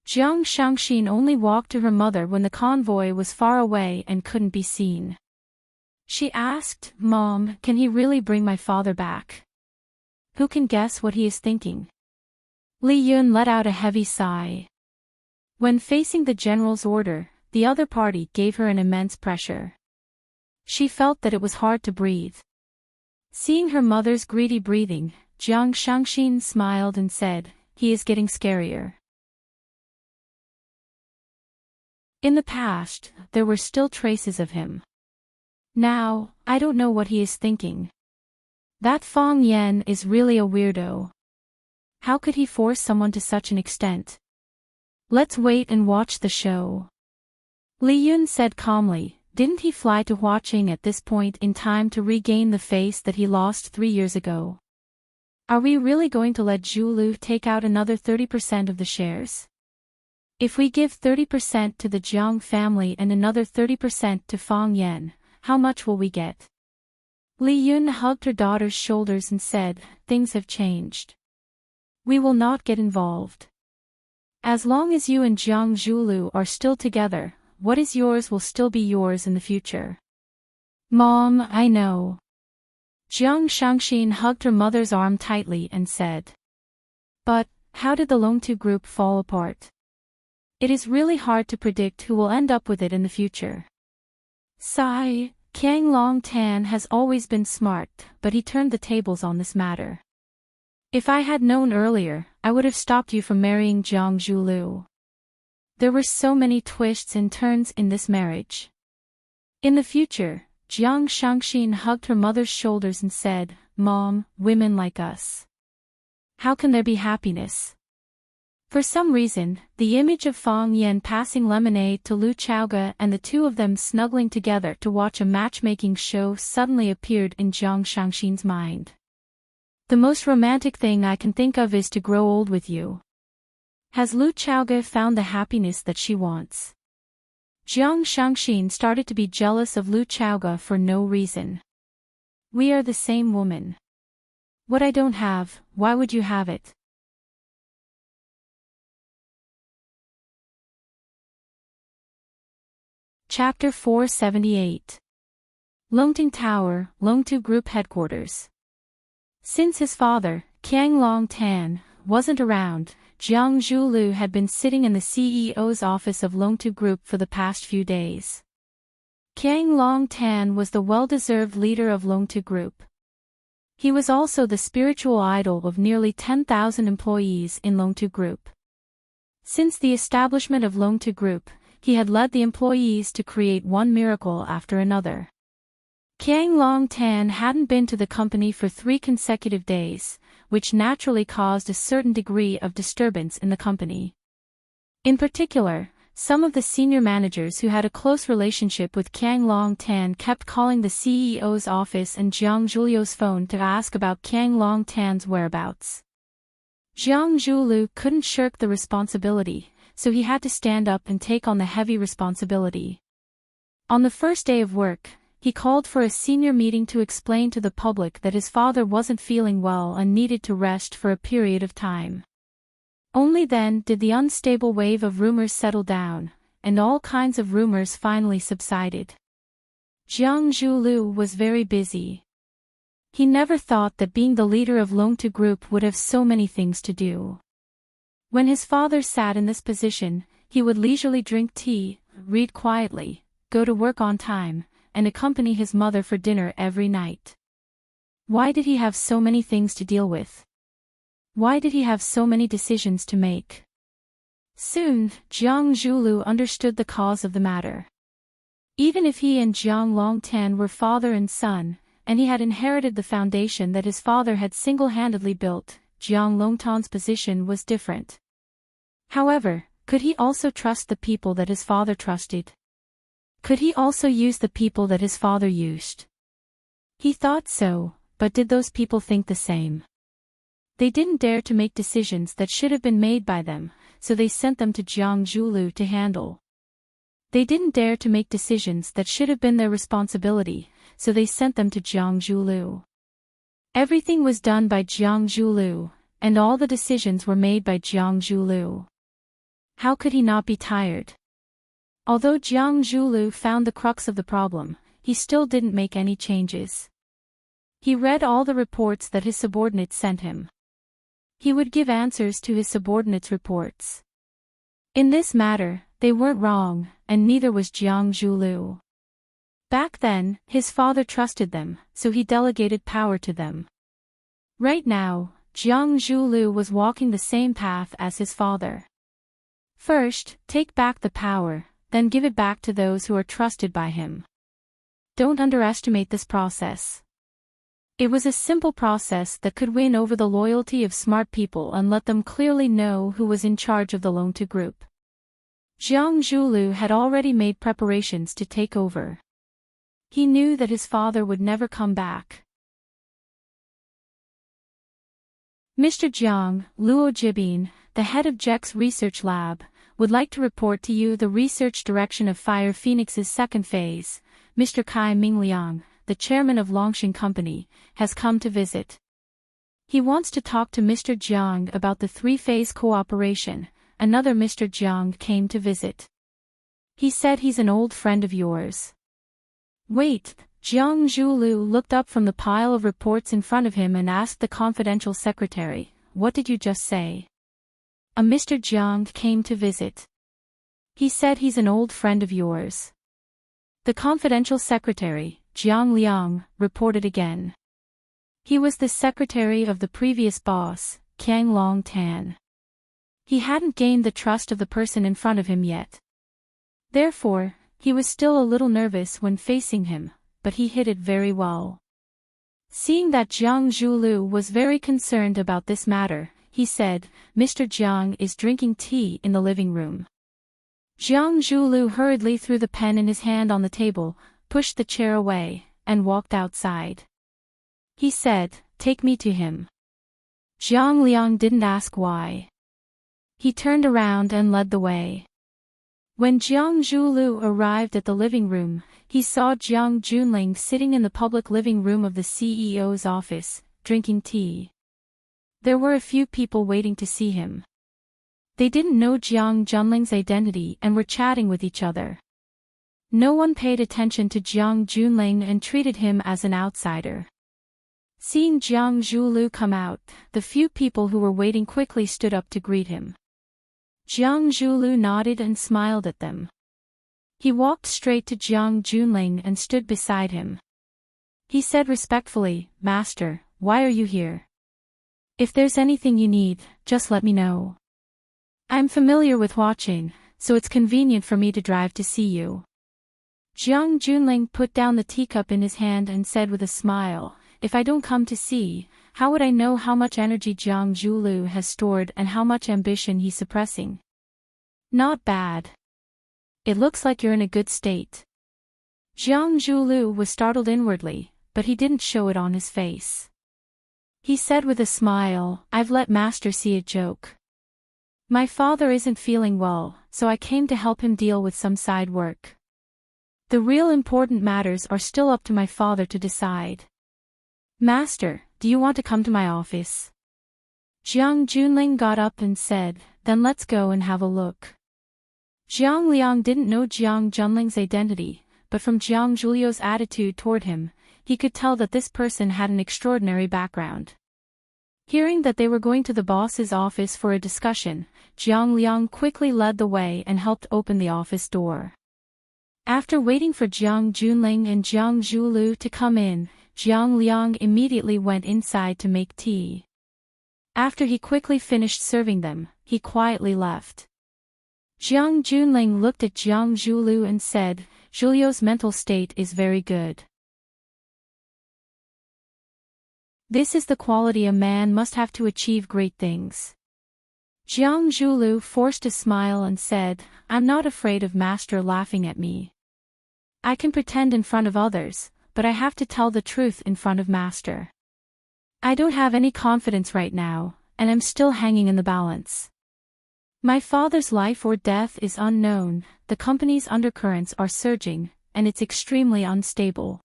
Jiang Shangxin only walked to her mother when the convoy was far away and couldn't be seen. She asked, Mom, can he really bring my father back? Who can guess what he is thinking? Li Yun let out a heavy sigh. When facing the general's order, the other party gave her an immense pressure. She felt that it was hard to breathe. Seeing her mother's greedy breathing, Jiang Shangxin smiled and said, he is getting scarier. In the past, there were still traces of him. Now, I don't know what he is thinking. That Fang Yan is really a weirdo. How could he force someone to such an extent? Let's wait and watch the show. Li Yun said calmly, didn't he fly to Huaqing at this point in time to regain the face that he lost 3 years ago? Are we really going to let Zhu Lu take out another 30% of the shares? If we give 30% to the Jiang family and another 30% to Fang Yan, how much will we get? Li Yun hugged her daughter's shoulders and said, things have changed. We will not get involved. As long as you and Jiang Zhulu are still together, what is yours will still be yours in the future. Mom, I know. Jiang Shangxin hugged her mother's arm tightly and said. But, how did the Longtu group fall apart? It is really hard to predict who will end up with it in the future. Sigh, Qiang Long Tan has always been smart, but he turned the tables on this matter. If I had known earlier, I would have stopped you from marrying Jiang Zhulu. There were so many twists and turns in this marriage. In the future, Jiang Shangxin hugged her mother's shoulders and said, Mom, women like us. How can there be happiness? For some reason, the image of Fang Yan passing lemonade to Lu Chaoga and the two of them snuggling together to watch a matchmaking show suddenly appeared in Jiang Shangxin's mind. The most romantic thing I can think of is to grow old with you. Has Lu Chaoga found the happiness that she wants? Jiang Shangxin started to be jealous of Lu Chaoga for no reason. We are the same woman. What I don't have, why would you have it? Chapter 478. Longting Tower, Longtu Group Headquarters. Since his father, Qiang Long Tan, wasn't around, Jiang Zhulu had been sitting in the CEO's office of Longtu Group for the past few days. Qiang Longtan was the well-deserved leader of Longtu Group. He was also the spiritual idol of nearly 10,000 employees in Longtu Group. Since the establishment of Longtu Group, he had led the employees to create one miracle after another. Qiang Longtan hadn't been to the company for 3 consecutive days, which naturally caused a certain degree of disturbance in the company. In particular, some of the senior managers who had a close relationship with Qiang Longtan kept calling the CEO's office and Jiang Zhuliu's phone to ask about Qiang Longtan's whereabouts. Jiang Zhuliu couldn't shirk the responsibility, so he had to stand up and take on the heavy responsibility. On the first day of work, he called for a senior meeting to explain to the public that his father wasn't feeling well and needed to rest for a period of time. Only then did the unstable wave of rumors settle down, and all kinds of rumors finally subsided. Jiang Zhuliu was very busy. He never thought that being the leader of Longtu Group would have so many things to do. When his father sat in this position, he would leisurely drink tea, read quietly, go to work on time, and accompany his mother for dinner every night. Why did he have so many things to deal with? Why did he have so many decisions to make? Soon, Jiang Zhuliu understood the cause of the matter. Even if he and Jiang Longtan were father and son, and he had inherited the foundation that his father had single-handedly built, Jiang Longtan's position was different. However, could he also trust the people that his father trusted? Could he also use the people that his father used? He thought so, but did those people think the same? They didn't dare to make decisions that should have been made by them, so they sent them to Jiang Zhuliu to handle. They didn't dare to make decisions that should have been their responsibility, so they sent them to Jiang Zhuliu. Everything was done by Jiang Zhuliu, and all the decisions were made by Jiang Zhuliu. How could he not be tired? Although Jiang Zhuliu found the crux of the problem, he still didn't make any changes. He read all the reports that his subordinates sent him. He would give answers to his subordinates' reports. In this matter, they weren't wrong, and neither was Jiang Zhuliu. Back then, his father trusted them, so he delegated power to them. Right now, Jiang Zhuliu was walking the same path as his father. First, take back the power, then give it back to those who are trusted by him. Don't underestimate this process. It was a simple process that could win over the loyalty of smart people and let them clearly know who was in charge of the Longtu Group. Jiang Zhuliu had already made preparations to take over. He knew that his father would never come back. Mr. Jiang, Luo Jibin, the head of Jack's research lab, would like to report to you the research direction of Fire Phoenix's second phase. Mr. Kai Mingliang, the chairman of Longxing Company, has come to visit. He wants to talk to Mr. Jiang about the 3-phase cooperation. Another Mr. Jiang came to visit. He said he's an old friend of yours. Wait, Jiang Zhuliu looked up from the pile of reports in front of him and asked the confidential secretary, "What did you just say?" A Mr. Jiang came to visit. He said he's an old friend of yours. The confidential secretary, Jiang Liang, reported again. He was the secretary of the previous boss, Qiang Longtan. He hadn't gained the trust of the person in front of him yet. Therefore, he was still a little nervous when facing him, but he hid it very well. Seeing that Jiang Zhuliu was very concerned about this matter, he said, "Mr. Jiang is drinking tea in the living room." Jiang Zhuliu hurriedly threw the pen in his hand on the table, pushed the chair away, and walked outside. He said, "Take me to him." Jiang Liang didn't ask why. He turned around and led the way. When Jiang Zhuliu arrived at the living room, he saw Jiang Junling sitting in the public living room of the CEO's office, drinking tea. There were a few people waiting to see him. They didn't know Jiang Junling's identity and were chatting with each other. No one paid attention to Jiang Junling and treated him as an outsider. Seeing Jiang Zhuliu come out, the few people who were waiting quickly stood up to greet him. Jiang Zhuliu nodded and smiled at them. He walked straight to Jiang Junling and stood beside him. He said respectfully, "Master, why are you here? If there's anything you need, just let me know. I'm familiar with watching, so it's convenient for me to drive to see you." Jiang Junling put down the teacup in his hand and said with a smile, "If I don't come to see, how would I know how much energy Jiang Zhulu has stored and how much ambition he's suppressing?" "Not bad. It looks like you're in a good state." Jiang Zhulu was startled inwardly, but he didn't show it on his face. He said with a smile, "I've let Master see a joke. My father isn't feeling well, so I came to help him deal with some side work. The real important matters are still up to my father to decide. Master, do you want to come to my office?" Jiang Junling got up and said, "Then let's go and have a look." Jiang Liang didn't know Jiang Junling's identity, but from Jiang Julio's attitude toward him, he could tell that this person had an extraordinary background. Hearing that they were going to the boss's office for a discussion, Jiang Liang quickly led the way and helped open the office door. After waiting for Jiang Junling and Jiang Zhulu to come in, Jiang Liang immediately went inside to make tea. After he quickly finished serving them, he quietly left. Jiang Junling looked at Jiang Zhulu and said, "Julio's mental state is very good. This is the quality a man must have to achieve great things." Jiang Zhulu forced a smile and said, "I'm not afraid of Master laughing at me. I can pretend in front of others, but I have to tell the truth in front of Master. I don't have any confidence right now, and I'm still hanging in the balance. My father's life or death is unknown, the company's undercurrents are surging, and it's extremely unstable.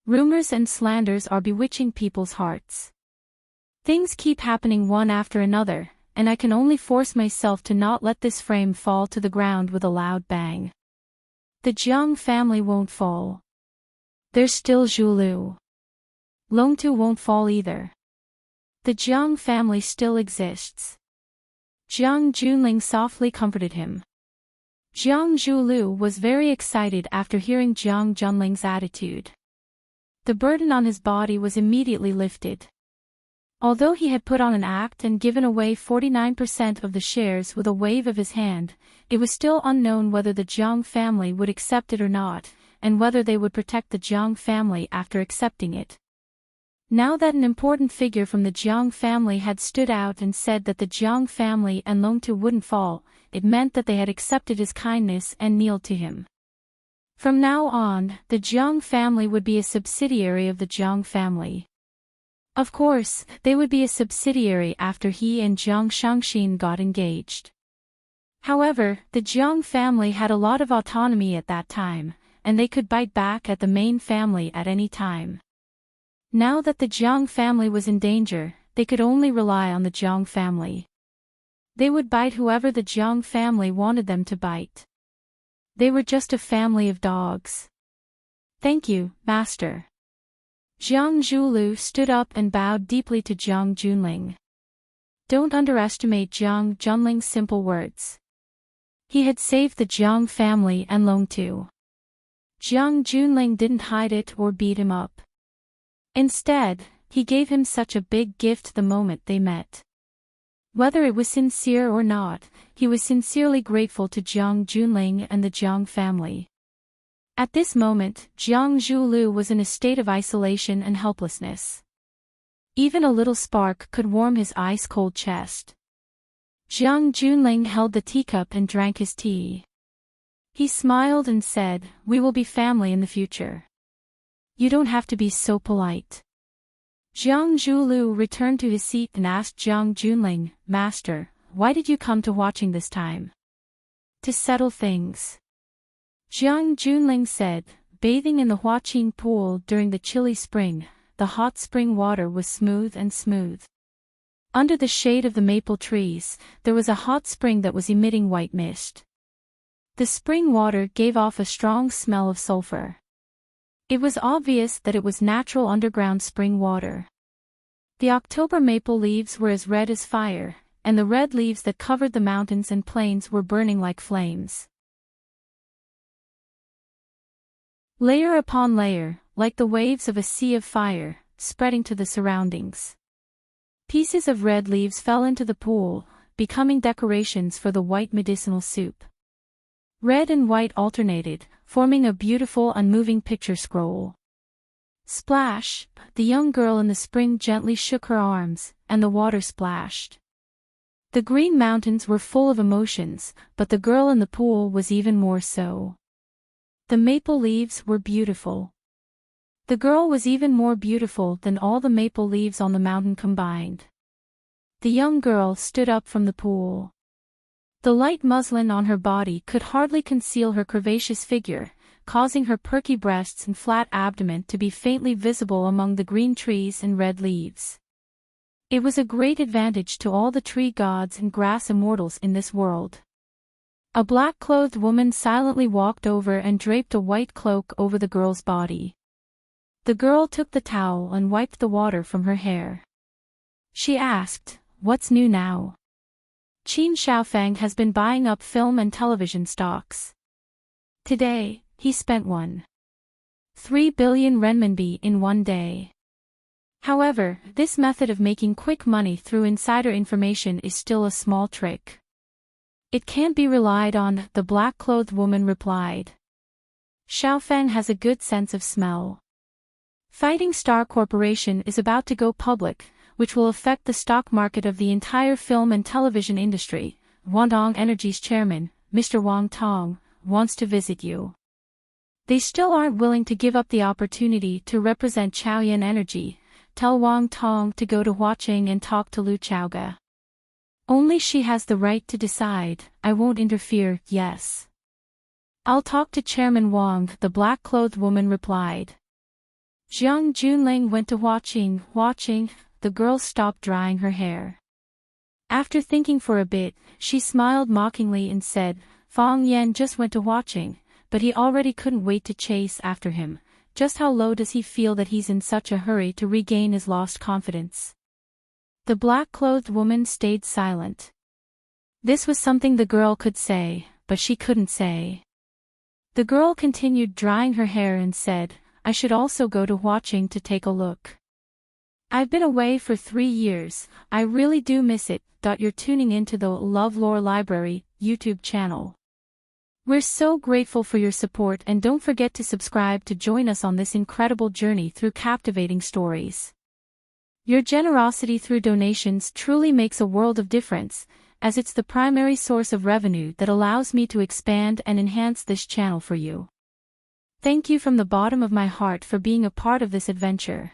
Rumors and slanders are bewitching people's hearts. Things keep happening one after another, and I can only force myself to not let this frame fall to the ground with a loud bang. The Jiang family won't fall. There's still Zhulu. Longtu won't fall either. The Jiang family still exists." Jiang Junling softly comforted him. Jiang Zhulu was very excited after hearing Jiang Junling's attitude. The burden on his body was immediately lifted. Although he had put on an act and given away 49% of the shares with a wave of his hand, it was still unknown whether the Jiang family would accept it or not, and whether they would protect the Jiang family after accepting it. Now that an important figure from the Jiang family had stood out and said that the Jiang family and Longtu wouldn't fall, it meant that they had accepted his kindness and kneeled to him. From now on, the Jiang family would be a subsidiary of the Jiang family. Of course, they would be a subsidiary after he and Jiang Shangxin got engaged. However, the Jiang family had a lot of autonomy at that time, and they could bite back at the main family at any time. Now that the Jiang family was in danger, they could only rely on the Jiang family. They would bite whoever the Jiang family wanted them to bite. They were just a family of dogs. "Thank you, Master." Jiang Zhulu stood up and bowed deeply to Jiang Junling. Don't underestimate Jiang Junling's simple words. He had saved the Jiang family and Longtu. Jiang Junling didn't hide it or beat him up. Instead, he gave him such a big gift the moment they met. Whether it was sincere or not, he was sincerely grateful to Jiang Junling and the Jiang family. At this moment, Jiang Zhulu was in a state of isolation and helplessness. Even a little spark could warm his ice-cold chest. Jiang Junling held the teacup and drank his tea. He smiled and said, "We will be family in the future. You don't have to be so polite." Jiang Zhulu returned to his seat and asked Jiang Junling, "Master, why did you come to watching this time?" "To settle things." Jiang Junling said, "Bathing in the Huaqing pool during the chilly spring, the hot spring water was smooth and smooth. Under the shade of the maple trees, there was a hot spring that was emitting white mist. The spring water gave off a strong smell of sulfur. It was obvious that it was natural underground spring water. The October maple leaves were as red as fire, and the red leaves that covered the mountains and plains were burning like flames. Layer upon layer, like the waves of a sea of fire, spreading to the surroundings. Pieces of red leaves fell into the pool, becoming decorations for the white medicinal soup. Red and white alternated, forming a beautiful unmoving picture scroll. Splash! The young girl in the spring gently shook her arms, and the water splashed. The green mountains were full of emotions, but the girl in the pool was even more so. The maple leaves were beautiful. The girl was even more beautiful than all the maple leaves on the mountain combined. The young girl stood up from the pool. The light muslin on her body could hardly conceal her curvaceous figure, causing her perky breasts and flat abdomen to be faintly visible among the green trees and red leaves. It was a great advantage to all the tree gods and grass immortals in this world. A black-clothed woman silently walked over and draped a white cloak over the girl's body. The girl took the towel and wiped the water from her hair. She asked, "What's new now?" Qin Xiaofeng has been buying up film and television stocks. Today, he spent 1.3 billion renminbi in one day. However, this method of making quick money through insider information is still a small trick. It can't be relied on, the black-clothed woman replied. Xiaofeng has a good sense of smell. Fighting Star Corporation is about to go public, which will affect the stock market of the entire film and television industry. Wangtong Energy's chairman, Mr. Wang Tong, wants to visit you. They still aren't willing to give up the opportunity to represent Chaoyan Energy. Tell Wang Tong to go to Huaqing and talk to Lu Chaoga. Only she has the right to decide. I won't interfere, yes. I'll talk to Chairman Wang, the black-clothed woman replied. Jiang Junling went to Huaqing. The girl stopped drying her hair. After thinking for a bit, she smiled mockingly and said, Fang Yan just went to Huaqing, but he already couldn't wait to chase after him. Just how low does he feel that he's in such a hurry to regain his lost confidence? The black-clothed woman stayed silent. This was something the girl could say, but she couldn't say. The girl continued drying her hair and said, I should also go to Huaqing to take a look. I've been away for 3 years, I really do miss it. You're tuning into the LoveLore Library YouTube channel. We're so grateful for your support, and don't forget to subscribe to join us on this incredible journey through captivating stories. Your generosity through donations truly makes a world of difference, as it's the primary source of revenue that allows me to expand and enhance this channel for you. Thank you from the bottom of my heart for being a part of this adventure.